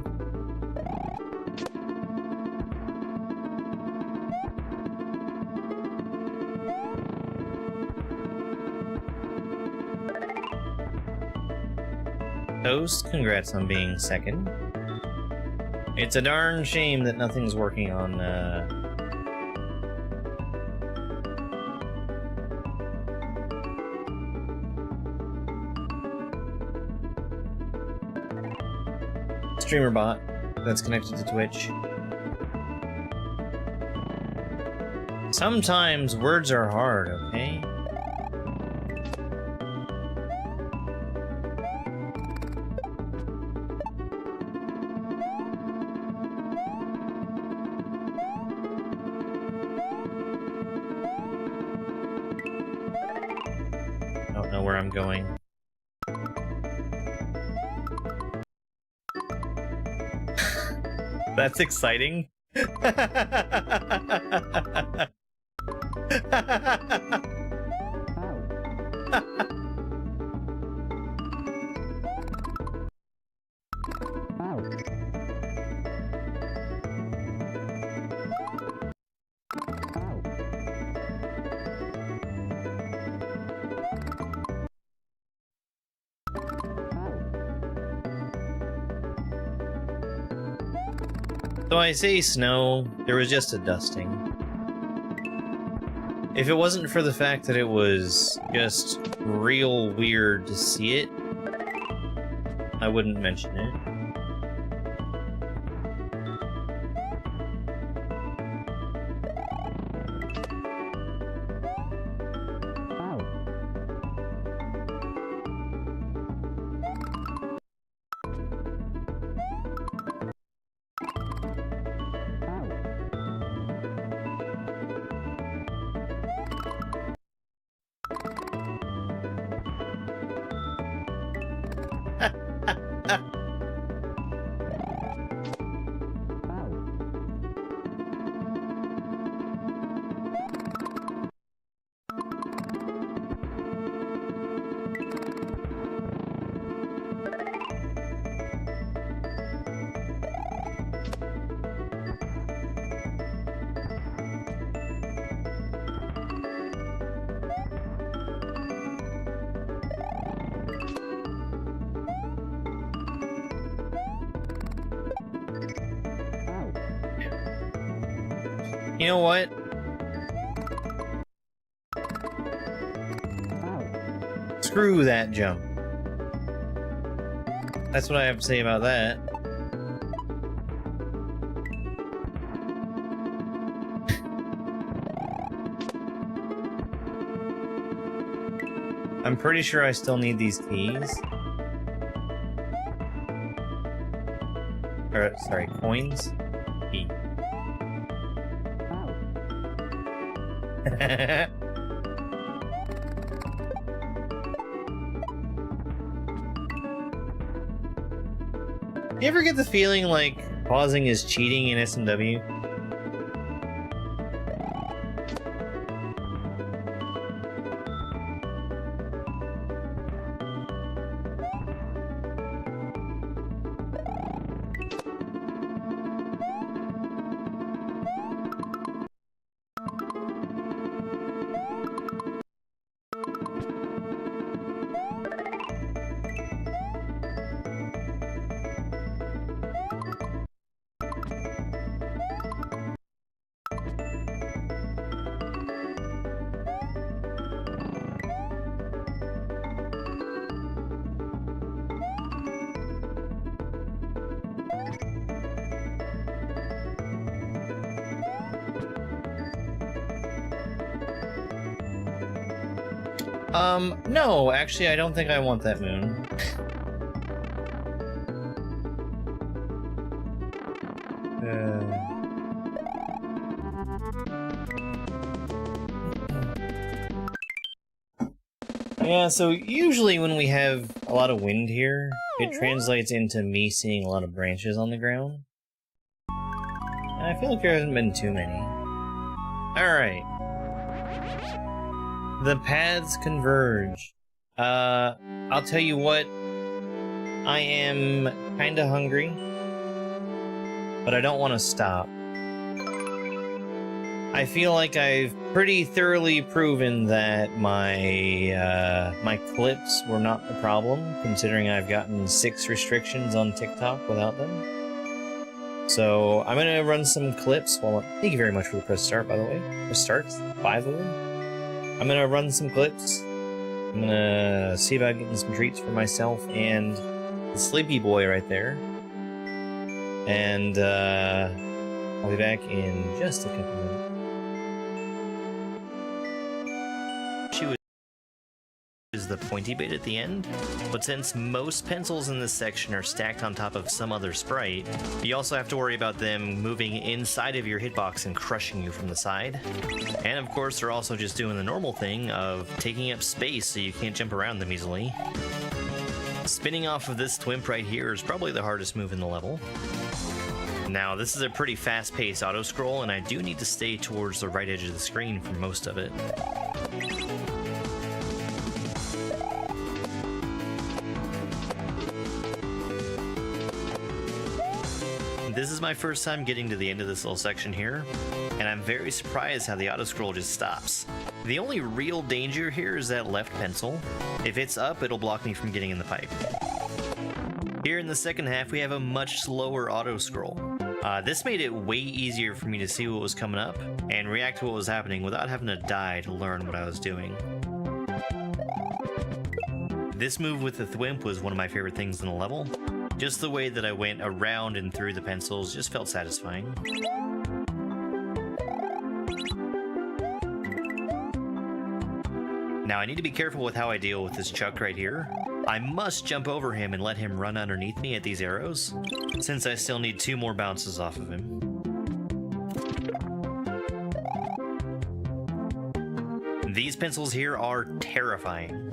Toast, congrats on being second. It's a darn shame that nothing's working on, streamer bot that's connected to Twitch. Sometimes words are hard, okay? Don't know where I'm going. That's exciting. So I say snow, there was just a dusting. If it wasn't for the fact that it was just real weird to see it, I wouldn't mention it. You know what? Screw that jump. That's what I have to say about that. I'm pretty sure I still need these keys. Or, sorry, coins? Key. You ever get the feeling like pausing is cheating in SMW? No, actually, I don't think I want that moon. Yeah, so usually when we have a lot of wind here, it translates into me seeing a lot of branches on the ground. And I feel like there hasn't been too many. Alright. The paths converge. I'll tell you what, I am kinda hungry, but I don't want to stop. I feel like I've pretty thoroughly proven that my clips were not the problem, considering I've gotten 6 restrictions on TikTok without them. So I'm gonna run some clips. Well, thank you very much for the press start, by the way. Press starts, 5 of them. I'm gonna run some clips. I'm gonna see about getting some treats for myself and the sleepy boy right there. And I'll be back in just a couple minutes. Is the pointy bit at the end, but since most pencils in this section are stacked on top of some other sprite, you also have to worry about them moving inside of your hitbox and crushing you from the side. And of course, they're also just doing the normal thing of taking up space so you can't jump around them easily. Spinning off of this twimp right here is probably the hardest move in the level. Now, this is a pretty fast-paced auto-scroll, and I do need to stay towards the right edge of the screen for most of it. This is my first time getting to the end of this little section here, and I'm very surprised how the auto-scroll just stops. The only real danger here is that left pencil. If it's up, it'll block me from getting in the pipe. Here in the second half, we have a much slower auto-scroll. This made it way easier for me to see what was coming up and react to what was happening without having to die to learn what I was doing. This move with the thwimp was one of my favorite things in the level. Just the way that I went around and through the pencils just felt satisfying. Now I need to be careful with how I deal with this Chuck right here. I must jump over him and let him run underneath me at these arrows, since I still need 2 more bounces off of him. These pencils here are terrifying.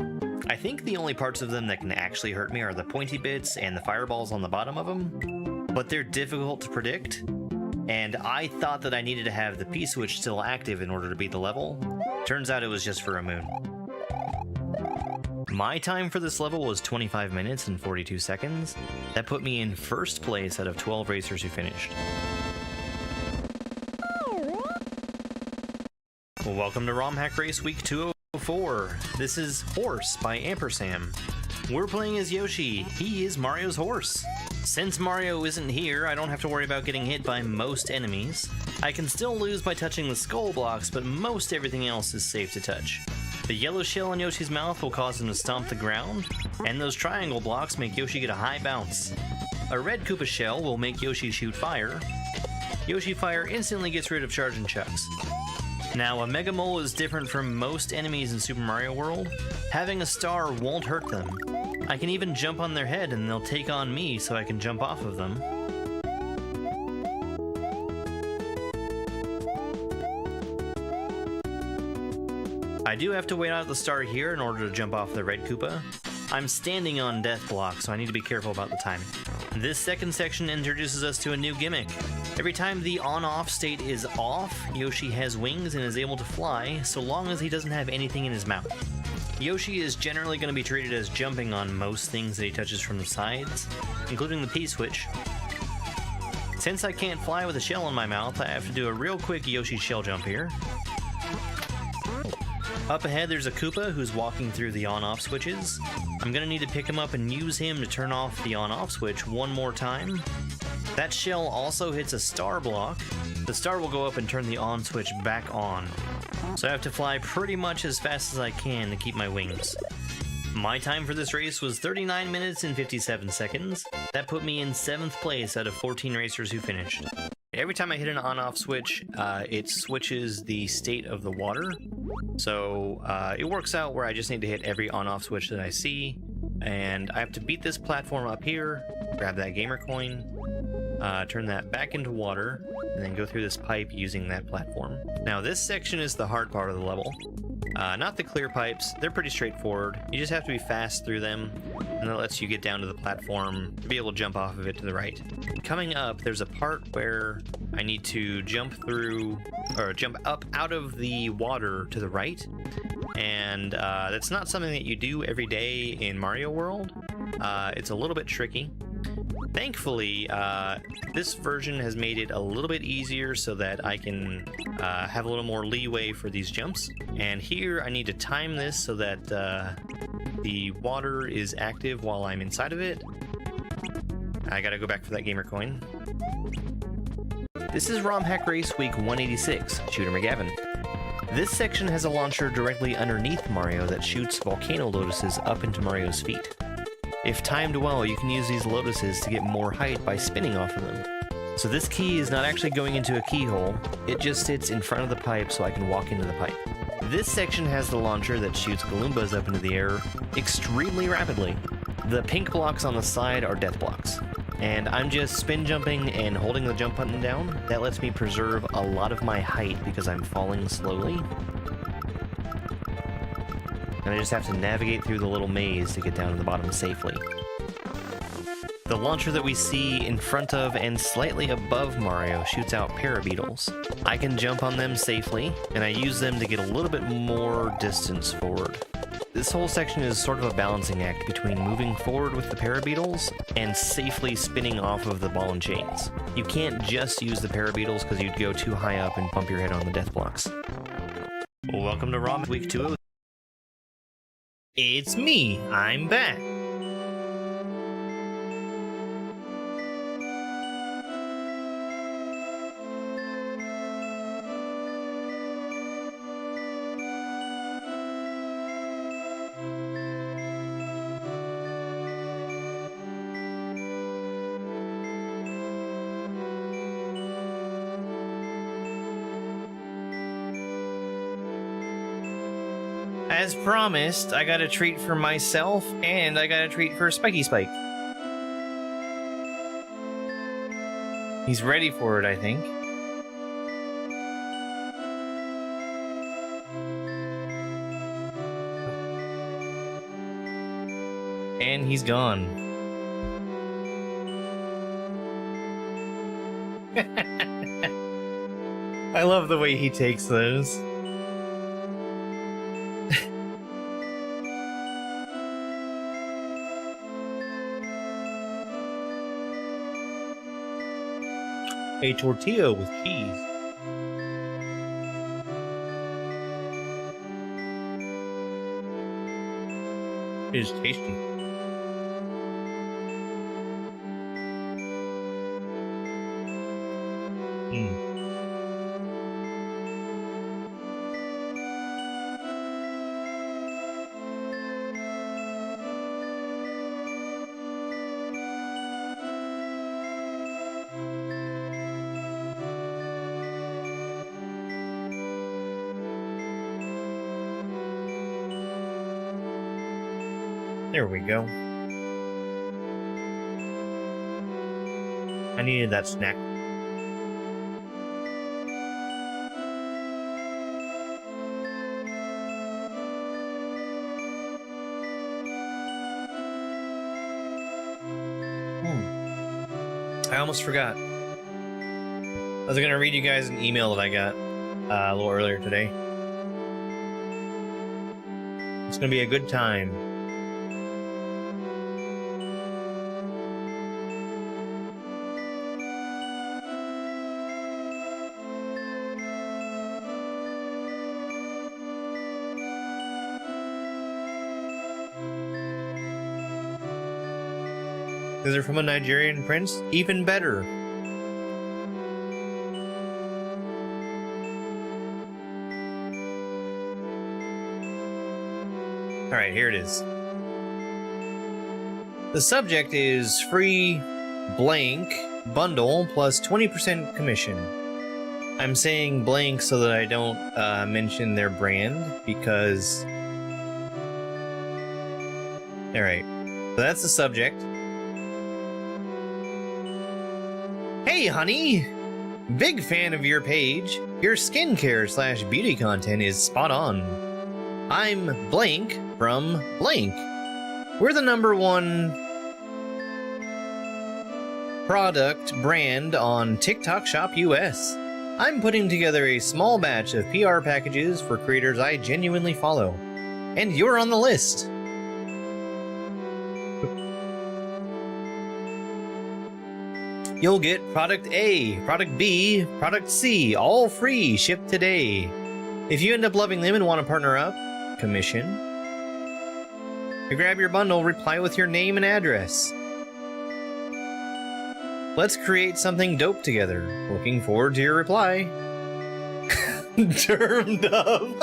I think the only parts of them that can actually hurt me are the pointy bits and the fireballs on the bottom of them, but they're difficult to predict, and I thought that I needed to have the P-switch still active in order to beat the level. Turns out it was just for a moon. My time for this level was 25 minutes and 42 seconds. That put me in first place out of 12 racers who finished. Well, welcome to ROM Hack Race Week 204. This is Horse by Ampersand. We're playing as Yoshi. He is Mario's horse. Since Mario isn't here, I don't have to worry about getting hit by most enemies. I can still lose by touching the skull blocks, but most everything else is safe to touch. The yellow shell in Yoshi's mouth will cause him to stomp the ground, and those triangle blocks make Yoshi get a high bounce. A red Koopa shell will make Yoshi shoot fire. Yoshi Fire instantly gets rid of charge and chucks. Now, a Mega Mole is different from most enemies in Super Mario World. Having a star won't hurt them. I can even jump on their head and they'll take on me so I can jump off of them. I do have to wait out the star here in order to jump off the red Koopa. I'm standing on death block, so I need to be careful about the timing. This second section introduces us to a new gimmick. Every time the on-off state is off, Yoshi has wings and is able to fly, so long as he doesn't have anything in his mouth. Yoshi is generally going to be treated as jumping on most things that he touches from the sides, including the P-switch. Since I can't fly with a shell in my mouth, I have to do a real quick Yoshi shell jump here. Up ahead there's a Koopa who's walking through the on-off switches. I'm going to need to pick him up and use him to turn off the on-off switch one more time. That shell also hits a star block. The star will go up and turn the on switch back on. So I have to fly pretty much as fast as I can to keep my wings. My time for this race was 39 minutes and 57 seconds. That put me in 7th place out of 14 racers who finished. Every time I hit an on-off switch, it switches the state of the water. So it works out where I just need to hit every on-off switch that I see. And I have to beat this platform up here, grab that gamer coin, turn that back into water, and then go through this pipe using that platform. Now this section is the hard part of the level. Not the clear pipes, they're pretty straightforward. You just have to be fast through them, and that lets you get down to the platform to be able to jump off of it to the right. Coming up, there's a part where I need to jump through, or jump up out of the water to the right, and that's not something that you do every day in Mario World. It's a little bit tricky. Thankfully, this version has made it a little bit easier so that I can have a little more leeway for these jumps. And here I need to time this so that the water is active while I'm inside of it. I gotta go back for that gamer coin. This is ROM Hack Race Week 186, Shooter McGavin. This section has a launcher directly underneath Mario that shoots volcano lotuses up into Mario's feet. If timed well, you can use these lotuses to get more height by spinning off of them. So this key is not actually going into a keyhole, it just sits in front of the pipe so I can walk into the pipe. This section has the launcher that shoots Galoombas up into the air extremely rapidly. The pink blocks on the side are death blocks. And I'm just spin jumping and holding the jump button down. That lets me preserve a lot of my height because I'm falling slowly. And I just have to navigate through the little maze to get down to the bottom safely. The launcher that we see in front of and slightly above Mario shoots out parabeetles. I can jump on them safely, and I use them to get a little bit more distance forward. This whole section is sort of a balancing act between moving forward with the parabeetles and safely spinning off of the ball and chains. You can't just use the parabeetles because you'd go too high up and bump your head on the death blocks. Welcome to ROM Week 2. It's me, I'm back. As promised, I got a treat for myself, and I got a treat for Spiky Spike. He's ready for it, I think. And he's gone. I love the way he takes those. A tortilla with cheese. It is tasty. There we go. I needed that snack. I almost forgot. I was gonna read you guys an email that I got a little earlier today. It's gonna be a good time. Because they're from a Nigerian prince? Even better. Alright, here it is. The subject is free blank bundle plus 20% commission. I'm saying blank so that I don't mention their brand because... Alright, so that's the subject. Hey, honey! Big fan of your page. Your skincare / beauty content is spot on. I'm blank from blank. We're the #1 product brand on TikTok Shop US. I'm putting together a small batch of PR packages for creators I genuinely follow. And you're on the list. You'll get product A, product B, product C, all free, shipped today. If you end up loving them and want to partner up, commission. To grab your bundle, reply with your name and address. Let's create something dope together. Looking forward to your reply. Germdove.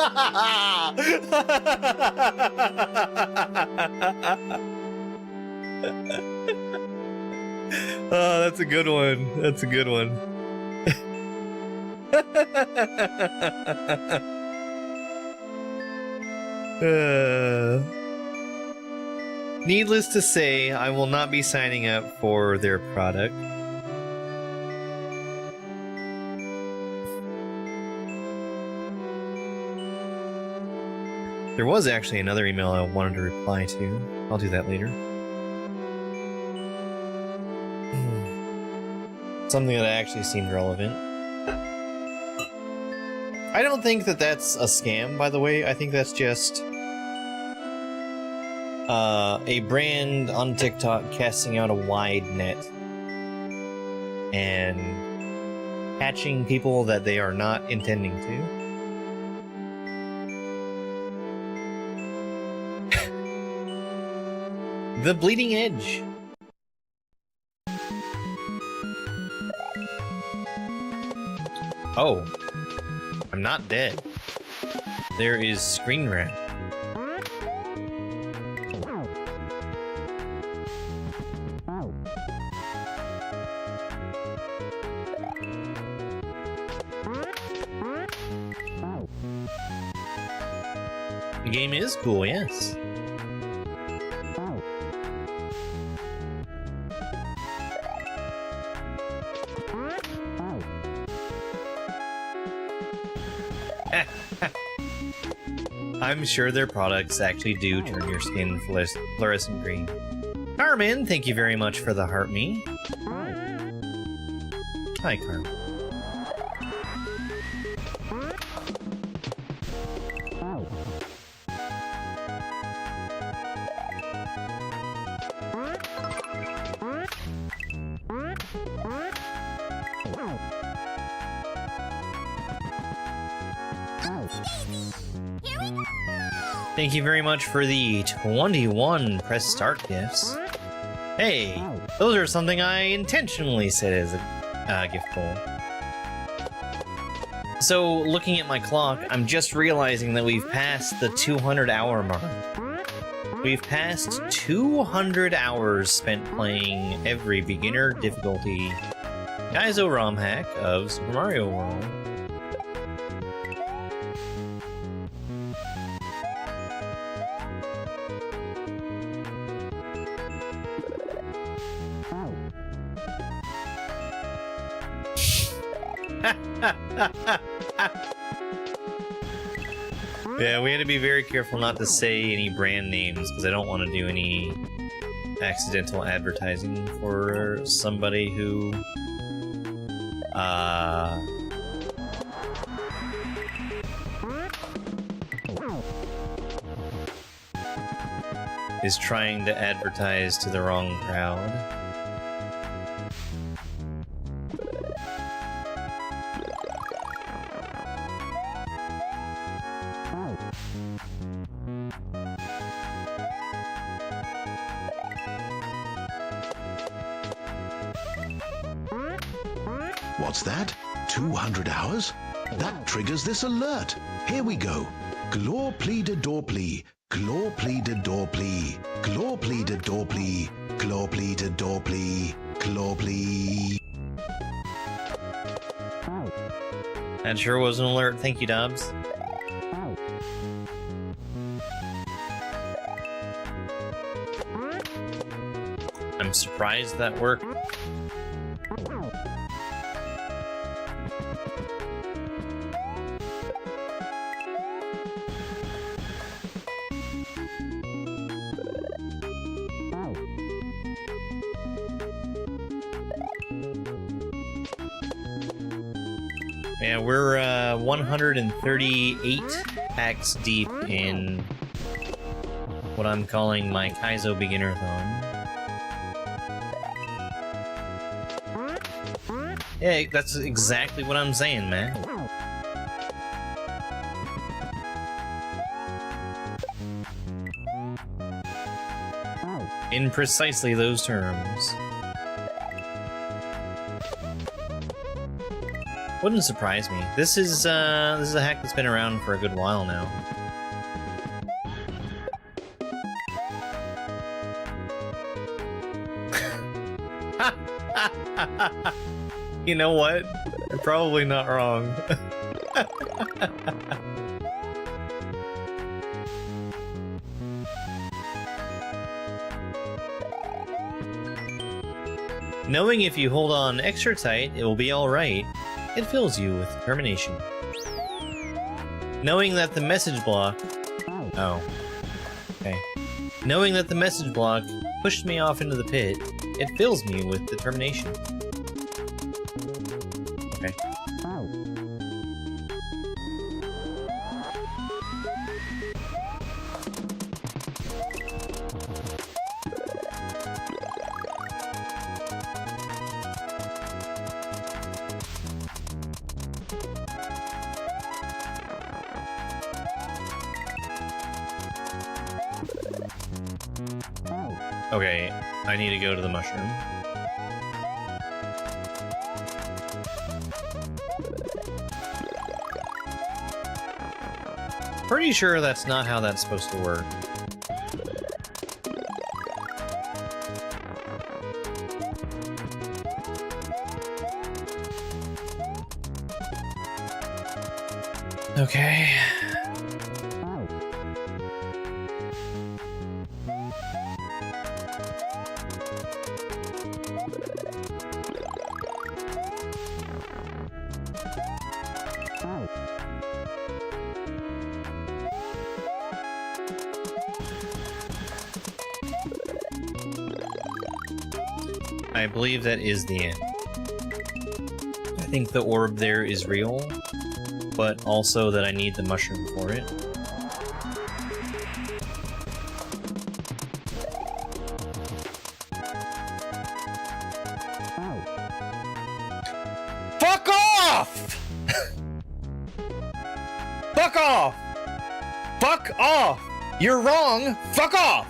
Oh, that's a good one. That's a good one. Needless to say, I will not be signing up for their product. There was actually another email I wanted to reply to. I'll do that later. Something that actually seemed relevant. I don't think that that's a scam, by the way. I think that's just a brand on TikTok casting out a wide net and catching people that they are not intending to. The Bleeding Edge. Oh, I'm not dead. There is screen wrap. The game is cool, yes. I'm sure their products actually do turn your skin fluorescent green. Carmen, thank you very much for the heart me. Hi, Carmen. Thank you very much for the 21 press start gifts. Hey, those are something I intentionally set as a gift goal. So, looking at my clock, I'm just realizing that we've passed the 200-hour mark. We've passed 200 hours spent playing every beginner difficulty Kaizo ROM hack of Super Mario World. Yeah, we had to be very careful not to say any brand names because I don't want to do any accidental advertising for somebody who is trying to advertise to the wrong crowd. What's that? 200 hours? That triggers this alert. Here we go. Glor pli de dorpli. Glor pli de dorpli. Glor pli de dorpli. Glor pli de dorpli. Glor pli. That sure was an alert. Thank you, Dobbs. I'm surprised that worked. Yeah, we're 138 hacks deep in what I'm calling my Kaizo Beginnerthon. Yeah, that's exactly what I'm saying, man. In precisely those terms. Wouldn't surprise me. This is a hack that's been around for a good while now. You know what? You're probably not wrong. Knowing if you hold on extra tight, it will be alright. It fills you with determination. Knowing that the message block... Oh. Okay. Knowing that the message block pushed me off into the pit, it fills me with determination. Okay. Okay, I need to go to the mushroom. Pretty sure that's not how that's supposed to work. Okay. I believe that is the end. I think the orb there is real, but also that I need the mushroom for it. Fuck off! Fuck off! Fuck off! You're wrong! Fuck off!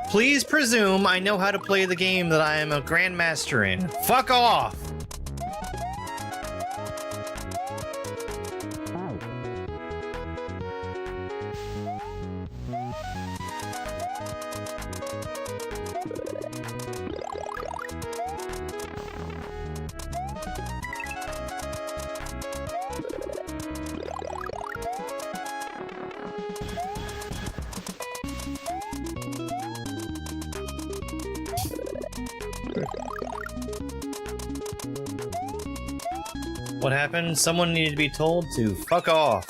Please presume I know how to play the game that I am a grandmaster in. Fuck off! What happened? Someone needed to be told to fuck off.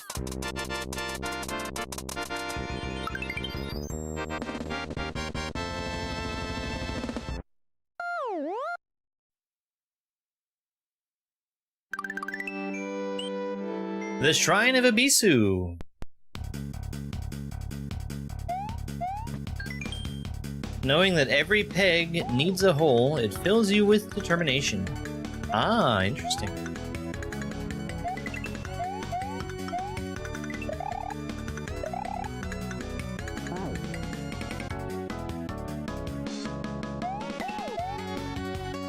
The Shrine of Abisu. Knowing that every peg needs a hole, it fills you with determination. Ah, interesting.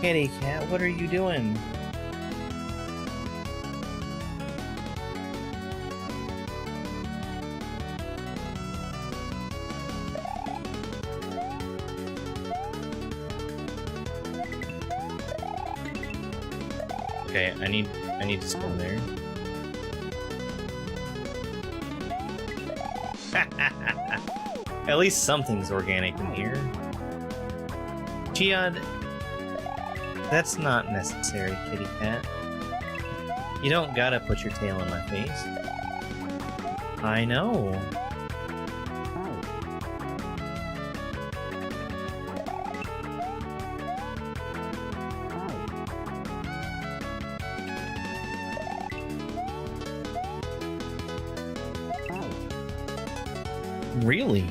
Kitty cat, what are you doing? Okay, I need to spin there. At least something's organic in here. Geode, that's not necessary, kitty cat. You don't gotta put your tail in my face. I know. Really?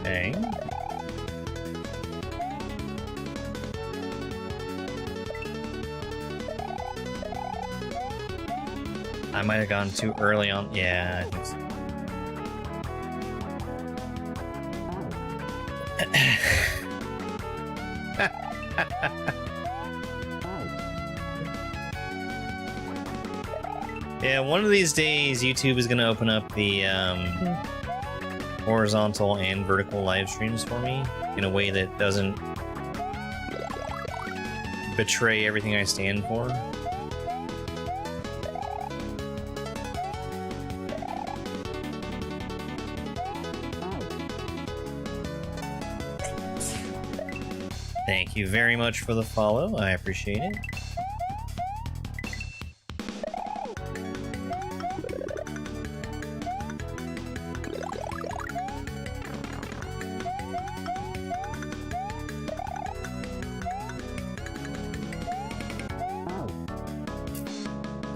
Okay. I might have gone too early on. Yeah, I think so. Yeah, one of these days YouTube is going to open up the horizontal and vertical live streams for me in a way that doesn't betray everything I stand for. Thank you very much for the follow. I appreciate it.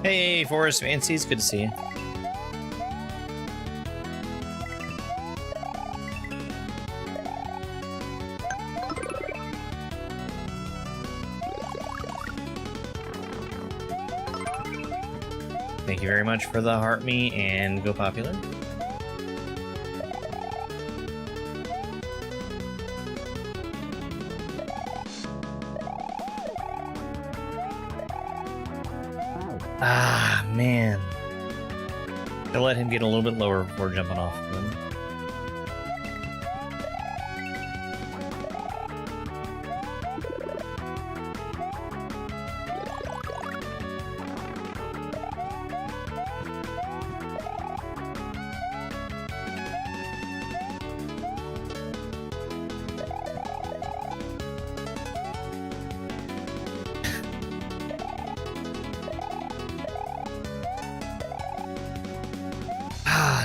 Hey, Forest Fancies, good to see you. Thank you very much for the heart me and go popular. Ah, man. I'll let him get a little bit lower before jumping off of him.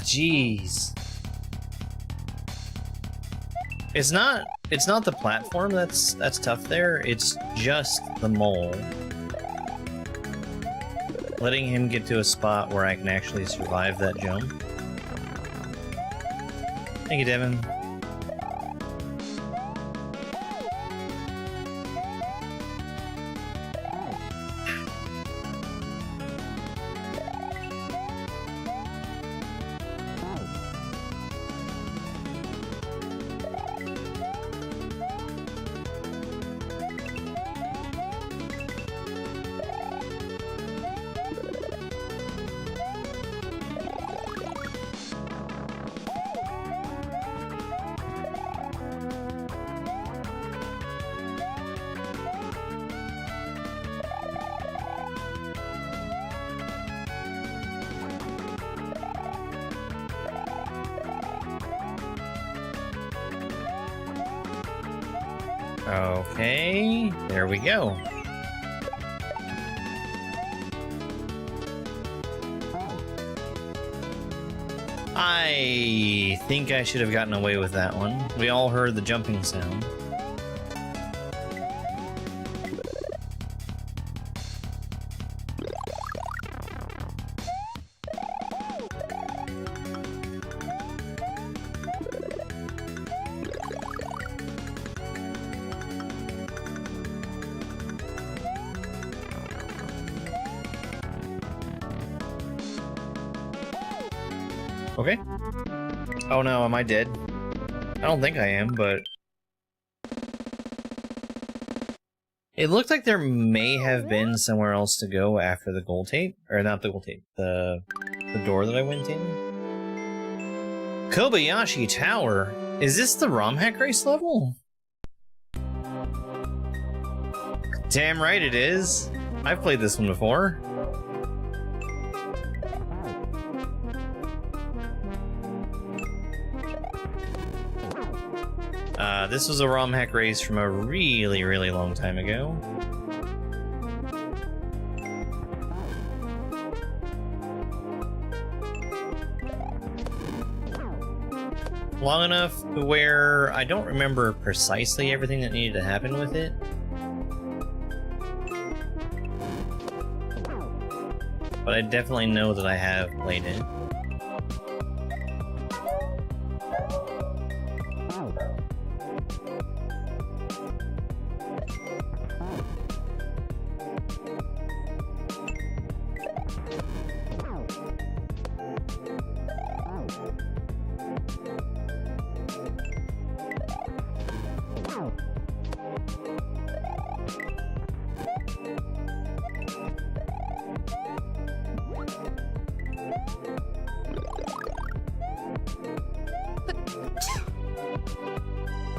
jeez. It's not the platform that's tough there, it's just the mole. Letting him get to a spot where I can actually survive that jump. Thank you, Devin. Okay, there we go. I think I should have gotten away with that one. We all heard the jumping sound. Okay. Oh no, am I dead? I don't think I am, but... It looked like there may have been somewhere else to go after the gold tape. Or not the gold tape, the door that I went in. Kobayashi Tower! Is this the ROM hack race level? Damn right it is! I've played this one before. This was a ROM hack race from a really, really long time ago. Long enough to where I don't remember precisely everything that needed to happen with it. But I definitely know that I have played it.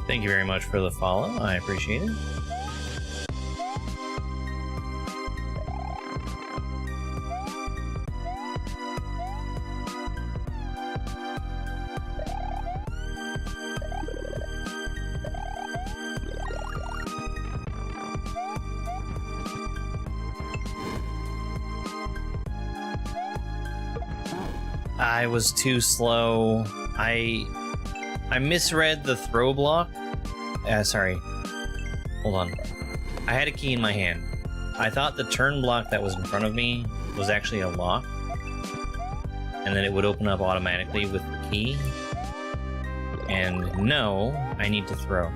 Thank you very much for the follow, I appreciate it. I was too slow. I misread the throw block. Sorry. Hold on. I had a key in my hand. I thought the turn block that was in front of me was actually a lock. And then it would open up automatically with the key. And no, I need to throw.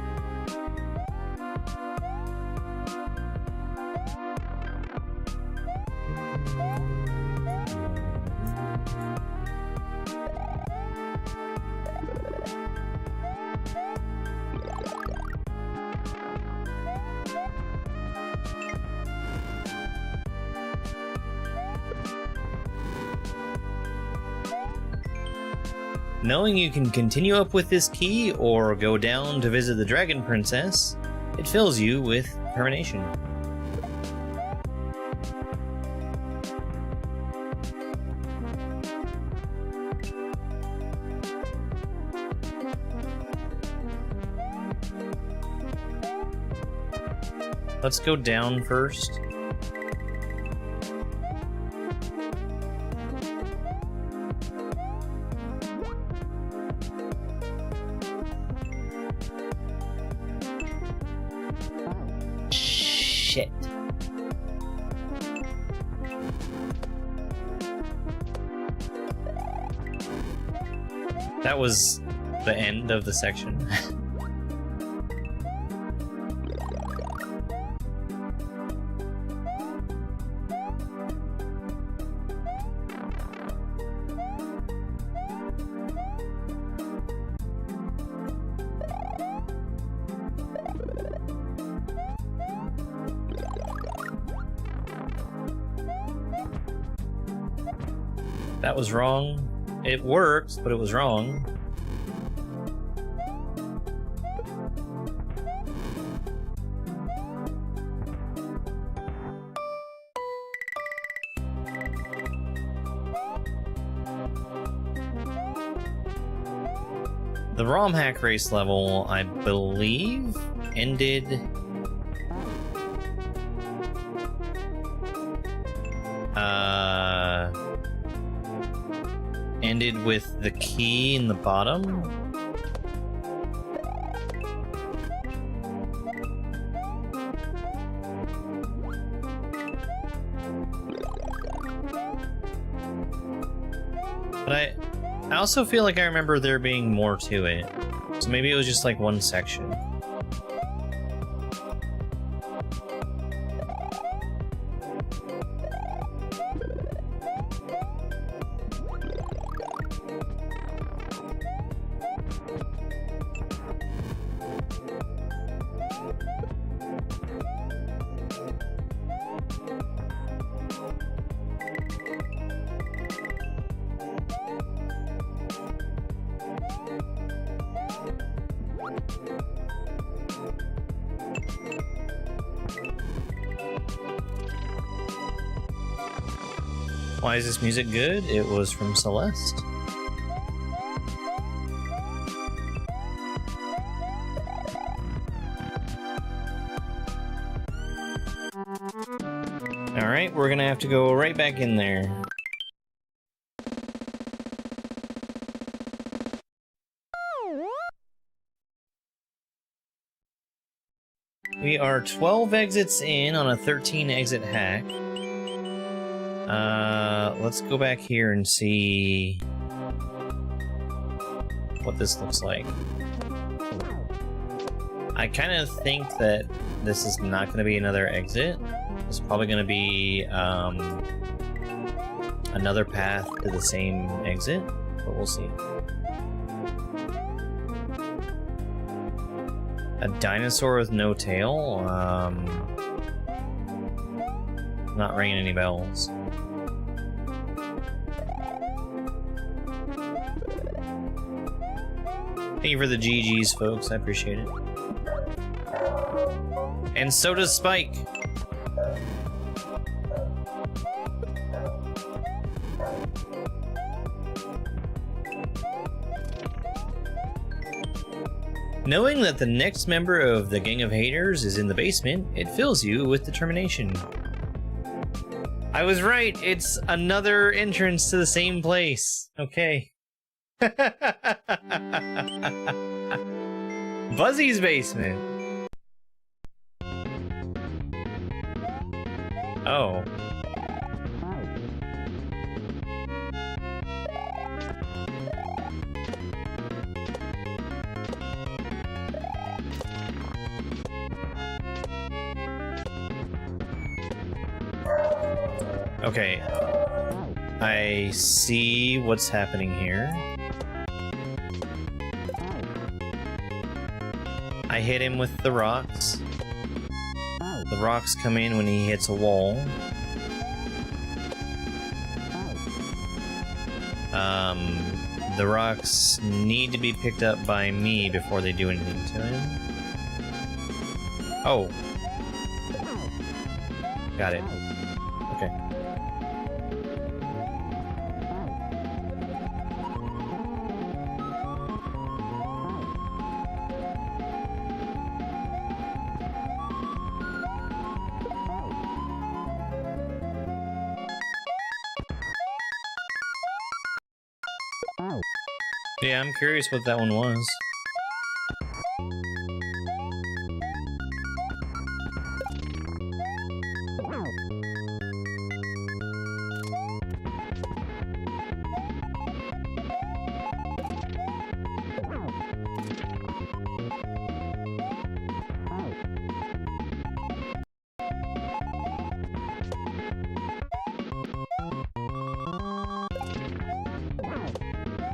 Knowing you can continue up with this key or go down to visit the Dragon Princess, it fills you with determination. Let's go down first. That was the end of the section. That was wrong. It worked, but it was wrong. The ROM hack race level, I believe, ended... ended with the key in the bottom. But I also feel like I remember there being more to it. So maybe it was just like one section. Why is this music good? It was from Celeste. Alright, we're gonna have to go right back in there. We are 12 exits in on a 13 exit hack. Let's go back here and see what this looks like. I kind of think that this is not going to be another exit. It's probably going to be another path to the same exit, but we'll see. A dinosaur with no tail? Not ringing any bells. Thank you for the GGs, folks. I appreciate it. And so does Spike. Knowing that the next member of the Gang of Haters is in the basement, it fills you with determination. I was right. It's another entrance to the same place. Okay. Buzzy's basement. Oh. Okay. I see what's happening here. I hit him with the rocks. The rocks come in when he hits a wall. The rocks need to be picked up by me before they do anything to him. Oh. Got it. Okay. Yeah, I'm curious what that one was.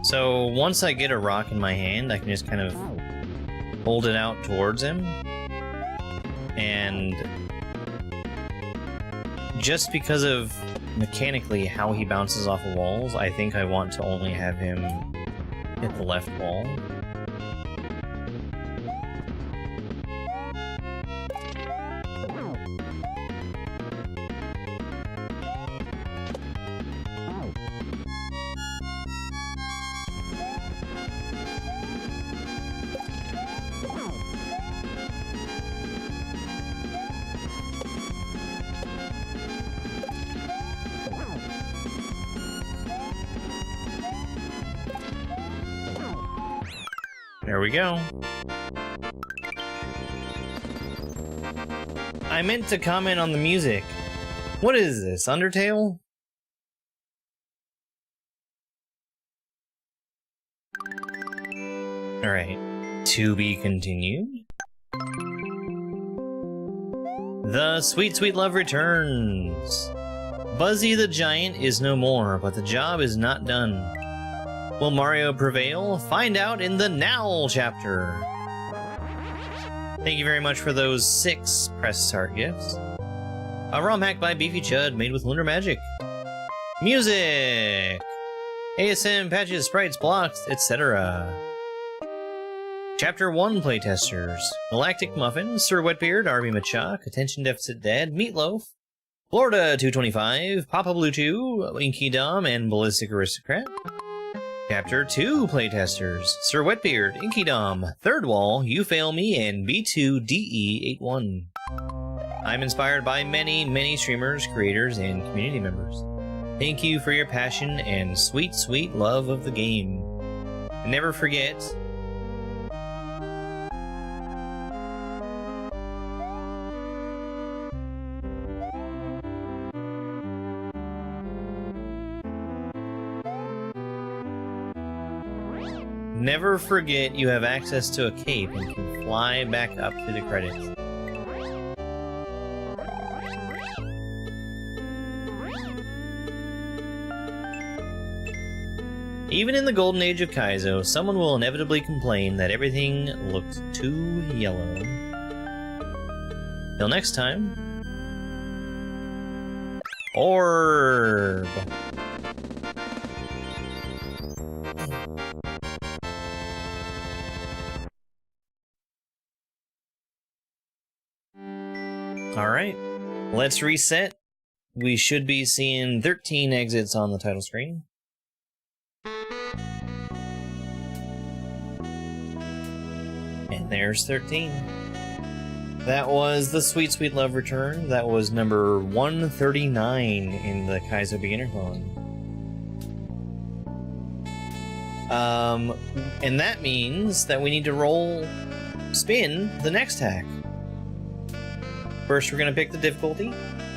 So once I get a rock in my hand, I can just kind of hold it out towards him. And just because of mechanically how he bounces off of walls, I think I want to only have him hit the left wall. There we go. I meant to comment on the music. What is this, Undertale? Alright. To be continued. The sweet, sweet love returns. Buzzy the Giant is no more, but the job is not done. Will Mario prevail? Find out in the Now chapter. Thank you very much for those 6 press start gifts. A ROM hack by Beefy Chud made with lunar magic. Music! ASM, patches, sprites, blocks, etc. Chapter 1 playtesters. Galactic Muffin, Sir Wetbeard, Arby Machak, Attention Deficit Dad, Meatloaf, Florida 225, Papa Blue 2, Inky Dom, and Ballistic Aristocrat. Chapter 2 playtesters. Sir Wetbeard, Inky Dom, Third Wall, You Fail Me, and B2DE81. I'm inspired by many, many streamers, creators, and community members. Thank you for your passion and sweet, sweet love of the game. And never forget... Never forget you have access to a cape and can fly back up to the credits. Even in the golden age of Kaizo, someone will inevitably complain that everything looks too yellow. Till next time... Orb! Alright, let's reset. We should be seeing 13 exits on the title screen. And there's 13. That was the Sweet Sweet Love Return. That was number 139 in the Kaizo Beginnerthon. And that means that we need to spin the next hack. First, we're going to pick the difficulty.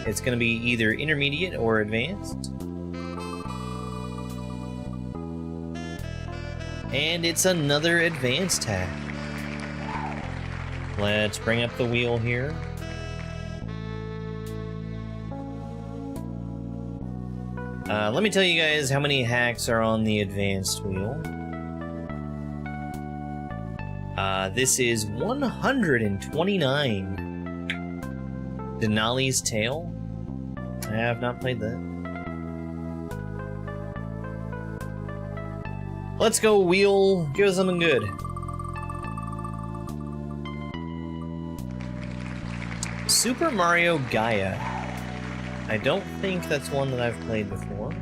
It's going to be either intermediate or advanced. And it's another advanced hack. Let's bring up the wheel here. Let me tell you guys how many hacks are on the advanced wheel. This is 129. Denali's Tale. I have not played that. Let's go, wheel. Give us something good. Super Mario Gaia. I don't think that's one that I've played before.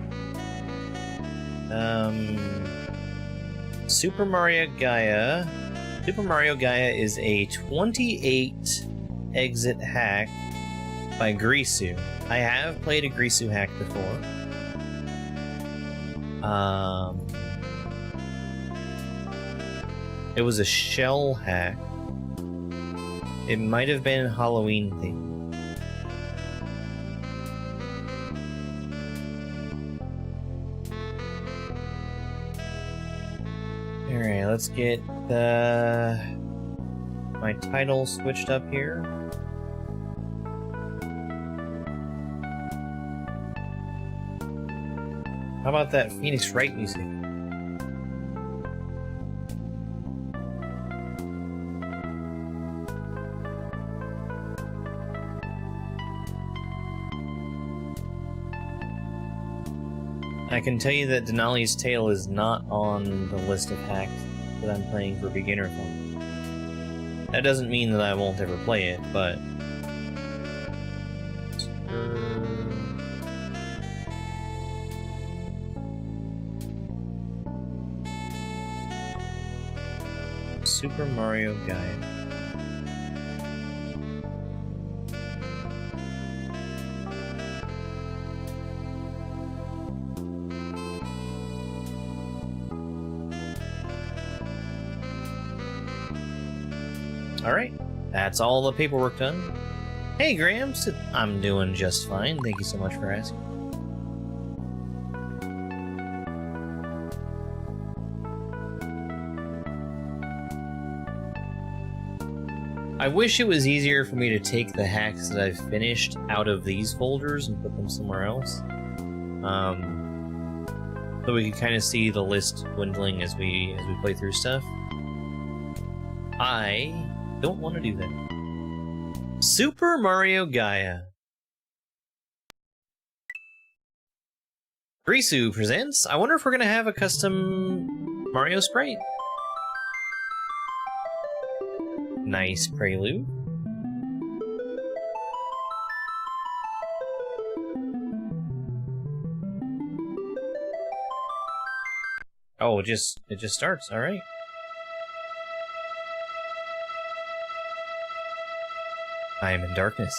Super Mario Gaia. Super Mario Gaia is a 28 exit hack by Grisu. I have played a Grisu hack before. It was a shell hack. It might have been a Halloween theme. Alright, let's get my title switched up here. How about that Phoenix Wright music? I can tell you that Denali's Tale is not on the list of hacks that I'm playing for Beginnerthon. That doesn't mean that I won't ever play it, but... Super Mario Gaia. Alright, that's all the paperwork done. Hey Grams, I'm doing just fine, thank you so much for asking. I wish it was easier for me to take the hacks that I've finished out of these folders and put them somewhere else. So we can kind of see the list dwindling as we play through stuff. I don't want to do that. Super Mario Gaia. Grisu presents. I wonder if we're gonna have a custom Mario sprite. Nice prelude. Oh, it just starts. All right. I am in darkness.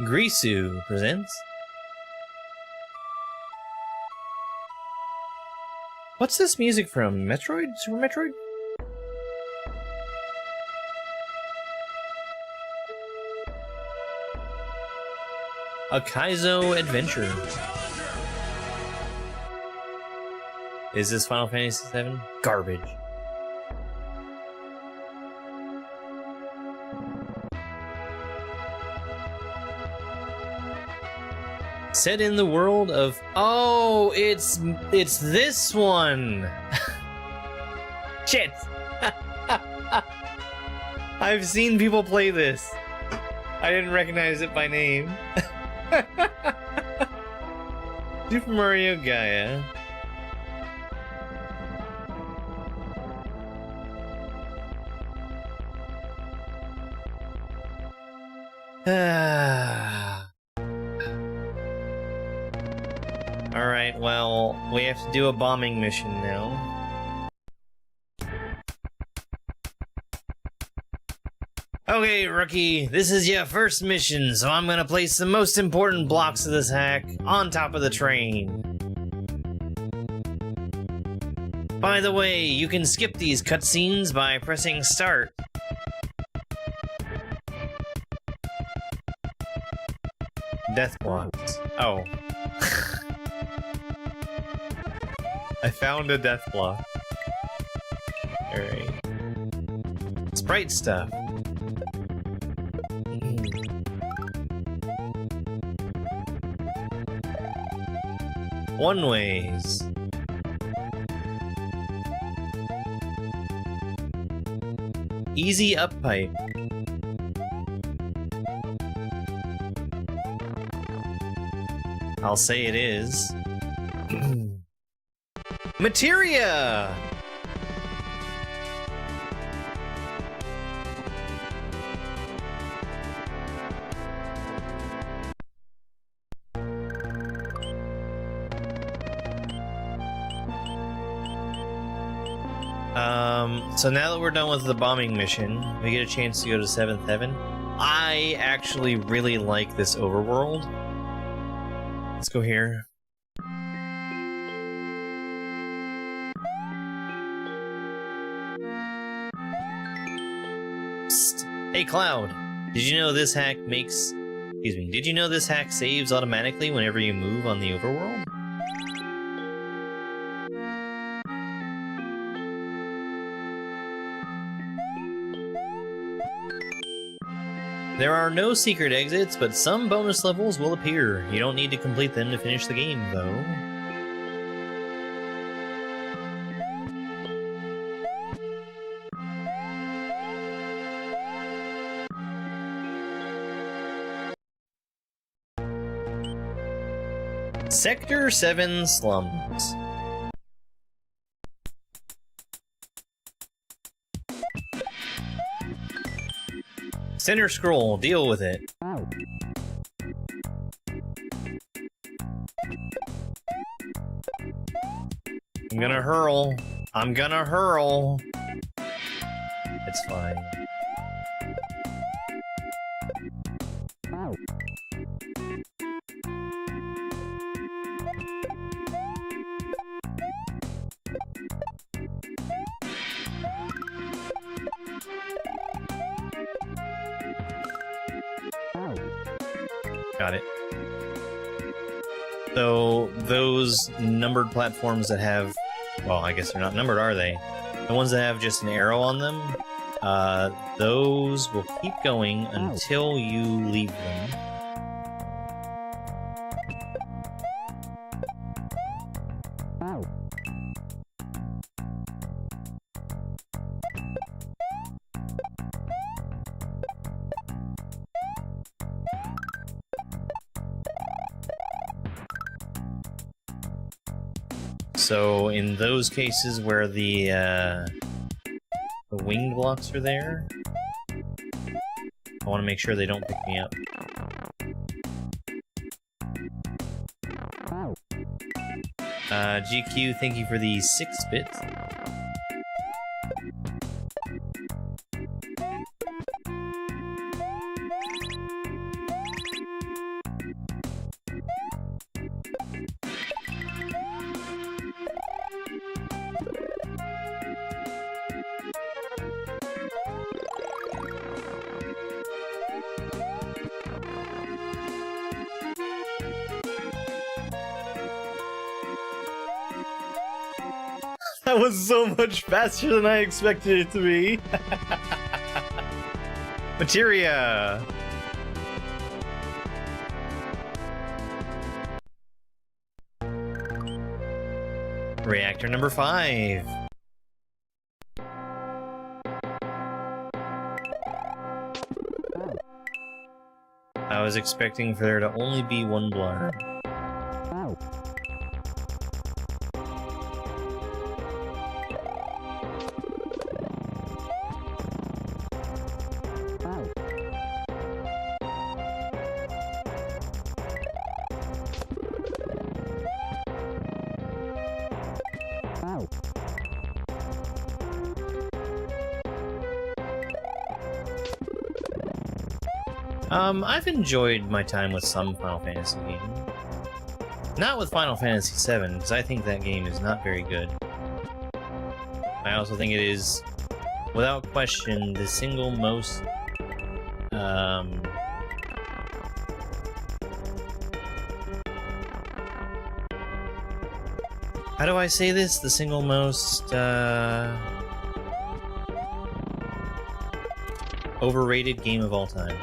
Grisu presents. What's this music from? Metroid? Super Metroid? A Kaizo adventure. Is this Final Fantasy VII? Garbage. Set in the world of... Oh, it's this one! Shit! I've seen people play this. I didn't recognize it by name. Super Mario Gaia. Alright, well, we have to do a bombing mission now. Okay, rookie, this is your first mission, so I'm gonna place the most important blocks of this hack on top of the train. By the way, you can skip these cutscenes by pressing start. Death blocks. Oh. I found a death block. Alright. Sprite stuff. One ways. Easy up pipe. I'll say it is. Materia! So now that we're done with the bombing mission, we get a chance to go to 7th Heaven. I actually really like this overworld. Let's go here. Psst. Hey Cloud, did you know this hack makes... Excuse me, did you know this hack saves automatically whenever you move on the overworld? There are no secret exits, but some bonus levels will appear. You don't need to complete them to finish the game, though. Sector 7 slums. Center scroll, deal with it. I'm gonna hurl. I'm gonna hurl. It's fine. Got it. So those numbered platforms that have, well, I guess they're not numbered, are they? The ones that have just an arrow on them, those will keep going until you leave them. So in those cases where the winged blocks are there, I want to make sure they don't pick me up. GQ, thank you for the 6 bits. That was so much faster than I expected it to be. Materia! Reactor number 5. I was expecting for there to only be one blur. I've enjoyed my time with some Final Fantasy games. Not with Final Fantasy VII, because I think that game is not very good. I also think it is, without question, the single most, how do I say this? The single most, overrated game of all time.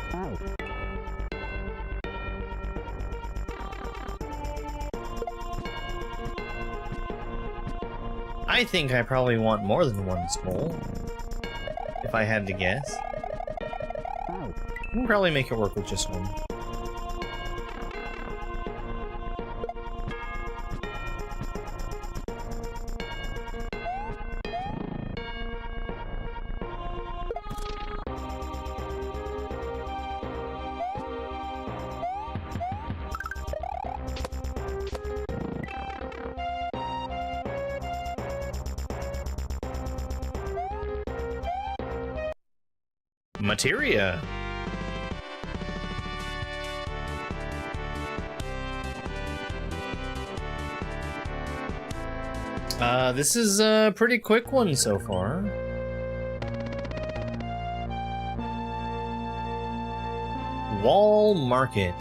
I think I probably want more than one skull, if I had to guess. I can probably make it work with just one. Materia. This is a pretty quick one so far. Wall Market.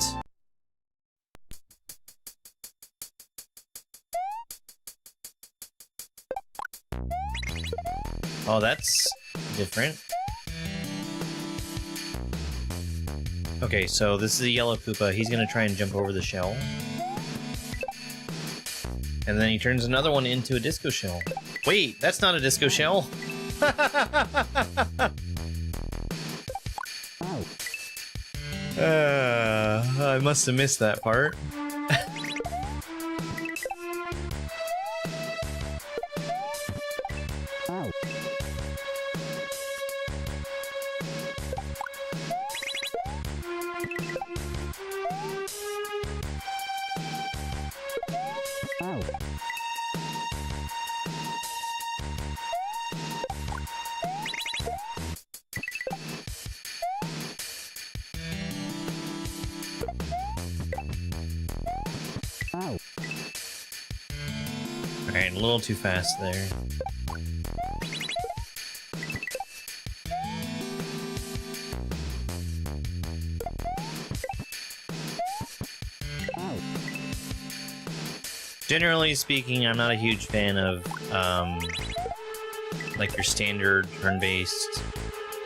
Oh, that's different. Okay, so this is a yellow Koopa. He's gonna try and jump over the shell. And then he turns another one into a disco shell. Wait, that's not a disco shell! I must have missed that part. Alright, a little too fast there. Generally speaking, I'm not a huge fan of, like your standard turn-based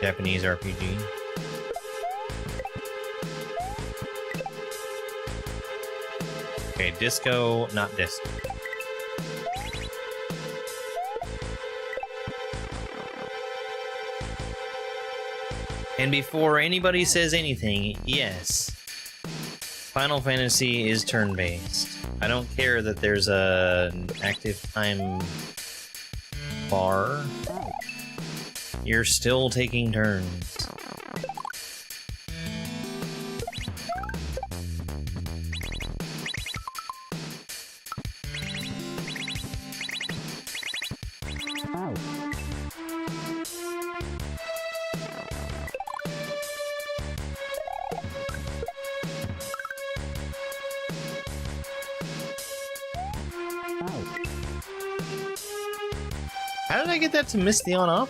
Japanese RPG. Okay, disco, not disco. And before anybody says anything, yes, Final Fantasy is turn-based. I don't care that there's an active time bar. You're still taking turns. How did I get that to miss the on-off?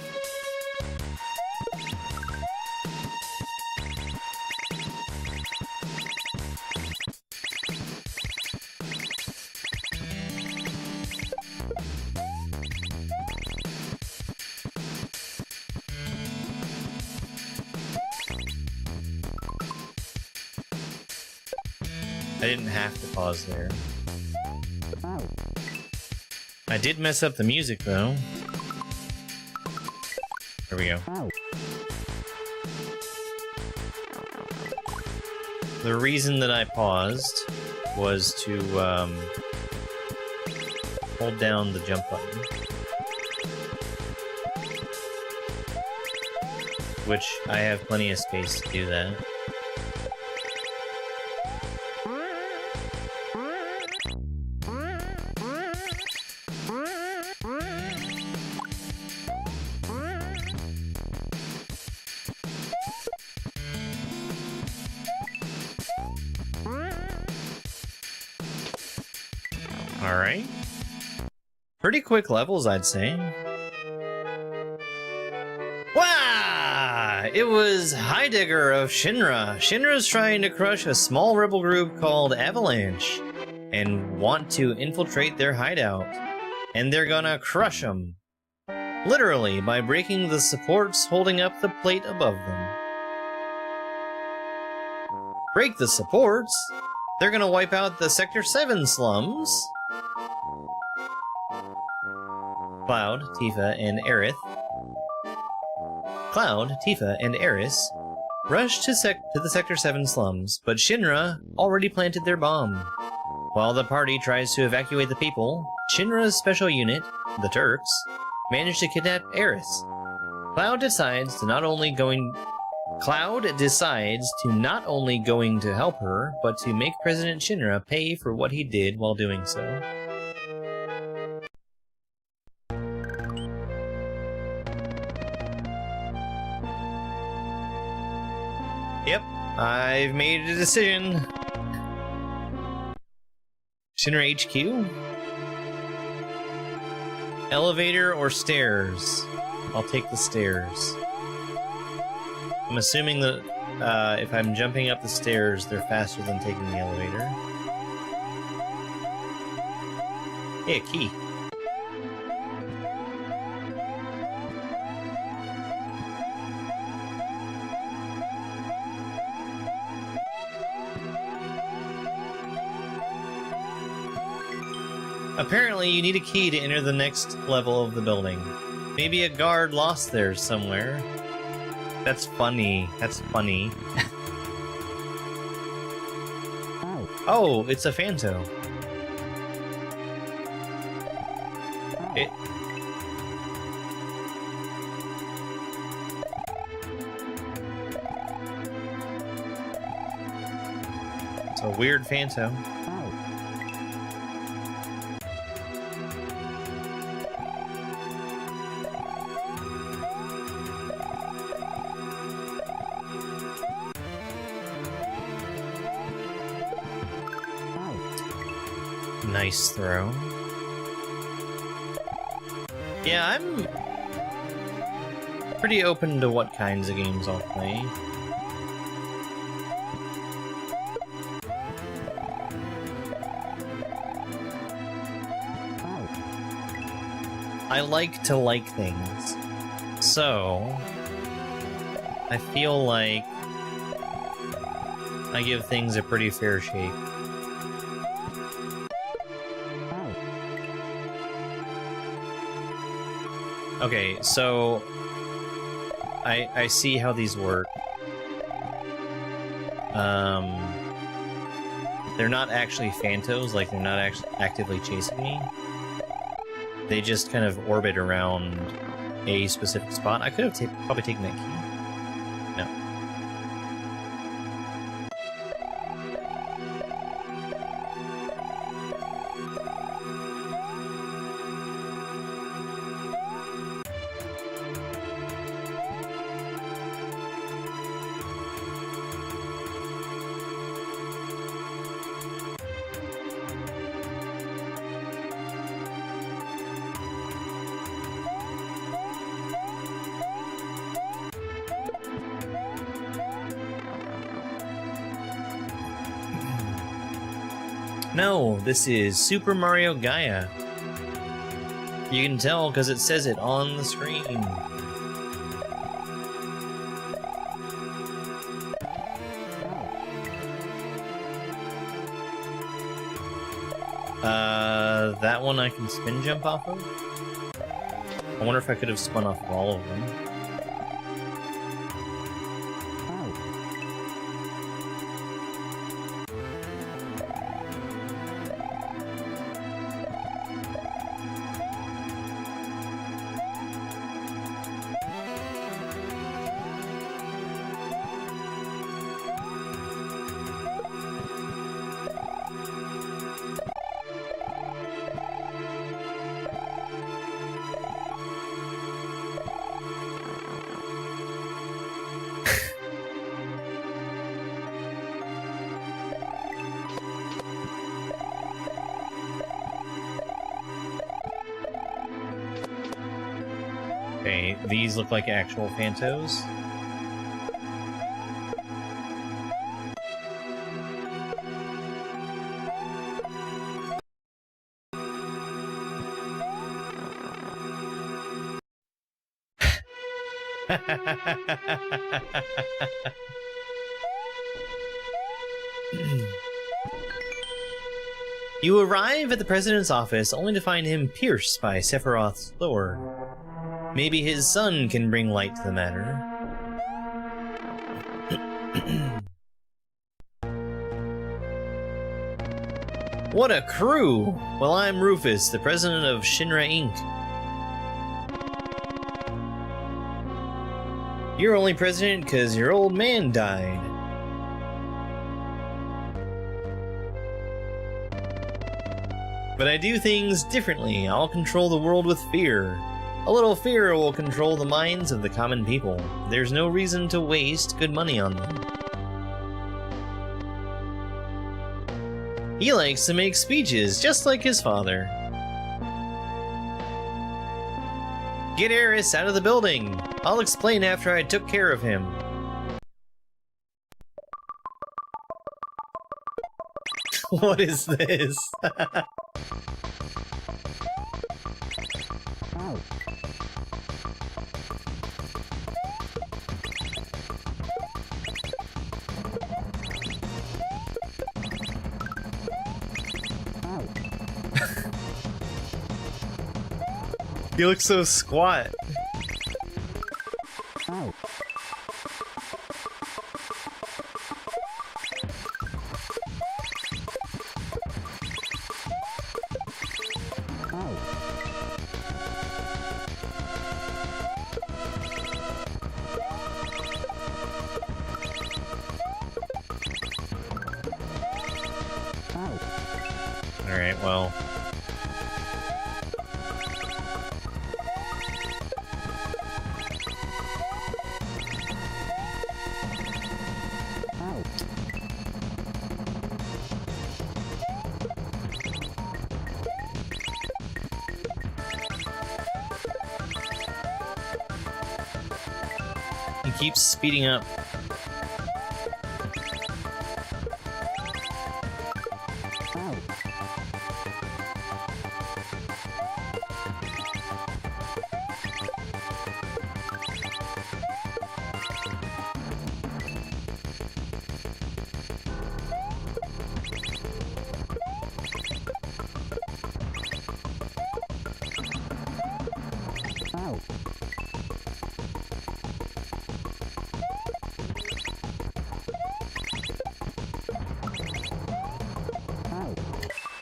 I didn't have to pause there. I did mess up the music, though. Here we go. The reason that I paused was to hold down the jump button, which I have plenty of space to do that. Alright. Pretty quick levels, I'd say. Wow! It was Heidegger of Shinra. Shinra's trying to crush a small rebel group called Avalanche and want to infiltrate their hideout. And they're gonna crush them. Literally, by breaking the supports holding up the plate above them. Break the supports? They're gonna wipe out the Sector 7 slums. Cloud, Tifa, and Aerith. Cloud, Tifa, and Aerith rush to the Sector 7 slums, but Shinra already planted their bomb. While the party tries to evacuate the people, Shinra's special unit, the Turks, manage to kidnap Aerith. Cloud decides to not only going to help her, but to make President Shinra pay for what he did while doing so. Yep, I've made a decision. Shinra HQ? Elevator or stairs? I'll take the stairs. I'm assuming that if I'm jumping up the stairs, they're faster than taking the elevator. Hey, a key. Apparently, you need a key to enter the next level of the building. Maybe a guard lost theirs somewhere. That's funny. That's funny. Oh, it's a Phanto. It's a weird Phanto. Nice throw. Yeah, I'm pretty open to what kinds of games I'll play. I like to like things, so I feel like I give things a pretty fair shake. Okay, so I see how these work. They're not actually Phantos, like they're not actually actively chasing me. They just kind of orbit around a specific spot. I could have probably taken that key. No. No, this is Super Mario Gaia. You can tell because it says it on the screen. That one I can spin jump off of? I wonder if I could have spun off of all of them. Okay, these look like actual Phantos. You arrive at the president's office only to find him pierced by Sephiroth's sword. Maybe his son can bring light to the matter. What a crew! Well, I'm Rufus, the president of Shinra Inc. You're only president because your old man died. But I do things differently. I'll control the world with fear. A little fear will control the minds of the common people. There's no reason to waste good money on them. He likes to make speeches, just like his father. Get Eris out of the building! I'll explain after I took care of him. What is this? He looks so squat. Alright, well. He keeps speeding up.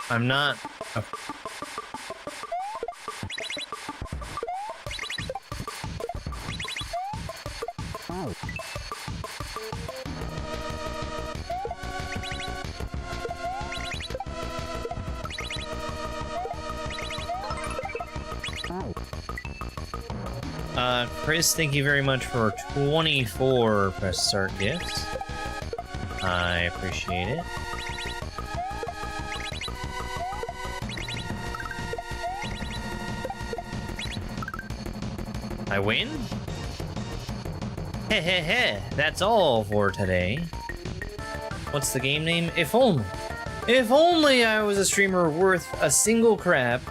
I'm not... oh. Chris, thank you very much for 24 press start gifts. I appreciate it. I win? Heh heh heh, that's all for today. What's the game name? If only. If only I was a streamer worth a single crap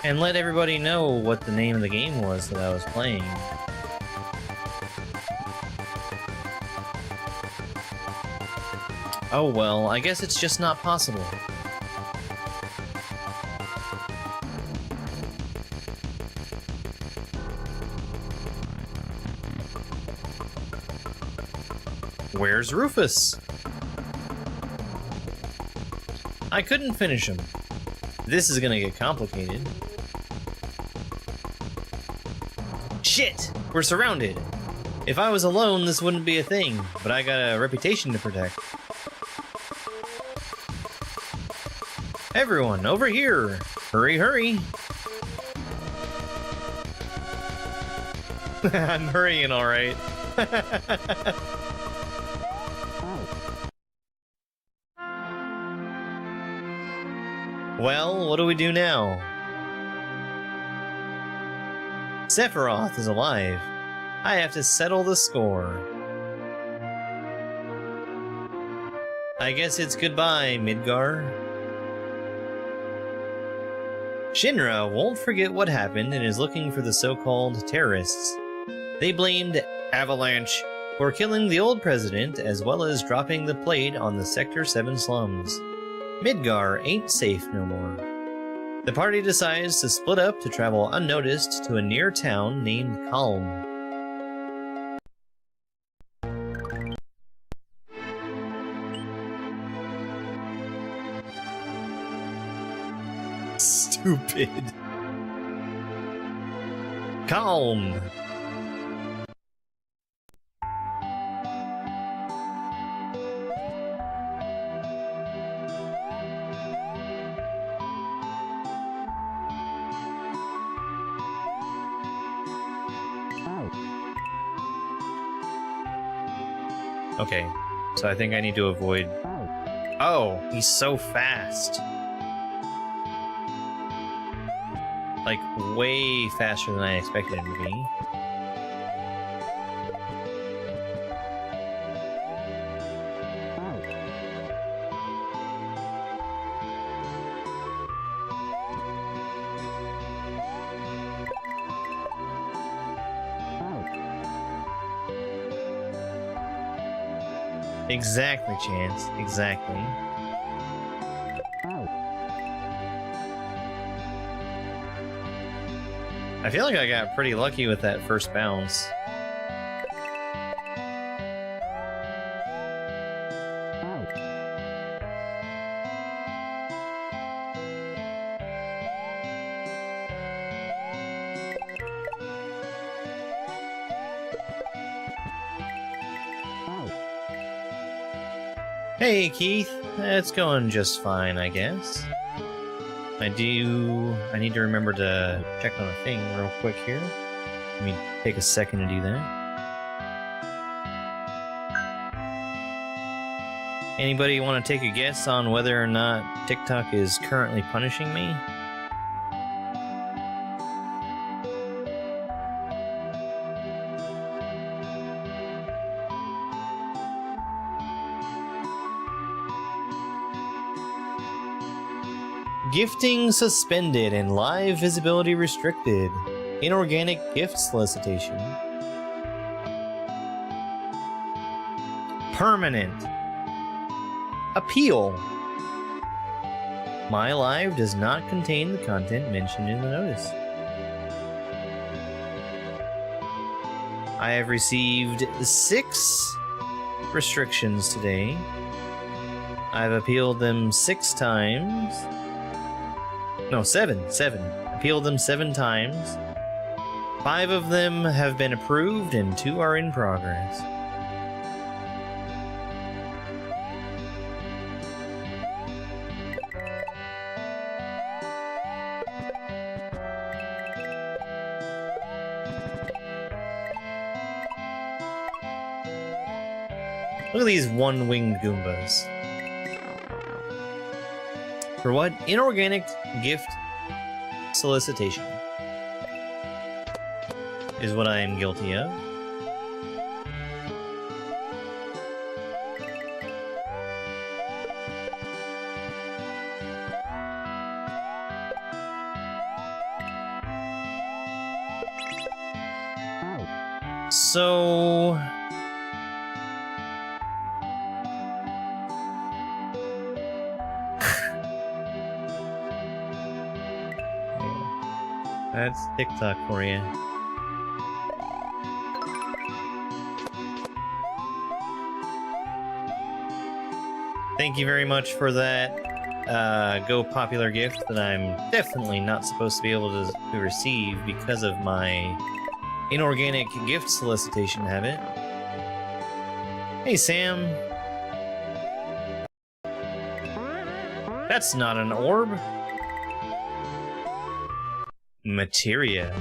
and let everybody know what the name of the game was that I was playing. Oh well, I guess it's just not possible. Where's Rufus? I couldn't finish him. This is gonna get complicated. Shit! We're surrounded! If I was alone, this wouldn't be a thing, but I got a reputation to protect. Everyone, over here! Hurry, hurry! I'm hurrying alright. Well, what do we do now? Sephiroth is alive. I have to settle the score. I guess it's goodbye, Midgar. Shinra won't forget what happened and is looking for the so-called terrorists. They blamed Avalanche for killing the old president as well as dropping the plate on the Sector 7 slums. Midgar ain't safe no more. The party decides to split up to travel unnoticed to a near town named Kalm. Stupid. Calm. Okay, so I think I need to avoid... Oh, he's so fast. Like, way faster than I expected him to be. Exactly, Chance. Exactly. I feel like I got pretty lucky with that first bounce. Hey, Keith. It's going just fine, I guess. I need to remember to check on a thing real quick here. Let me take a second to do that. Anybody want to take a guess on whether or not TikTok is currently punishing me? Gifting suspended and live visibility restricted. Inorganic gift solicitation. Permanent. Appeal. My live does not contain the content mentioned in the notice. I have received 6 restrictions today. I've appealed them 6 times. No, 7. Appealed them 7 times. 5 of them have been approved and 2 are in progress. Look at these one-winged Goombas. For what? Inorganic gift solicitation is what I am guilty of. So... That's TikTok for you. Thank you very much for that Go Popular gift that I'm definitely not supposed to be able to receive because of my inorganic gift solicitation habit. Hey, Sam. That's not an orb. Materia.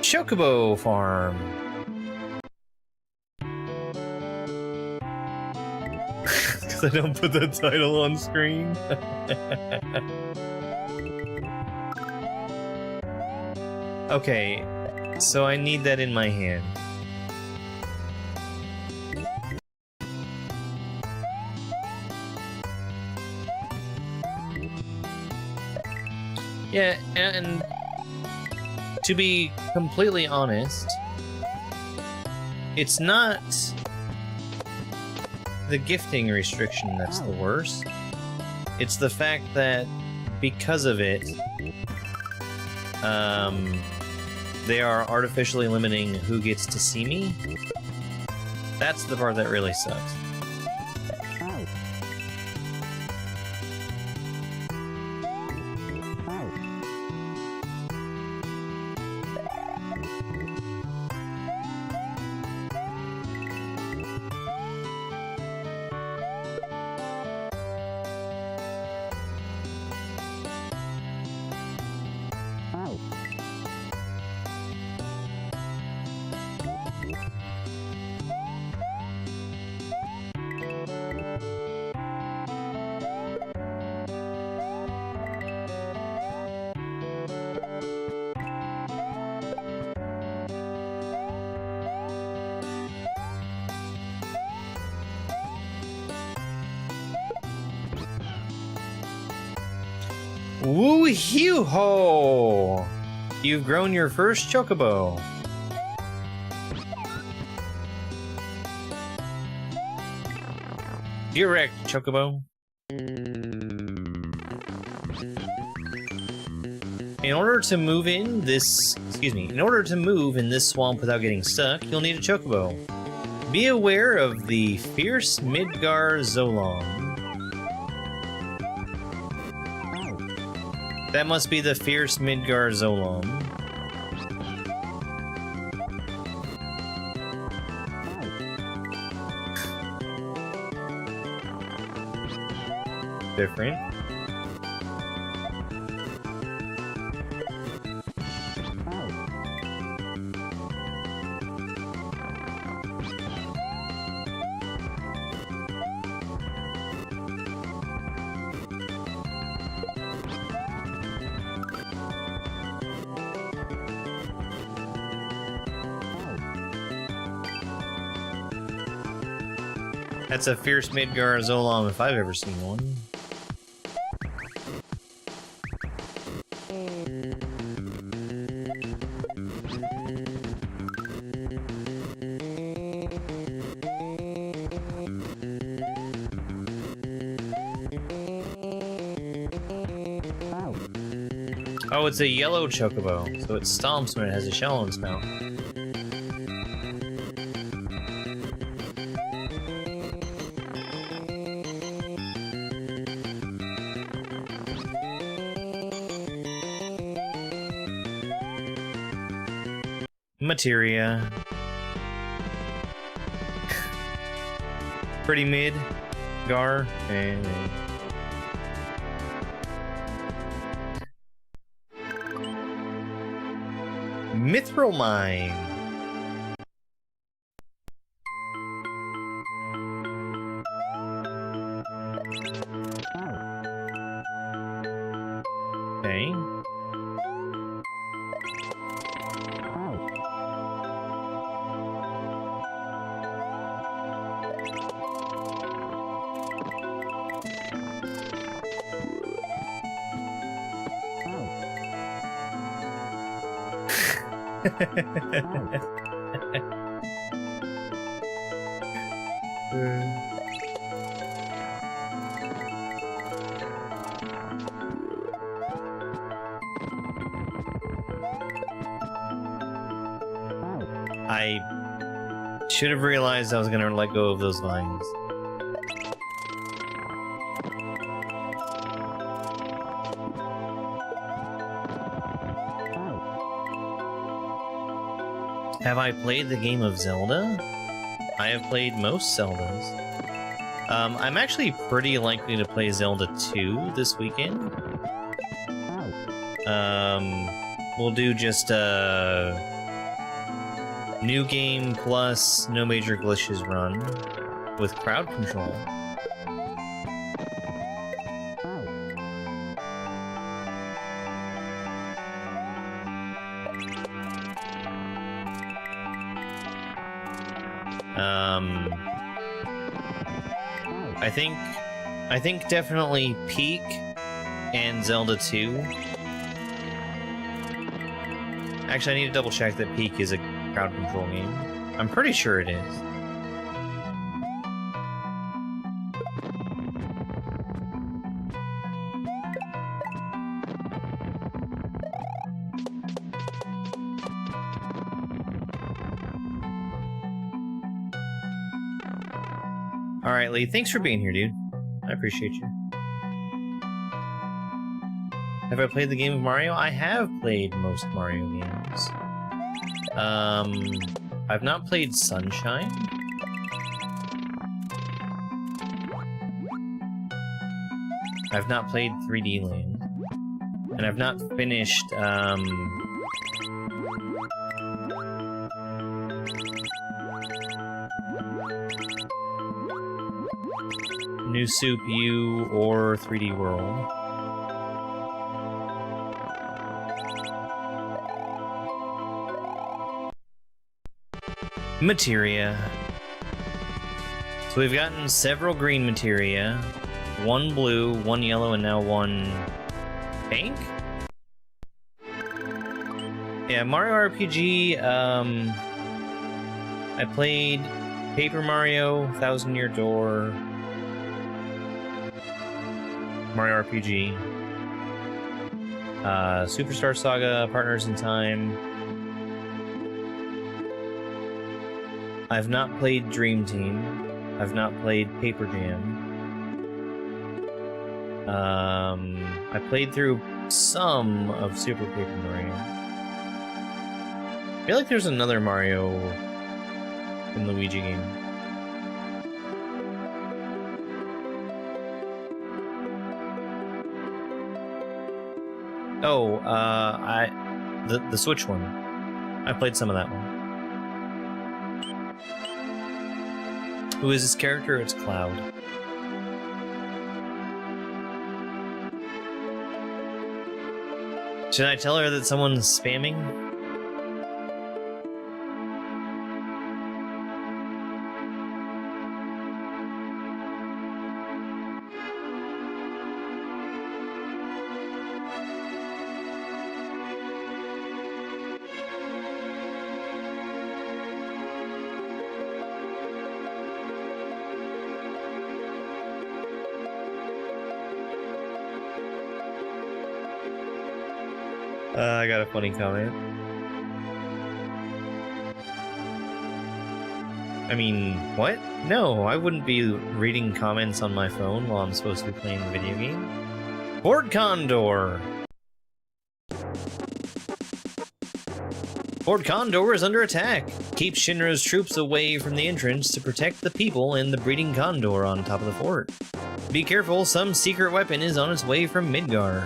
Chocobo Farm. Because I don't put the title on screen. Okay, so I need that in my hand. Yeah, and to be completely honest, it's not the gifting restriction that's the worst. It's the fact that because of it, they are artificially limiting who gets to see me. That's the part that really sucks. Woo-hoo-ho! You've grown your first chocobo. Direct, chocobo. In order to move in this swamp without getting stuck, you'll need a chocobo. Be aware of the fierce Midgar Zolong. That must be the fierce Midgar Zolong. Different. That's a fierce Midgar Zolam if I've ever seen one. Oh, it's a yellow chocobo, so it stomps when it has a shell on its mouth. Materia. Pretty mid. Gar. And... Mithril Mine. Okay. I should have realized I was gonna let go of those vines. Have I played the game of Zelda? I have played most Zeldas. I'm actually pretty likely to play Zelda 2 this weekend. We'll do just new game plus no major glitches run with crowd control. I think definitely Peak and Zelda 2. Actually, I need to double check that Peak is a crowd control game. I'm pretty sure it is. Alright, Lee, thanks for being here, dude. I appreciate you. Have I played the game of Mario? I have played most Mario games. I've not played Sunshine. I've not played 3D Land. And I've not finished, New Soup U or 3D World. Materia. So we've gotten several green materia, one blue, one yellow, and now one pink? Yeah, Mario RPG, I played Paper Mario, Thousand Year Door, Mario RPG, Superstar Saga, Partners in Time. I've not played Dream Team. I've not played Paper Jam. I played through some of Super Paper Mario. I feel like there's another Mario in Luigi game. Oh, the Switch one. I played some of that one. Who is this character? It's Cloud. Should I tell her that someone's spamming? I got a funny comment. I mean, what? No, I wouldn't be reading comments on my phone while I'm supposed to be playing the video game. Fort Condor! Fort Condor is under attack. Keep Shinra's troops away from the entrance to protect the people and the breeding condor on top of the fort. Be careful, some secret weapon is on its way from Midgar.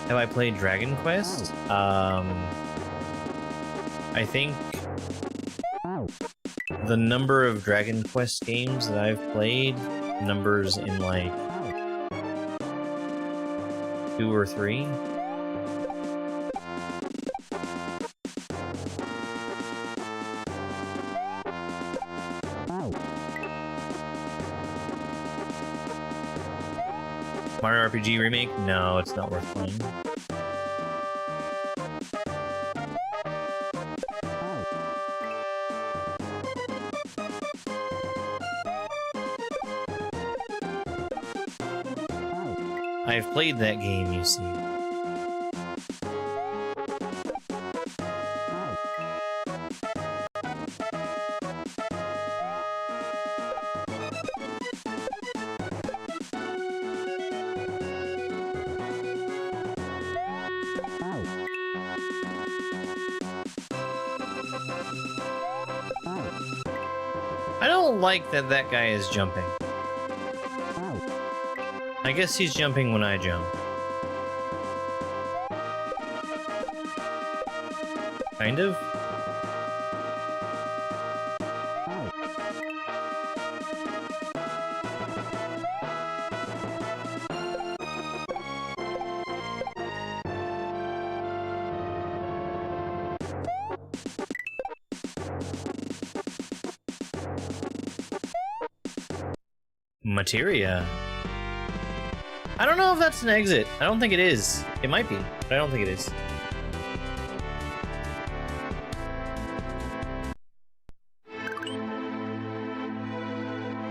Have I played Dragon Quest? I think the number of Dragon Quest games that I've played numbers in like 2 or 3. Mario RPG Remake? No, it's not worth playing. I've played that game, you see. I don't like that that guy is jumping. I guess he's jumping when I jump. Kind of. Materia. I don't know if that's an exit. I don't think it is. It might be, but I don't think it is.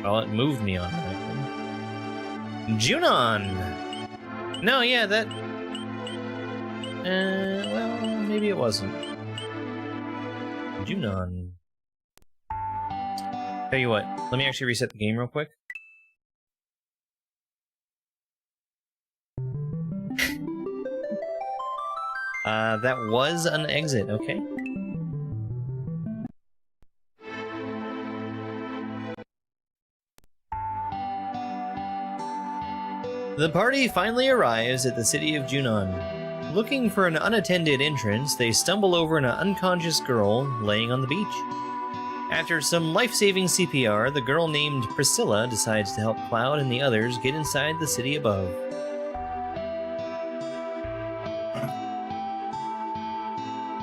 Well, it moved me automatically. Junon! No, yeah, that... well, maybe it wasn't. Junon. Tell you what, let me actually reset the game real quick. That was an exit, okay. The party finally arrives at the city of Junon. Looking for an unattended entrance, they stumble over an unconscious girl laying on the beach. After some life-saving CPR, the girl named Priscilla decides to help Cloud and the others get inside the city above.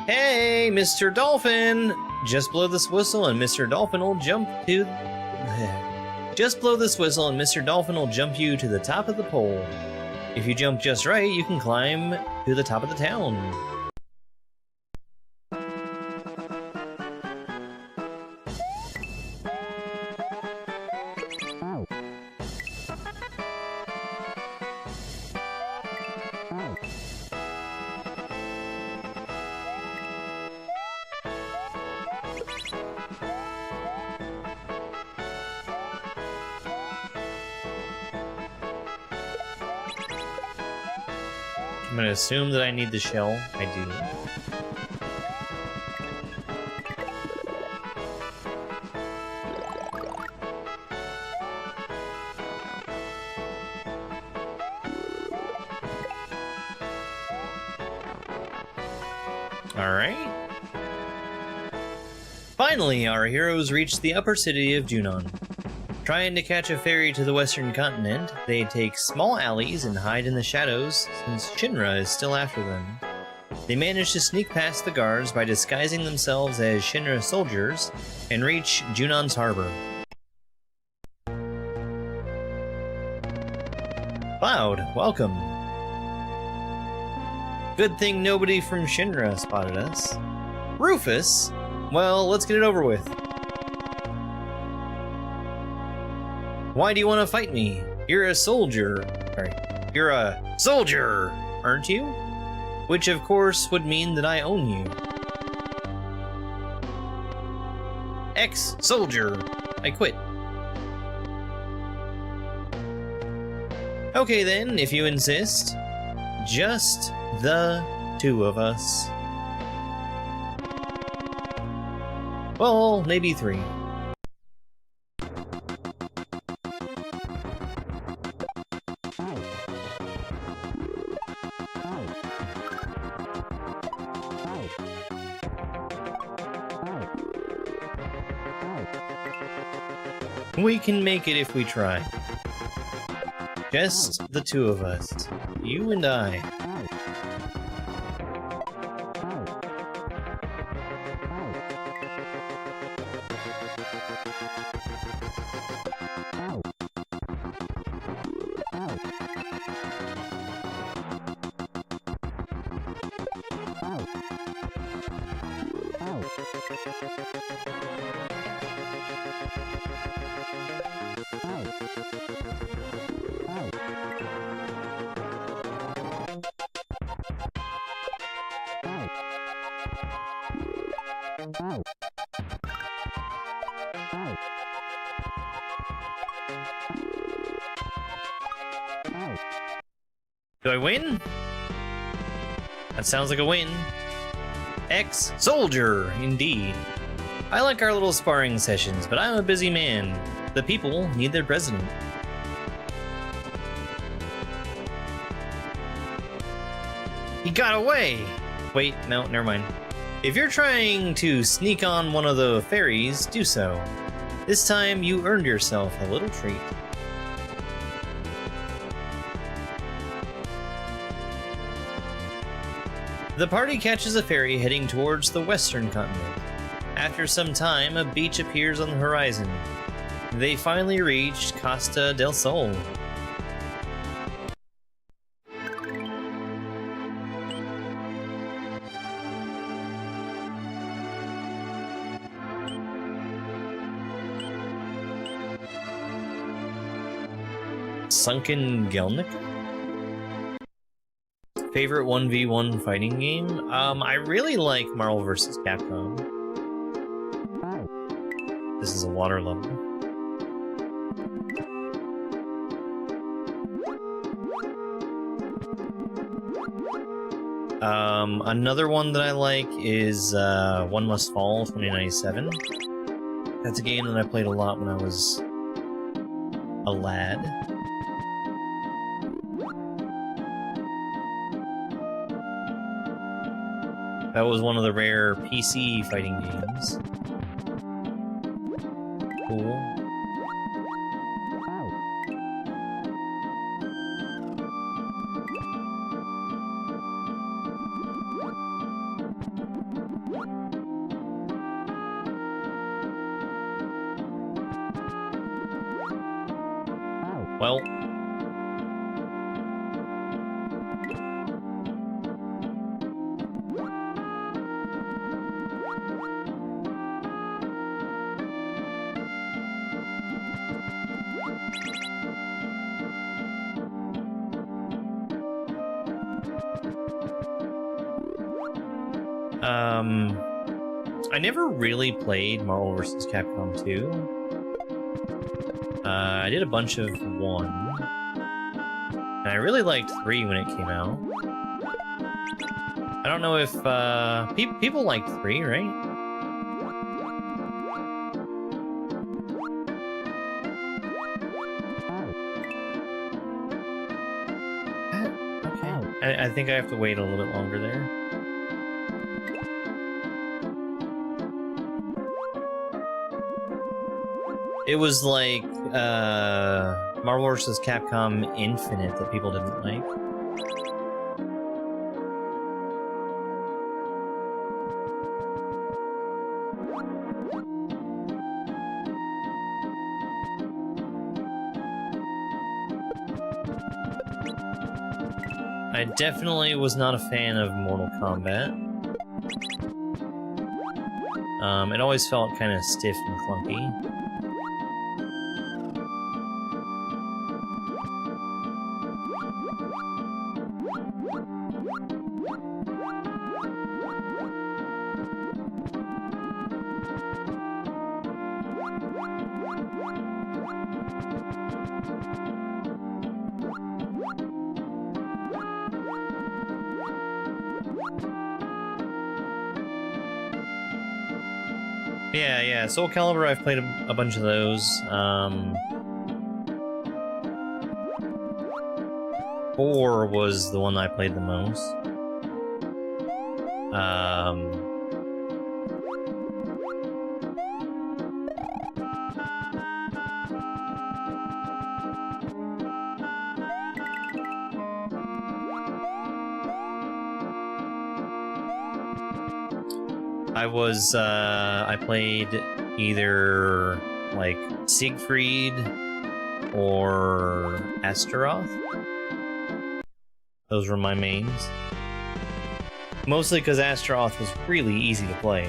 Hey, Mr. Dolphin! Just blow this whistle and Mr. Dolphin will jump to... Just blow this whistle and Mr. Dolphin will jump you to the top of the pole. If you jump just right, you can climb to the top of the town. I'm gonna assume that I need the shell. I do. Alright. Finally, our heroes reach the upper city of Junon. Trying to catch a ferry to the western continent, they take small alleys and hide in the shadows since Shinra is still after them. They manage to sneak past the guards by disguising themselves as Shinra soldiers and reach Junon's harbor. Cloud, welcome. Good thing nobody from Shinra spotted us. Rufus? Well, let's get it over with. Why do you want to fight me? You're a soldier. Sorry. You're a soldier, aren't you? Which of course would mean that I own you. Ex-soldier! I quit. Okay then, if you insist. Just the two of us. Well, maybe three. We can make it if we try. Just the two of us. You and I. Do I win? That sounds like a win. Ex-soldier, indeed. I like our little sparring sessions, but I'm a busy man. The people need their president. He got away! Wait, no, never mind. If you're trying to sneak on one of the ferries, do so. This time you earned yourself a little treat. The party catches a ferry heading towards the western continent. After some time, a beach appears on the horizon. They finally reached Costa del Sol. Sunken Gelnick? Favorite 1v1 fighting game? I really like Marvel vs. Capcom. This is a water level. Another one that I like is One Must Fall 2097. That's a game that I played a lot when I was a lad. That was one of the rare PC fighting games. Cool. Well. I never really played Marvel vs. Capcom 2. I did a bunch of 1. And I really liked 3 when it came out. I don't know if, people liked 3, right? Okay. I think I have to wait a little bit longer there. It was like Marvel vs. Capcom Infinite that people didn't like. I definitely was not a fan of Mortal Kombat. It always felt kind of stiff and clunky. Yeah. Soul Calibur, I've played a bunch of those. 4 was the one I played the most. I played either like Siegfried or Astaroth. Those were my mains. Mostly because Astaroth was really easy to play.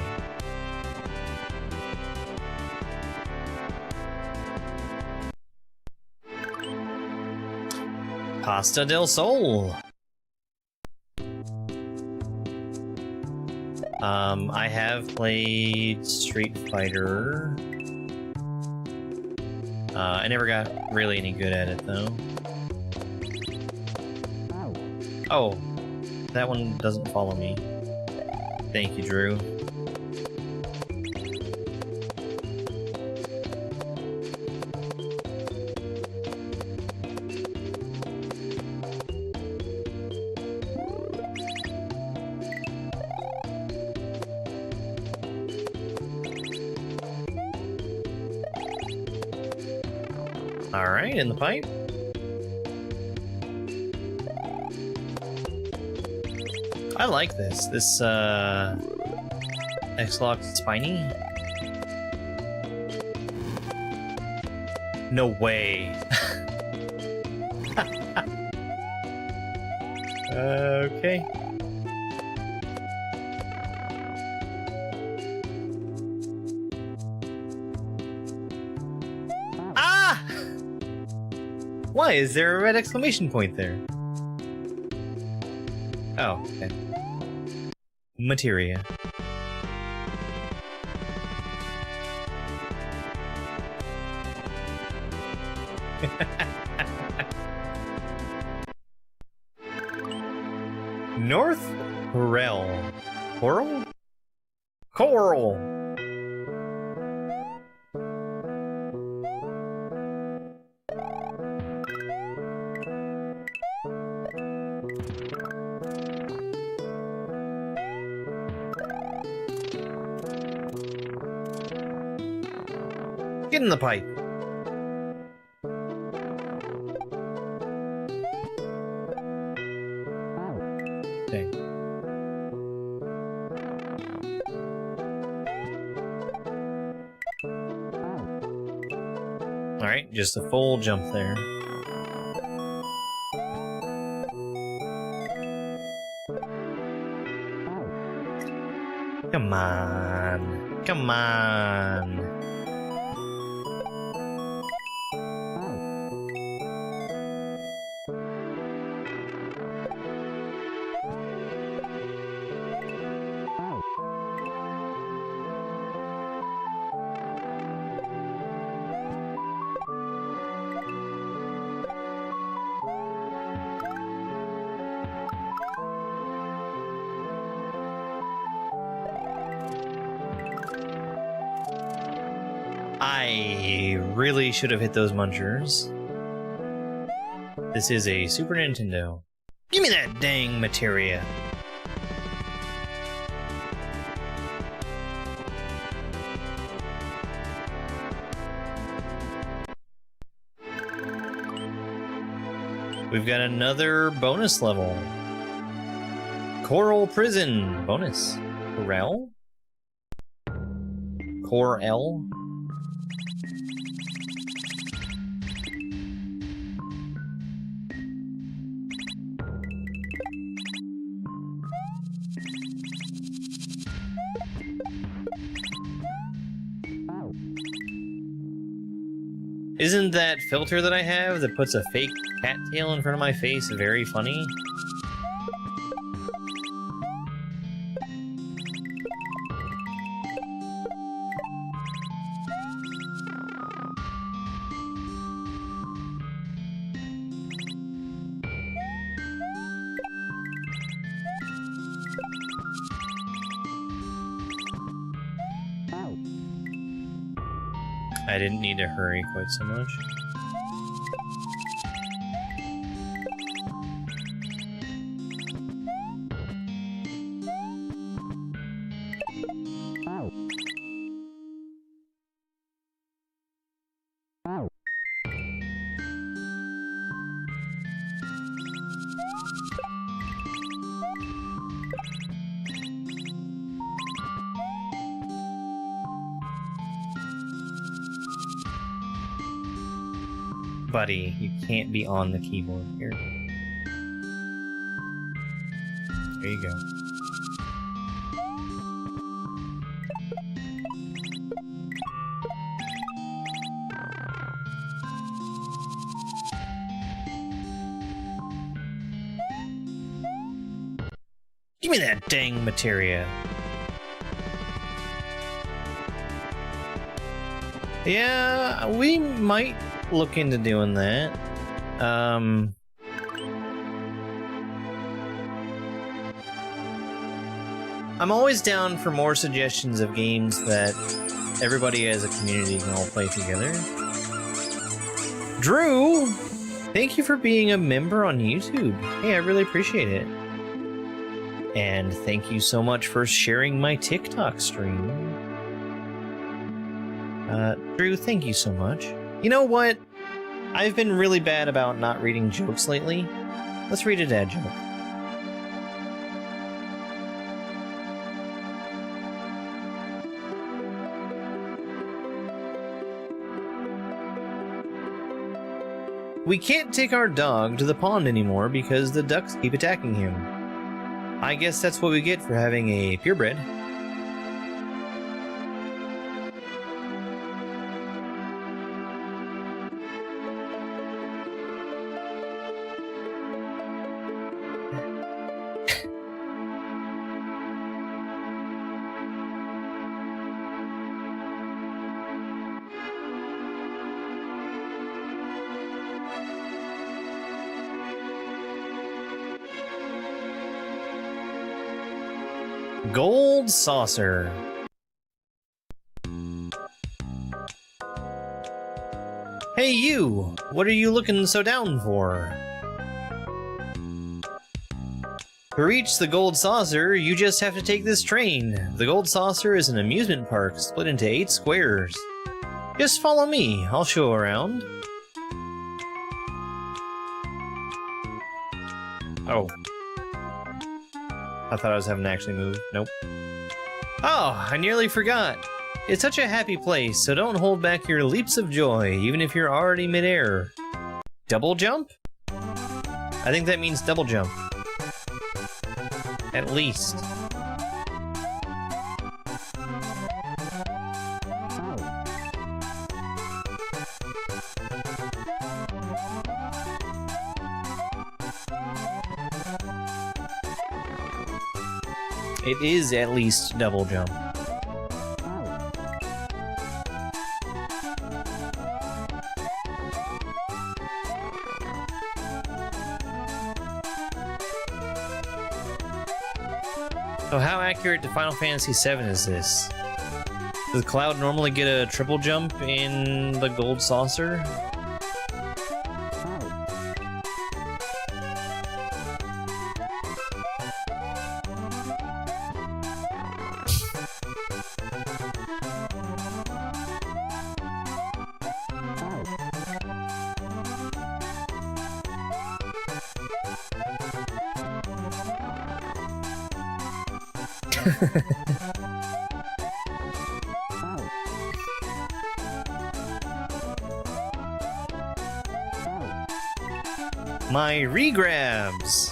Pasta del Sol! I have played Street Fighter. I never got really any good at it, though. Oh, that one doesn't follow me. Thank you, Drew. Alright, in the pipe. I like this. This, X-Lock Spiny. No way. Okay. Ah! Why is there a red exclamation point there? Oh, okay. Materia. North Corel. Coral? Coral! Get in the pipe. Okay. Alright, just a full jump there. Come on. Come on. I really should have hit those munchers. This is a Super Nintendo. Give me that dang materia. We've got another bonus level. Coral Prison bonus. Corel? Corel? Isn't that filter that I have that puts a fake cat tail in front of my face very funny? I didn't need to hurry quite so much. Buddy, you can't be on the keyboard here. There you go. Give me that dang materia. Yeah, we might look into doing that. I'm always down for more suggestions of games that everybody as a community can all play together. Drew, thank you for being a member on YouTube. Hey, I really appreciate it. And thank you so much for sharing my TikTok stream. Drew, thank you so much. You know what? I've been really bad about not reading jokes lately. Let's read a dad joke. We can't take our dog to the pond anymore because the ducks keep attacking him. I guess that's what we get for having a purebred. Gold saucer. Hey you! What are you looking so down for? To reach the gold saucer, you just have to take this train. The gold saucer is an amusement park split into 8 squares. Just follow me, I'll show around. Oh. I thought I was having to actually move. Nope. Oh, I nearly forgot. It's such a happy place, so don't hold back your leaps of joy, even if you're already midair. Double jump? I think that means double jump. At least. It is at least double jump. So how accurate to Final Fantasy VII is this? Does Cloud normally get a triple jump in the gold saucer? My regrabs!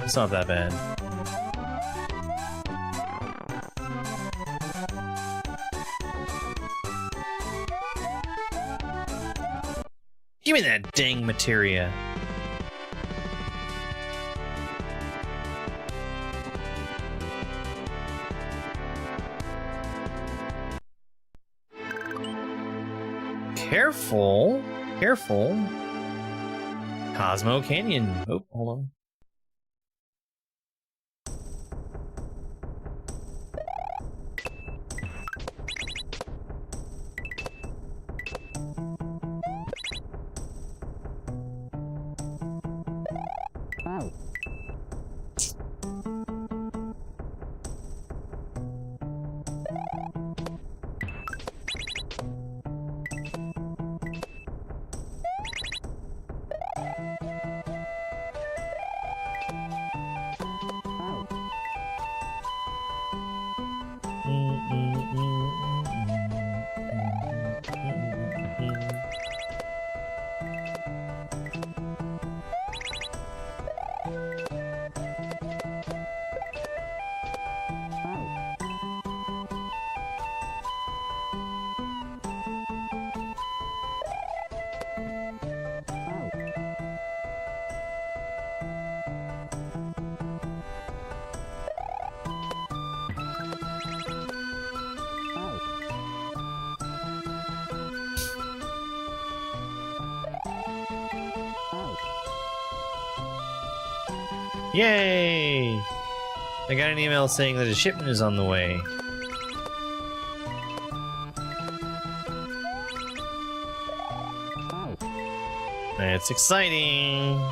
It's not that bad. Give me that dang materia. Careful. Careful. Cosmo Canyon. Oh, hold on. Yay! I got an email saying that a shipment is on the way. It's exciting!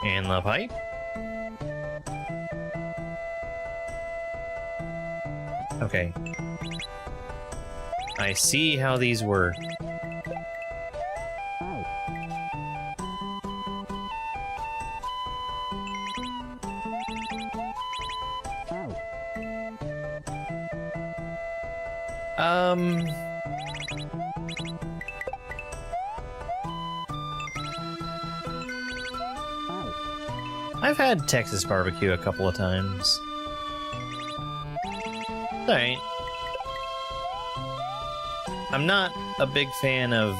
And the pipe. Okay. I see how these work. I've had Texas barbecue a couple of times. Alright. I'm not a big fan of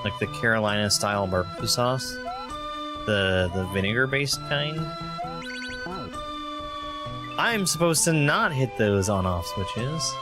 like the Carolina style barbecue sauce. The vinegar based kind. I'm supposed to not hit those on off switches.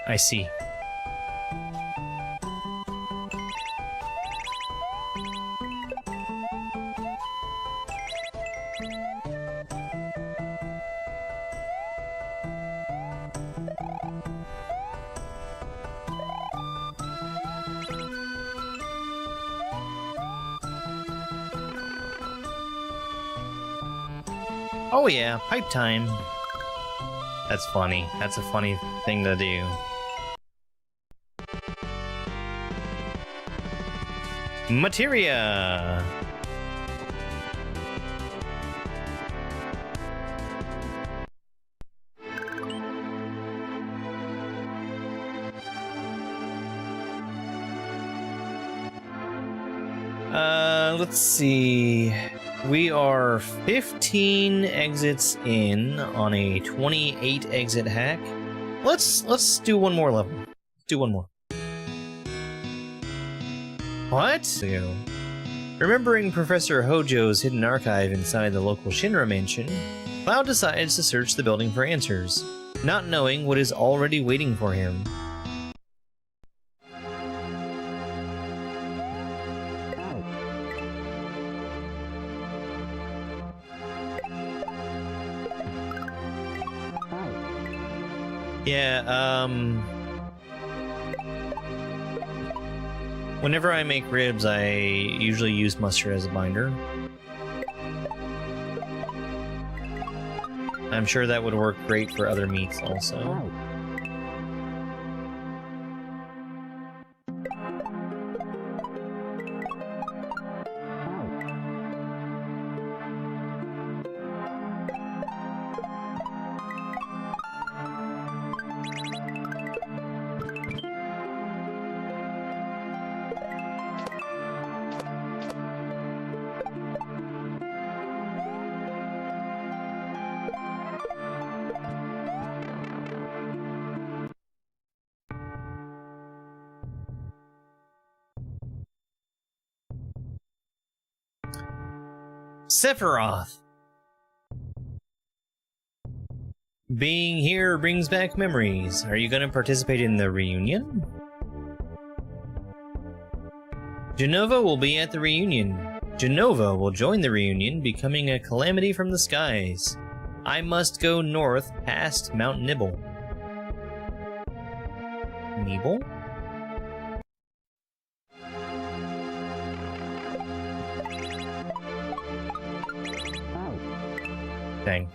I see. Oh yeah, pipe time. That's funny. That's a funny thing to do. Materia! Let's see. We are 15 exits in on a 28 exit hack. Let's do one more level. Let's do one more. What? Remembering Professor Hojo's hidden archive inside the local Shinra mansion, Cloud decides to search the building for answers, not knowing what is already waiting for him. Yeah, whenever I make ribs, I usually use mustard as a binder. I'm sure that would work great for other meats also. Sephiroth! Being here brings back memories. Are you going to participate in the reunion? Genova will be at the reunion. Genova will join the reunion, becoming a calamity from the skies. I must go north past Mount Nibble. Nibble? Dang.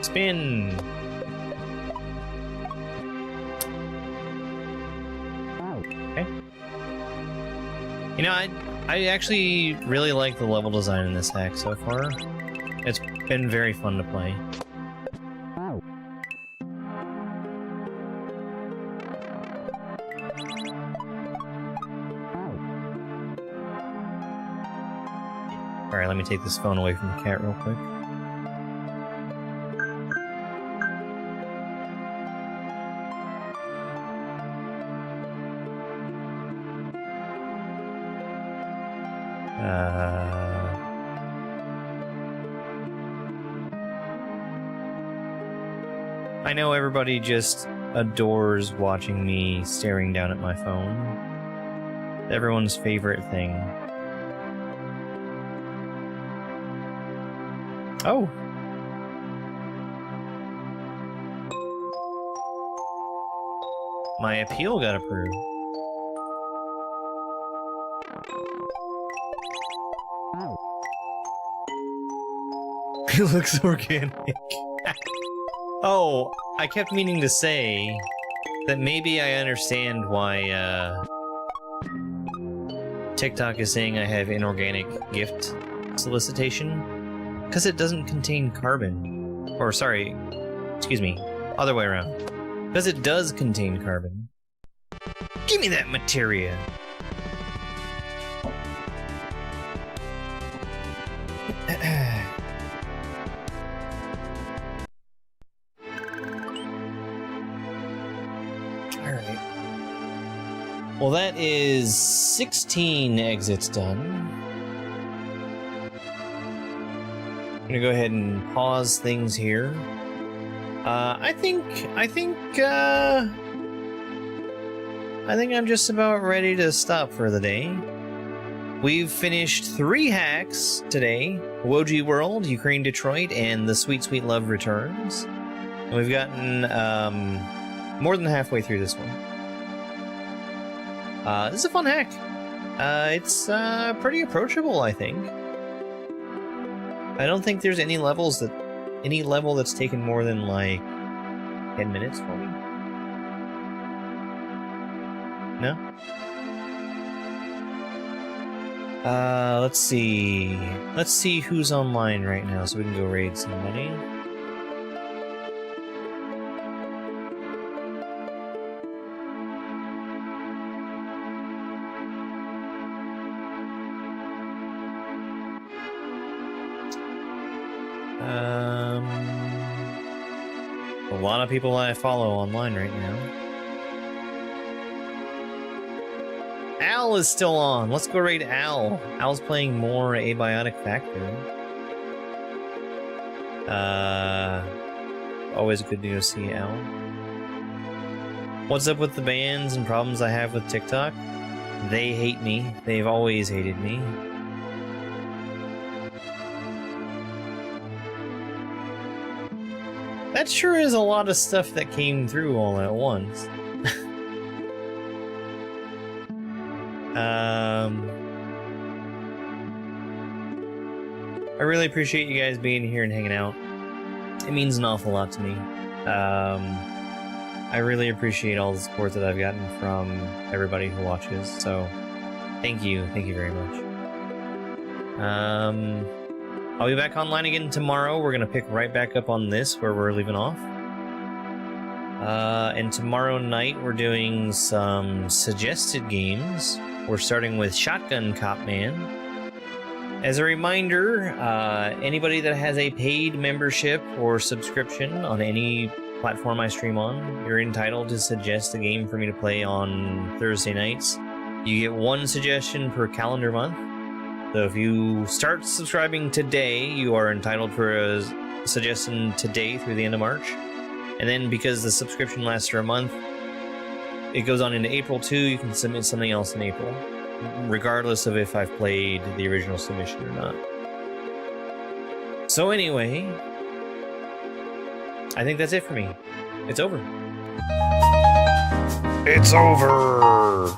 Spin! Okay. You know, I actually really like the level design in this hack so far. It's been very fun to play. Alright, let me take this phone away from the cat real quick. I know everybody just adores watching me staring down at my phone. Everyone's favorite thing. Oh! My appeal got approved. It looks organic. Oh, I kept meaning to say that maybe I understand why TikTok is saying I have inorganic gift solicitation. Because it doesn't contain carbon. Or, sorry, excuse me, other way around. Because it does contain carbon. Give me that materia! Alright. Well, that is 16 exits done. I'm gonna go ahead and pause things here. I think I'm just about ready to stop for the day. We've finished 3 hacks today: Woji World, Ukraine Detroit, and The Sweet Sweet Love Returns. And we've gotten more than halfway through this one. This is a fun hack. It's pretty approachable, I think. I don't think there's any level that's taken more than like 10 minutes for me. No? Let's see. Let's see who's online right now so we can go raid somebody. A lot of people I follow online right now. Al is still on. Let's go raid Al. Al's playing more Abiotic Factory. Always good to go see Al. What's up with the bans and problems I have with TikTok? They hate me. They've always hated me. That sure is a lot of stuff that came through all at once. I really appreciate you guys being here and hanging out. It means an awful lot to me. I really appreciate all the support that I've gotten from everybody who watches, so thank you very much. I'll be back online again tomorrow. We're gonna pick right back up on this where we're leaving off. And tomorrow night we're doing some suggested games. We're starting with Shotgun Cop Man. As a reminder, anybody that has a paid membership or subscription on any platform I stream on, you're entitled to suggest a game for me to play on Thursday nights. You get one suggestion per calendar month. So if you start subscribing today, you are entitled for a suggestion today through the end of March. And then because the subscription lasts for a month, it goes on into April too. You can submit something else in April, regardless of if I've played the original submission or not. So anyway, I think that's it for me. It's over. It's over!